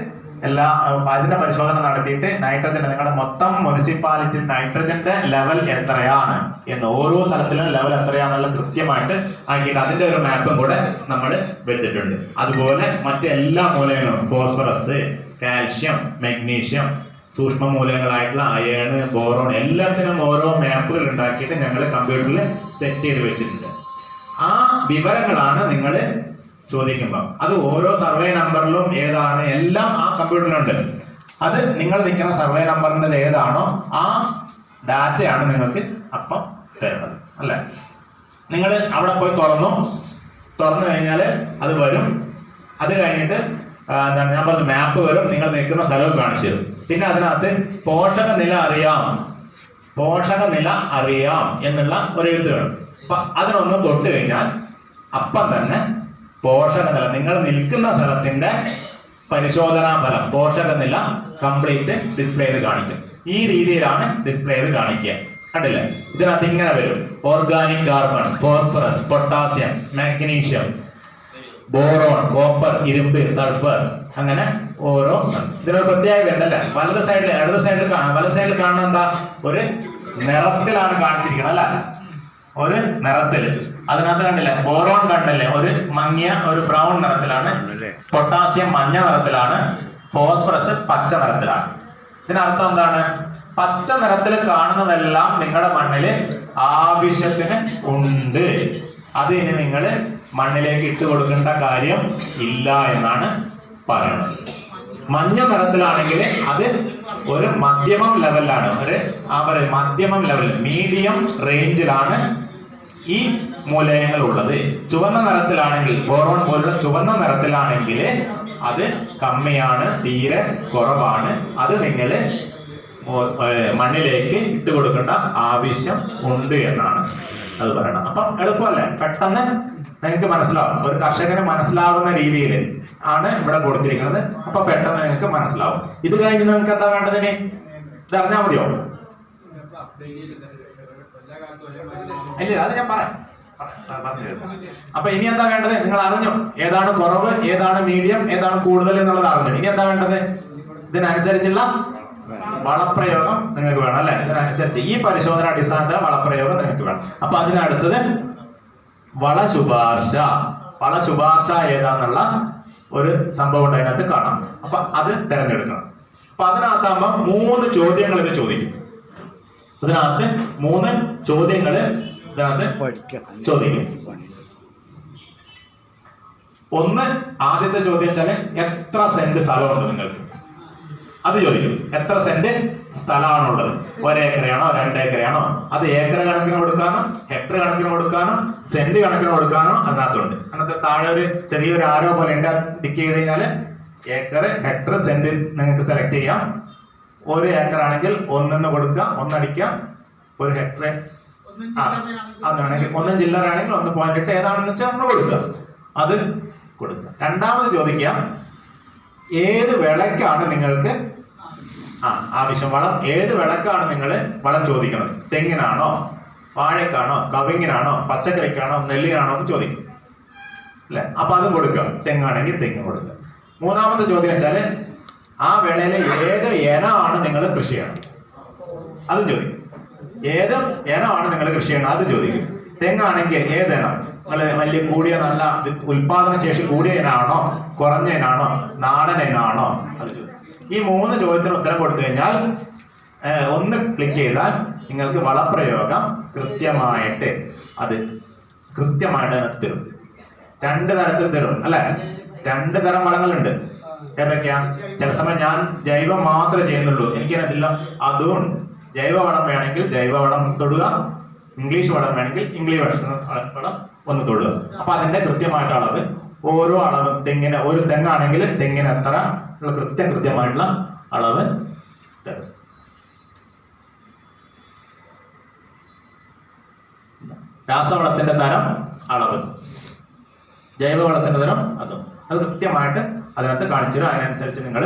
അതിന്റെ പരിശോധന നടത്തിയിട്ട് നൈട്രജന് നിങ്ങളുടെ മൊത്തം മുനിസിപ്പാലിറ്റി നൈട്രജന്റെ ലെവൽ എത്രയാണ് എന്ന്, ഓരോ സ്ഥലത്തിലും ലെവൽ എത്രയാണെന്നുള്ള കൃത്യമായിട്ട് ആക്കിയിട്ട് അതിന്റെ ഒരു മാപ്പും കൂടെ നമ്മൾ വെച്ചിട്ടുണ്ട്. അതുപോലെ മറ്റെല്ലാ മൂലകങ്ങളും ഫോസ്ഫറസ്, കാൽഷ്യം, മെഗ്നീഷ്യം, സൂക്ഷ്മ മൂലകങ്ങളായിട്ടുള്ള അയൺ, ബോറോൺ, എല്ലാത്തിനും ഓരോ മാപ്പുകൾ ഉണ്ടാക്കിയിട്ട് ഞങ്ങൾ കമ്പ്യൂട്ടറിൽ സെറ്റ് ചെയ്ത് വെച്ചിട്ടുണ്ട്. ആ വിവരങ്ങളാണ് നിങ്ങൾ ചോദിക്കുമ്പോൾ അത് ഓരോ സർവേ നമ്പറിലും ഏതാണ് എല്ലാം ആ കമ്പ്യൂട്ടറിലുണ്ട്. അത് നിങ്ങൾ നിൽക്കുന്ന സർവേ നമ്പറിൻ്റെ ഏതാണോ ആ ഡാറ്റയാണ് നിങ്ങൾക്ക് അപ്പം തരുന്നത് അല്ലേ. നിങ്ങൾ അവിടെ പോയി തുറന്നു കഴിഞ്ഞാൽ അത് വരും. അത് കഴിഞ്ഞിട്ട് എന്താണ് ഞാൻ പറഞ്ഞ മാപ്പ് വരും, നിങ്ങൾ നിൽക്കുന്ന സ്ഥലവും കാണിച്ചു തരും. പിന്നെ അതിനകത്ത് പോഷക നില അറിയാം എന്നുള്ള ഒരു എഴുത്ത് വേണം. അപ്പൊ അതിനൊന്ന് തൊട്ട് കഴിഞ്ഞാൽ അപ്പം തന്നെ പോഷക നില, നിങ്ങൾ നിൽക്കുന്ന സ്ഥലത്തിന്റെ പരിശോധനാ ഫലം പോഷക നില കംപ്ലീറ്റ് ഡിസ്പ്ലേ ചെയ്ത് കാണിക്കും. ഈ രീതിയിലാണ് ഡിസ്പ്ലേ ചെയ്ത് കാണിക്കുക. കണ്ടില്ലേ, ഇതിനകത്ത് ഇങ്ങനെ വരും: organic carbon, phosphorus, potassium, magnesium, boron, copper, ഇരുമ്പ്, സൾഫർ, അങ്ങനെ ഓരോ. ഇതിനൊരു പ്രത്യേകത ഉണ്ടല്ലേ, ഇടത് സൈഡിൽ കാണുന്ന എന്താ, ഒരു നിറത്തിലാണ് കാണിച്ചിരിക്കുന്നത് അല്ല, ഒരു നിറത്തിൽ. അതിനകത്ത് കണ്ടില്ലേ, ബോറോൺ കണ്ടില്ലേ, ഒരു മങ്ങിയ ഒരു ബ്രൗൺ നിറത്തിലാണ്, പൊട്ടാസ്യം മഞ്ഞ നിറത്തിലാണ്, ഫോസ്ഫറസ് പച്ച നിറത്തിലാണ്. ഇതിനർത്ഥം എന്താണ്? പച്ച നിറത്തിൽ കാണുന്നതെല്ലാം നിങ്ങളുടെ മണ്ണില് ആവശ്യത്തിന് ഉണ്ട്. അത് ഇനി നിങ്ങൾ മണ്ണിലേക്ക് ഇട്ട് കൊടുക്കേണ്ട കാര്യം ഇല്ല എന്നാണ് പറയുന്നത്. മഞ്ഞ നിറത്തിലാണെങ്കിൽ അത് ഒരു മധ്യമം ലെവലിലാണ്, മധ്യമം ലെവൽ, മീഡിയം റേഞ്ചിലാണ് ഈ മൂലകങ്ങൾ ഉള്ളത്. ചുവന്ന നിറത്തിലാണെങ്കിൽ, ബോറോൺ പോലുള്ള ചുവന്ന നിറത്തിലാണെങ്കിൽ അത് കമ്മിയാണ്, തീരെ കുറവാണ്. അത് നിങ്ങൾ മണ്ണിലേക്ക് ഇട്ട് കൊടുക്കേണ്ട ആവശ്യം ഉണ്ട് എന്നാണ് അത് പറയണം. അപ്പം എളുപ്പമല്ലേ, പെട്ടെന്ന് നിങ്ങൾക്ക് മനസ്സിലാവും. ഒരു കർഷകന് മനസ്സിലാവുന്ന രീതിയിൽ ആണ് ഇവിടെ കൊടുത്തിരിക്കുന്നത്. അപ്പൊ പെട്ടെന്ന് നിങ്ങൾക്ക് മനസ്സിലാവും. ഇത് കഴിഞ്ഞ് നിങ്ങൾക്ക് എന്താ വേണ്ടതിന്? ഇത് അറിഞ്ഞാൽ മതിയോ? ഇല്ല, അത് ഞാൻ പറഞ്ഞു. അപ്പൊ ഇനി എന്താ വേണ്ടത്? നിങ്ങൾ അറിഞ്ഞു ഏതാണ് കുറവ്, ഏതാണ് മീഡിയം, ഏതാണ് കൂടുതൽ എന്നുള്ളത് അറിഞ്ഞു. ഇനി എന്താ വേണ്ടത്? ഇതിനനുസരിച്ചുള്ള വളപ്രയോഗം നിങ്ങൾക്ക് വേണം അല്ലെ. ഇതിനനുസരിച്ച് ഈ പരിശോധന അടിസ്ഥാനത്തിൽ വളപ്രയോഗം നിങ്ങൾക്ക് വേണം. അപ്പൊ അതിനടുത്തത് വളശുപാർശ ഏതാന്നുള്ള ഒരു സംഭവം ഉണ്ട്, അതിനകത്ത് കാണാം. അപ്പൊ അത് തിരഞ്ഞെടുക്കണം. അപ്പൊ അതിനകത്താകുമ്പോ 3 ചോദ്യങ്ങൾ ഇത് ചോദിക്കും. ഇതിനകത്ത് 3 ചോദ്യങ്ങൾ ചോദിക്കും. ഒന്ന്, ആദ്യത്തെ ചോദ്യം വെച്ചാല് എത്ര സെന്റ് സ്ഥലമുണ്ട് നിങ്ങൾക്ക്, അത് ചോദിക്കും. എത്ര സെന്റ് സ്ഥലമാണുള്ളത്? 1 ഏക്കറയാണോ 2 ഏക്കറയാണോ? അത് ഏക്കർ കണക്കിന് കൊടുക്കാനോ ഹെക്ടർ കണക്കിന് കൊടുക്കാനോ സെന്റ് കണക്കിന് കൊടുക്കാനോ അതിനകത്തുണ്ട്. അതിനകത്ത് താഴെ ഒരു ചെറിയൊരു ആരോ പോലെ ഉണ്ട്. ടിക്ക് ചെയ്ത് കഴിഞ്ഞാല് ഏക്കർ, ഹെക്ടർ, സെന്റ് നിങ്ങൾക്ക് സെലക്ട് ചെയ്യാം. 1 ഏക്കർ ആണെങ്കിൽ 1 കൊടുക്കുക, 1 അടിക്കുക. 1 ഹെക്ടർ അതാണെങ്കിൽ 1 ജില്ലറാണെങ്കിൽ 1.8 ഏതാണെന്ന് വെച്ചാൽ നമ്മൾ കൊടുക്കുക, അത് കൊടുക്കുക. രണ്ടാമത് ചോദിക്കാം, ഏത് വിളക്കാണ് നിങ്ങൾക്ക് ആവശ്യം വളം? ഏത് വിളക്കാണ് നിങ്ങൾ വളം ചോദിക്കുന്നത്? തെങ്ങിനാണോ, വാഴക്കാണോ, കവുങ്ങിനാണോ, പച്ചക്കറിക്കാണോ, നെല്ലിനാണോ എന്ന് ചോദിക്കും അല്ലെ. അപ്പൊ അതും കൊടുക്കുക. തെങ്ങാണെങ്കിൽ തെങ്ങ് കൊടുക്കുക. മൂന്നാമത്തെ ചോദ്യം വെച്ചാല് ആ വിളയിലെ ഏത് ഇനമാണ് നിങ്ങൾ കൃഷി ചെയ്യണം, അതും ചോദിക്കും. ഏത് ഇനമാണ് നിങ്ങൾ കൃഷി ചെയ്യണം അത് ചോദിക്കും. തെങ്ങാണെങ്കിൽ ഏത് ഇനം, നിങ്ങൾ വലിയ കൂടിയ നല്ല ഉൽപാദന ശേഷി കൂടിയ ഇനാണോ, കുറഞ്ഞ ഇനാണോ, നാടൻ ഇനാണോ, അത് ചോദിക്കും. ഈ 3 ചോദ്യത്തിന് ഉത്തരം കൊടുത്തു കഴിഞ്ഞാൽ 1 ക്ലിക്ക് ചെയ്താൽ നിങ്ങൾക്ക് വളപ്രയോഗം കൃത്യമായിട്ട് തരും. 2 തരത്തിൽ തരും അല്ലെ. 2 തരം വളങ്ങളുണ്ട്. ഏതൊക്കെയാ? ചില സമയം ഞാൻ ജൈവം മാത്രമേ ചെയ്യുന്നുള്ളൂ, എനിക്കതില്ല, അതും ജൈവവളം വേണമെങ്കിൽ ജൈവവളം തൊടുക, ഇംഗ്ലീഷ് വളം വേണമെങ്കിൽ ഇംഗ്ലീഷ് വളം ഒന്ന് തൊടുക. അപ്പൊ അതിന്റെ കൃത്യമായിട്ട് അളവ്, ഓരോ അളവ് തെങ്ങിന്, ഒരു തെങ്ങാണെങ്കിൽ തെങ്ങിന് എത്ര ഉള്ള കൃത്യമായിട്ടുള്ള അളവ് തരും. രാസവളത്തിന്റെ തരം, അളവ്, ജൈവവളത്തിന്റെ തരം, അതും അത് കൃത്യമായിട്ട് അതിനകത്ത് കാണിച്ചു തരും. അതിനനുസരിച്ച് നിങ്ങൾ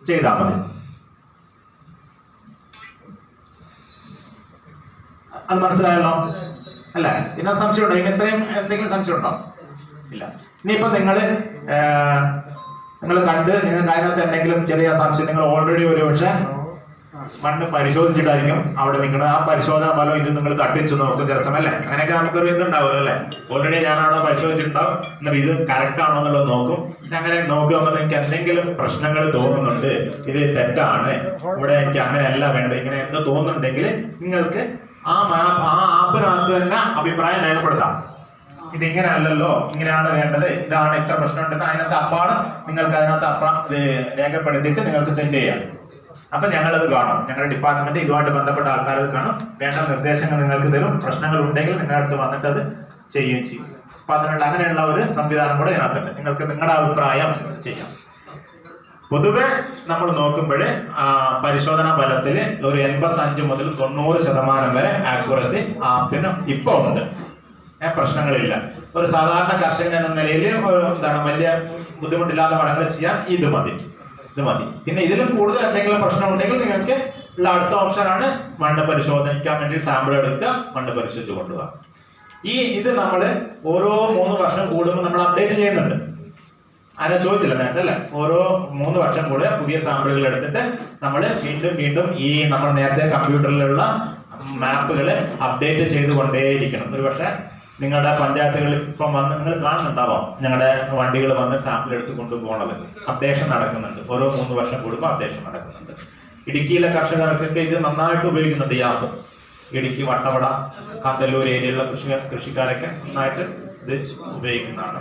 ചെയ്താൽ മതി. അത് മനസ്സിലായല്ലോ അല്ലേ? ഇതിനകത്ത് സംശയമുണ്ടോ? ഇനി ഇത്രയും എന്തെങ്കിലും സംശയമുണ്ടോ? ഇല്ല. ഇനിയിപ്പോ നിങ്ങൾ കണ്ട് നിങ്ങൾക്ക് അതിനകത്ത് എന്തെങ്കിലും ചെറിയ സംശയം, നിങ്ങൾ ഓൾറെഡി ഒരു പക്ഷെ മണ്ണ് പരിശോധിച്ചിട്ടായിരിക്കും അവിടെ നിൽക്കുന്നത്. ആ പരിശോധന ഫലം ഇത് നിങ്ങൾ തട്ടിച്ചു നോക്കും ചില സമയം അല്ലേ. അങ്ങനെയൊക്കെ നമുക്കൊരു ഇതുണ്ടാവുമല്ലോ അല്ലേ. ഓൾറെഡി ഞാൻ അവിടെ പരിശോധിച്ചിട്ടുണ്ടാവും, എന്നിട്ട് ഇത് കറക്റ്റ് ആണോ എന്നുള്ളത് നോക്കും. അങ്ങനെ നോക്കുമ്പോൾ നിങ്ങൾക്ക് എന്തെങ്കിലും പ്രശ്നങ്ങൾ തോന്നുന്നുണ്ട്, ഇത് തെറ്റാണ്, ഇവിടെ എനിക്ക് അങ്ങനെയല്ല വേണ്ടത്, ഇങ്ങനെ എന്ത് തോന്നുന്നുണ്ടെങ്കിൽ നിങ്ങൾക്ക് ആ ആപ്പിനകത്ത് തന്നെ അഭിപ്രായം രേഖപ്പെടുത്താം. ഇതിങ്ങനെ അല്ലല്ലോ, ഇങ്ങനെയാണ് വേണ്ടത്, ഇതാണ് ഇത്ര പ്രശ്നമുണ്ടെന്ന് അതിനകത്ത് അപ്പാണ് നിങ്ങൾക്ക് അതിനകത്ത് ഇത് രേഖപ്പെടുത്തിയിട്ട് നിങ്ങൾക്ക് സെൻഡ് ചെയ്യാം. അപ്പൊ ഞങ്ങളത് കാണും, ഞങ്ങളുടെ ഡിപ്പാർട്ട്മെന്റ് ഇതുമായിട്ട് ബന്ധപ്പെട്ട ആൾക്കാർ അത് കാണും, വേണ്ട നിർദ്ദേശങ്ങൾ നിങ്ങൾക്ക് തരും, പ്രശ്നങ്ങൾ ഉണ്ടെങ്കിൽ നിങ്ങളുടെ അടുത്ത് വന്നിട്ട് അത് ചെയ്യുകയും ചെയ്യും. അപ്പൊ അങ്ങനെയുള്ള ഒരു സംവിധാനം കൂടെ ഇതിനകത്തുണ്ട്. നിങ്ങൾക്ക് നിങ്ങളുടെ അഭിപ്രായം ചെയ്യാം. പൊതുവെ നമ്മൾ നോക്കുമ്പോൾ പരിശോധനാ ഫലത്തിൽ ഒരു 85 മുതൽ 90% വരെ ആക്യുറസി ആപ്പിന് ഇപ്പൊ ഉണ്ട്. പ്രശ്നങ്ങളില്ല. ഒരു സാധാരണ കർഷകൻ എന്ന നിലയിൽ വലിയ ബുദ്ധിമുട്ടില്ലാത്ത പഠനങ്ങൾ ചെയ്യാൻ ഇത് മതി. പിന്നെ ഇതിലും കൂടുതൽ എന്തെങ്കിലും പ്രശ്നം ഉണ്ടെങ്കിൽ നിങ്ങൾക്ക് ഉള്ള അടുത്ത ഓപ്ഷനാണ് മണ്ണ് പരിശോധിക്കാൻ വേണ്ടി സാമ്പിൾ എടുക്കുക, മണ്ണ് പരിശോധിച്ച് കൊണ്ടുപോകുക. ഇത് നമ്മൾ ഓരോ 3 വർഷം കൂടുമ്പോൾ നമ്മൾ അപ്ഡേറ്റ് ചെയ്യുന്നുണ്ട്. ആരും ചോദിച്ചില്ല നേരത്തെ അല്ലെ? ഓരോ 3 വർഷം കൂടെ പുതിയ സാമ്പിളുകൾ എടുത്തിട്ട് നമ്മൾ വീണ്ടും ഈ നമ്മൾ നേരത്തെ കമ്പ്യൂട്ടറിലുള്ള മാപ്പുകൾ അപ്ഡേറ്റ് ചെയ്തുകൊണ്ടേയിരിക്കണം. ഒരു പക്ഷേ നിങ്ങളുടെ പഞ്ചായത്തുകളിൽ ഇപ്പം വന്ന് നിങ്ങൾ കാണുന്നുണ്ടാവാം, ഞങ്ങളുടെ വണ്ടികൾ വന്ന് സാമ്പിൾ എടുത്ത് കൊണ്ടുപോകണത്. അപ്ഡേഷൻ നടക്കുന്നുണ്ട്, ഓരോ 3 വർഷം കൂടുമ്പോൾ അപ്ഡേഷൻ നടക്കുന്നുണ്ട്. ഇടുക്കിയിലെ കർഷകർക്കൊക്കെ ഇത് നന്നായിട്ട് ഉപയോഗിക്കുന്നുണ്ട് ഈ ആപ്പ്. ഇടുക്കി, വട്ടവട, കാന്തല്ലൂർ ഏരിയയിലുള്ള കൃഷിക്കാരൊക്കെ നന്നായിട്ട് ഇത് ഉപയോഗിക്കുന്നതാണ്.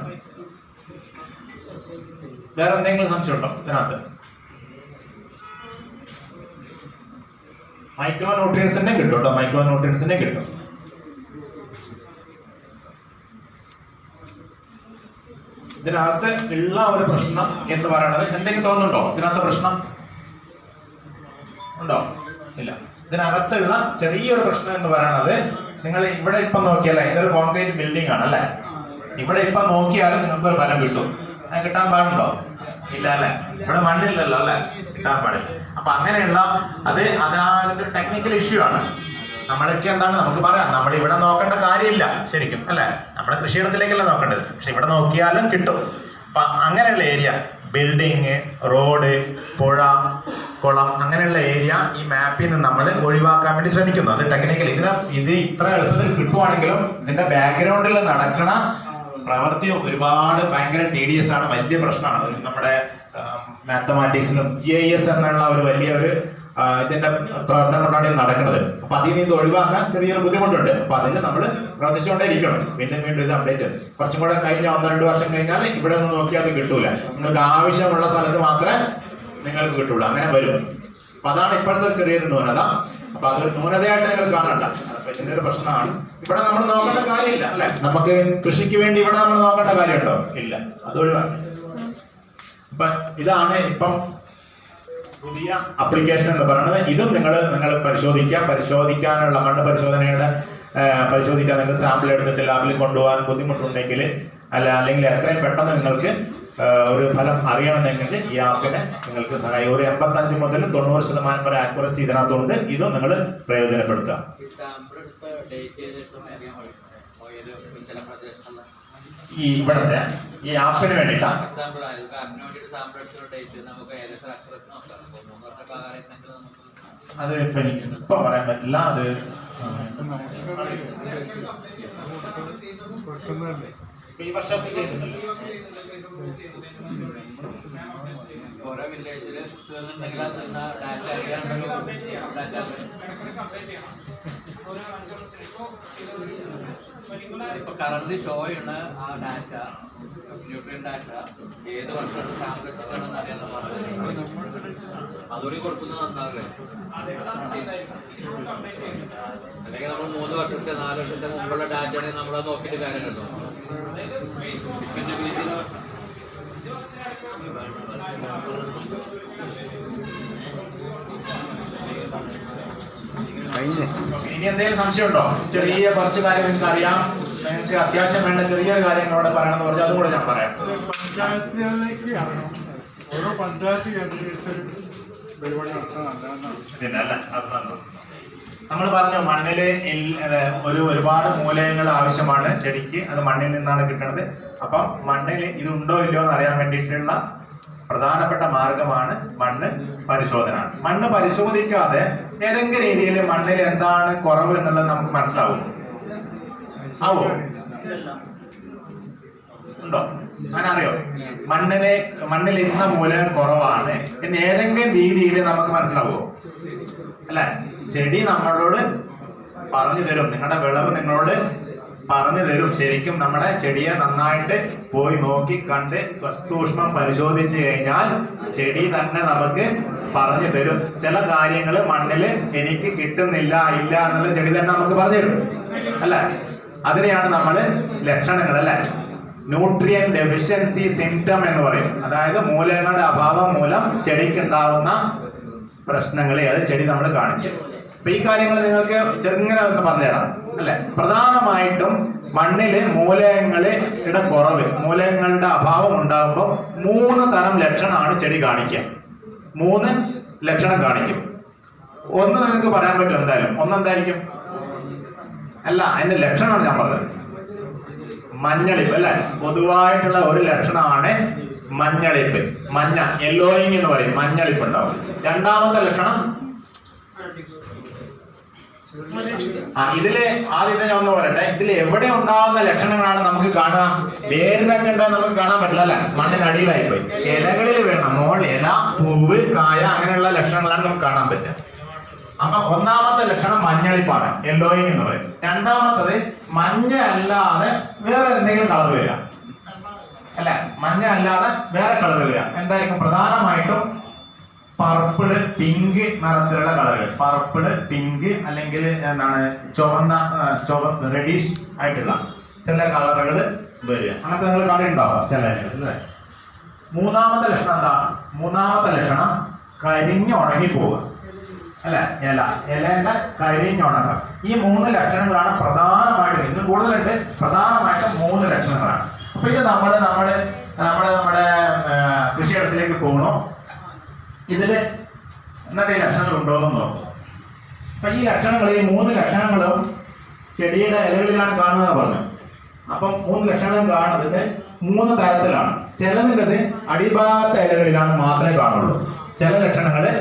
വേറെ എന്തെങ്കിലും സംശയം ഉണ്ടോ ഇതിനകത്ത്? മൈക്രോ ന്യൂട്രിയൻസിനെ കിട്ടും കേട്ടോ, മൈക്രോ ന്യൂട്രിയൻസിനെ കിട്ടും. ഇതിനകത്ത് ഉള്ള ഒരു പ്രശ്നം എന്ന് പറയുന്നത് എന്തെങ്കിലും തോന്നുന്നുണ്ടോ? ഇതിനകത്ത് പ്രശ്നം ഉണ്ടോ? ഇല്ല. ഇതിനകത്തുള്ള ചെറിയൊരു പ്രശ്നം എന്ന് പറയുന്നത്, നിങ്ങൾ ഇവിടെ ഇപ്പൊ നോക്കിയല്ലേ, ഇതൊരു കോൺക്രീറ്റ് ബിൽഡിംഗ് ആണ് അല്ലെ? ഇവിടെ ഇപ്പൊ നോക്കിയാലും നിങ്ങൾക്ക് ഒരു ഫലം കിട്ടും. അത് കിട്ടാൻ പാടുണ്ടോ? ഇല്ല അല്ലെ? ഇവിടെ മണ്ണില്ലല്ലോ അല്ലെ? കിട്ടാൻ പാടില്ല. അപ്പൊ അങ്ങനെയുള്ള അതിന്റെ ടെക്നിക്കൽ ഇഷ്യൂ ആണ്. നമ്മളൊക്കെ എന്താണ് നമുക്ക് പറയാം, നമ്മൾ ഇവിടെ നോക്കേണ്ട കാര്യമില്ല ശരിക്കും അല്ലെ? നമ്മുടെ കൃഷിയിടത്തിലേക്കല്ല നോക്കേണ്ടത്, പക്ഷെ ഇവിടെ നോക്കിയാലും കിട്ടും. അപ്പൊ അങ്ങനെയുള്ള ഏരിയ, ബിൽഡിങ്, റോഡ്, പുഴ, കുളം, അങ്ങനെയുള്ള ഏരിയ ഈ മാപ്പിൽ നിന്ന് നമ്മൾ ഒഴിവാക്കാൻ വേണ്ടി ശ്രമിക്കുന്നു. അത് ടെക്നിക്കലി ഇത് ഇത്ര എളുപ്പത്തിൽ കിട്ടുവാണെങ്കിലും ഇതിന്റെ ബാക്ക്ഗ്രൗണ്ടിൽ നടക്കണ പ്രവൃത്തി ഒരുപാട് ഭയങ്കര tedious ആണ്, വലിയ പ്രശ്നമാണ്. നമ്മുടെ മാത്തമാറ്റിക്സിലും GIS എന്നുള്ള ഒരു വലിയൊരു ഇതിന്റെ പ്രവർത്തനം കൊണ്ടാണ് ഇത് നടക്കുന്നത്. അപ്പൊ അതിൽ നിന്ന് ഇത് ഒഴിവാക്കാൻ ചെറിയൊരു ബുദ്ധിമുട്ടുണ്ട്. അപ്പൊ അതിന് നമ്മൾ പ്രവർത്തിച്ചുകൊണ്ടേയിരിക്കണം. വീണ്ടും ഇത് അപ്ഡേറ്റ് കുറച്ചും കൂടെ കഴിഞ്ഞ 1-2 വർഷം കഴിഞ്ഞാൽ ഇവിടെ ഒന്ന് നോക്കിയാൽ അത് കിട്ടൂല. നിങ്ങൾക്ക് ആവശ്യമുള്ള സ്ഥലത്ത് മാത്രമേ നിങ്ങൾക്ക് കിട്ടുള്ളൂ. അങ്ങനെ വരും. അപ്പൊ അതാണ് ഇപ്പോഴത്തെ ചെറിയൊരു ന്യൂനത. അപ്പൊ അതൊരു ന്യൂനതയായിട്ട് നിങ്ങൾ കാണണ്ട. അപ്പൊ ഇതിന്റെ ഒരു പ്രശ്നമാണ്. ഇവിടെ നമ്മൾ നോക്കേണ്ട കാര്യമില്ല അല്ലെ? നമുക്ക് കൃഷിക്ക് വേണ്ടി ഇവിടെ നമ്മൾ നോക്കേണ്ട കാര്യമുണ്ടോ? ഇല്ല. അത് ഒഴിവാക്കി. അപ്പൊ ഇതാണ് ഇപ്പം പുതിയ അപ്ലിക്കേഷൻ എന്ന് പറയുന്നത്. ഇതും നിങ്ങൾ പരിശോധിക്കാനുള്ള മണ്ണ് പരിശോധനയുടെ പരിശോധിക്കാൻ നിങ്ങൾ സാമ്പിൾ എടുത്തിട്ട് ലാബിൽ കൊണ്ടുപോകാൻ ബുദ്ധിമുട്ടുണ്ടെങ്കിൽ അല്ലെങ്കിൽ എത്രയും പെട്ടെന്ന് നിങ്ങൾക്ക് ഒരു ഫലം അറിയണമെന്നെങ്കിൽ ഈ ആപ്പിനെ നിങ്ങൾക്ക് സഹായം. ഒരു 85 മുതൽ 90% വരെ ആക്യുറസി ഇതിനകത്തുണ്ട്. ഇതും നിങ്ങൾ പ്രയോജനപ്പെടുത്തുക. ഈ ഇവിടത്തെ ഈ ആപ്പിന് വേണ്ടിയിട്ടാ അത് ഇപ്പൊ പറയാൻ പറ്റില്ല. അത് ഈ വർഷത്തെ കേസുണ്ടല്ലോ. ഓരോ വില്ലേജില് ഇപ്പൊ കറന്റ് ഷോ ചെയ്യുന്ന ആ ഡാറ്റ, ന്യൂട്രിയൻ ഡാറ്റ ഏത് വർഷമാണ് സാമ്പിൾ വെച്ചിട്ടാണെന്ന് അറിയാൻ പറഞ്ഞത്. അതുകൂടി കൊടുക്കുന്നത് നന്നാവില്ലേ? അല്ലെങ്കിൽ നമ്മൾ 3 വർഷത്തെ 4 വർഷത്തെ മുമ്പുള്ള ഡാറ്റ ആണെങ്കിൽ നമ്മളത് നോക്കിയിട്ട് കാര്യമല്ലോ. പിന്നെ രീതിയിലോ ഇനി എന്തെങ്കിലും സംശയം ഉണ്ടോ? ചെറിയ കുറച്ച് കാര്യം നിങ്ങൾക്ക് അറിയാം, നിങ്ങൾക്ക് അത്യാവശ്യം വേണ്ട ചെറിയൊരു കാര്യങ്ങളോടെ പറയണമെന്ന് പറഞ്ഞാൽ അതുകൂടെ ഞാൻ പറയാം. പഞ്ചായത്തുകളിലേക്ക് ഓരോ പഞ്ചായത്ത് കേന്ദ്രീകരിച്ചൊരു പരിപാടി നടത്താൻ നമ്മൾ പറഞ്ഞു മണ്ണില് ഒരുപാട് മൂലകങ്ങൾ ആവശ്യമാണ് ചെടിക്ക്. അത് മണ്ണിൽ നിന്നാണ് കിട്ടുന്നത്. അപ്പം മണ്ണിൽ ഇതുണ്ടോ ഇല്ലയോ എന്ന് അറിയാൻ വേണ്ടിയിട്ടുള്ള പ്രധാനപ്പെട്ട മാർഗമാണ് മണ്ണ് പരിശോധന. മണ്ണ് പരിശോധിക്കാതെ ഏതെങ്കിലും രീതിയിൽ മണ്ണിൽ എന്താണ് കുറവ് എന്നുള്ളത് നമുക്ക് മനസ്സിലാവും. ആവോ? ഉണ്ടോ? അങ്ങനെ അറിയോ? മണ്ണിൽ ഇന്ന മൂലകം കുറവാണ് എന്ന് ഏതെങ്കിലും രീതിയിൽ നമുക്ക് മനസ്സിലാവുമോ? അല്ലെ? ചെടി നമ്മളോട് പറഞ്ഞു തരും, നിങ്ങളുടെ വിളവ് നിങ്ങളോട് പറഞ്ഞു തരും. ശരിക്കും നമ്മുടെ ചെടിയെ നന്നായിട്ട് പോയി നോക്കി കണ്ട് സൂക്ഷ്മം പരിശോധിച്ചു കഴിഞ്ഞാൽ ചെടി തന്നെ നമുക്ക് പറഞ്ഞു തരും. ചില കാര്യങ്ങൾ മണ്ണില് എനിക്ക് കിട്ടുന്നില്ല ഇല്ല എന്നുള്ള ചെടി തന്നെ നമുക്ക് പറഞ്ഞു തരും അല്ലെ. അതിനെയാണ് നമ്മള് ലക്ഷണങ്ങൾ അല്ലെ, ന്യൂട്രിയൻ ഡെഫിഷ്യൻസി സിംറ്റം എന്ന് പറയും. അതായത് മൂലകങ്ങളുടെ അഭാവം മൂലം ചെടിക്കുണ്ടാവുന്ന പ്രശ്നങ്ങളെ അത് ചെടി നമ്മൾ കാണിച്ചു. അപ്പൊ ഈ കാര്യങ്ങൾ നിങ്ങൾക്ക് ചെറുങ്ങനെ ഒന്ന് പറഞ്ഞുതരാം അല്ലെ. പ്രധാനമായിട്ടും മണ്ണില് മൂലകങ്ങളുടെ കുറവ്, മൂലകങ്ങളുടെ അഭാവം ഉണ്ടാകുമ്പോൾ 3 തരം ലക്ഷണമാണ് ചെടി കാണിക്കുക. 3 ലക്ഷണം കാണിക്കും. ഒന്ന് നിങ്ങൾക്ക് പറയാൻ പറ്റും എന്തായാലും. ഒന്നെന്തായിരിക്കും? അല്ല, അതിന്റെ ലക്ഷണമാണ് ഞാൻ പറഞ്ഞത്. മഞ്ഞളിപ്പ് അല്ലെ, പൊതുവായിട്ടുള്ള ഒരു ലക്ഷണമാണ് മഞ്ഞളിപ്പ്. മഞ്ഞ യെല്ലോയിങ് എന്ന് പറയും, മഞ്ഞളിപ്പ് ഉണ്ടാവും. രണ്ടാമത്തെ ലക്ഷണം ഇതില് ആദ്യത്തെ ഞാൻ ഒന്ന് പറയട്ടെ, ഇതിൽ എവിടെ ഉണ്ടാവുന്ന ലക്ഷണങ്ങളാണ് നമുക്ക് കാണാം? വേരിനൊക്കെ ഉണ്ടാകും നമുക്ക് കാണാൻ പറ്റില്ല അല്ലെ, മണ്ണിനടിയിലായി പോയി. ഇലകളിൽ വേണം, മോൾ ഇല, പൂവ്, കായ അങ്ങനെയുള്ള ലക്ഷണങ്ങളാണ് നമുക്ക് കാണാൻ പറ്റുക. അപ്പൊ ഒന്നാമത്തെ ലക്ഷണം മഞ്ഞളിപ്പാണ്, യെല്ലോയിങ് എന്ന് പറയും. രണ്ടാമത്തത് മഞ്ഞ അല്ലാതെ വേറെ എന്തെങ്കിലും കളർ വരിക അല്ലെ, മഞ്ഞ അല്ലാതെ വേറെ കളർ വരിക. എന്തായിരിക്കും? പ്രധാനമായിട്ടും പർപ്പിള്, പിങ്ക് നിറത്തിലുള്ള കളറുകൾ, പർപ്പിള്, പിങ്ക് അല്ലെങ്കിൽ എന്താണ് ചുവന്ന റെഡിഷ് ആയിട്ടുള്ള ചില കളറുകൾ വരിക. അങ്ങനത്തെ നിങ്ങൾ കണ്ടിട്ടുണ്ടാവാം ചില അല്ലേ. മൂന്നാമത്തെ ലക്ഷണം എന്താ? മൂന്നാമത്തെ ലക്ഷണം കരിഞ്ഞുണങ്ങി പോവുക അല്ലെ, ഇലേന്റെ കരിഞ്ഞുണങ്ങുക. ഈ 3 ലക്ഷണങ്ങളാണ് പ്രധാനമായിട്ടും, ഇന്നും കൂടുതലുണ്ട്, പ്രധാനമായിട്ടും 3 ലക്ഷണങ്ങളാണ്. അപ്പൊ ഇത് നമ്മുടെ കൃഷിയിടത്തിലേക്ക് പോകണോ, ഇതില് എന്നിട്ട് ഈ ലക്ഷണങ്ങൾ ഉണ്ടോ എന്ന് നോക്കും. അപ്പൊ ഈ ലക്ഷണങ്ങൾ, ഈ 3 ലക്ഷണങ്ങളും ചെടിയുടെ ഇലകളിലാണ് കാണുന്നത് പറഞ്ഞു. അപ്പം 3 ലക്ഷണങ്ങളും കാണുന്നത് 3 തരത്തിലാണ്. ചിലതിൻ്റെത് അടിഭാഗത്തെ ഇലകളിലാണ് മാത്രമേ കാണുള്ളൂ. ചില ലക്ഷണങ്ങള്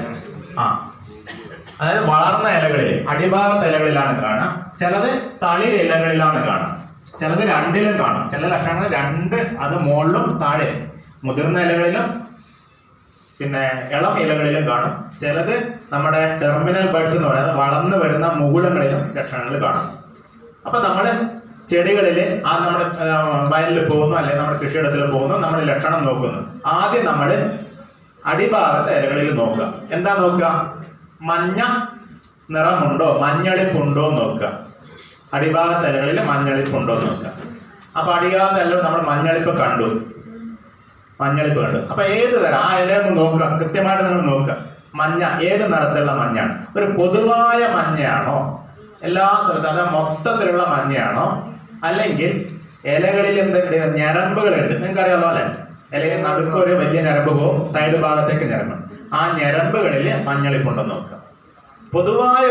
അതായത് വളർന്ന ഇലകളിൽ അടിഭാഗത്തെ ഇലകളിലാണ് കാണുക. ചിലത് തളിർ ഇലകളിലാണ് കാണുക. ചിലത് രണ്ടിലും കാണും. ചില ലക്ഷണങ്ങൾ 2, അത് മുകളിലും താഴെ മുതിർന്ന ഇലകളിലും പിന്നെ ഇളം ഇലകളിലും കാണും. ചിലത് നമ്മുടെ ടെർമിനൽ ബഡ്സ് എന്ന് പറയുന്നത് വളർന്നു വരുന്ന മുകുളങ്ങളിലും ലക്ഷണങ്ങൾ കാണും. അപ്പൊ നമ്മള് ചെടികളില് നമ്മുടെ വയലിൽ പോകുന്നു അല്ലെങ്കിൽ നമ്മുടെ കൃഷിയിടത്തിൽ പോകുന്നു, നമ്മൾ ലക്ഷണം നോക്കുന്നു. ആദ്യം നമ്മള് അടിഭാഗത്തെ ഇലകളിൽ നോക്കുക. എന്താ നോക്കുക? മഞ്ഞ നിറമുണ്ടോ, മഞ്ഞളിപ്പുണ്ടോ നോക്കുക. അടിഭാഗത്തെ ഇലകളിൽ മഞ്ഞളിപ്പുണ്ടോ നോക്കുക. അപ്പൊ അടിഭാഗത്തെ ഇലകൾ നമ്മൾ മഞ്ഞളിപ്പ് കണ്ടു. അപ്പൊ ഏത് തരം ആ ഇലയൊന്ന് നോക്കുക, കൃത്യമായിട്ട് നിങ്ങൾ നോക്കുക. മഞ്ഞ ഏത് നിറത്തിലുള്ള മഞ്ഞാണ്? ഒരു പൊതുവായ മഞ്ഞയാണോ, എല്ലാ സ്ഥലത്തും അതായത് മൊത്തത്തിലുള്ള മഞ്ഞയാണോ, അല്ലെങ്കിൽ ഇലകളിൽ എന്തെങ്കിലും ഞരമ്പുകളുണ്ട്? നിങ്ങൾക്ക് അറിയാമല്ലോ അല്ലെ, ഇലയിൽ നടുക്ക് ഒരു വലിയ ഞരമ്പ് പോകും, സൈഡ് ഭാഗത്തേക്ക് ഞരമ്പ്. ആ ഞരമ്പുകളിൽ മഞ്ഞളിപ്പുണ്ടെന്ന് നോക്കുക. പൊതുവായ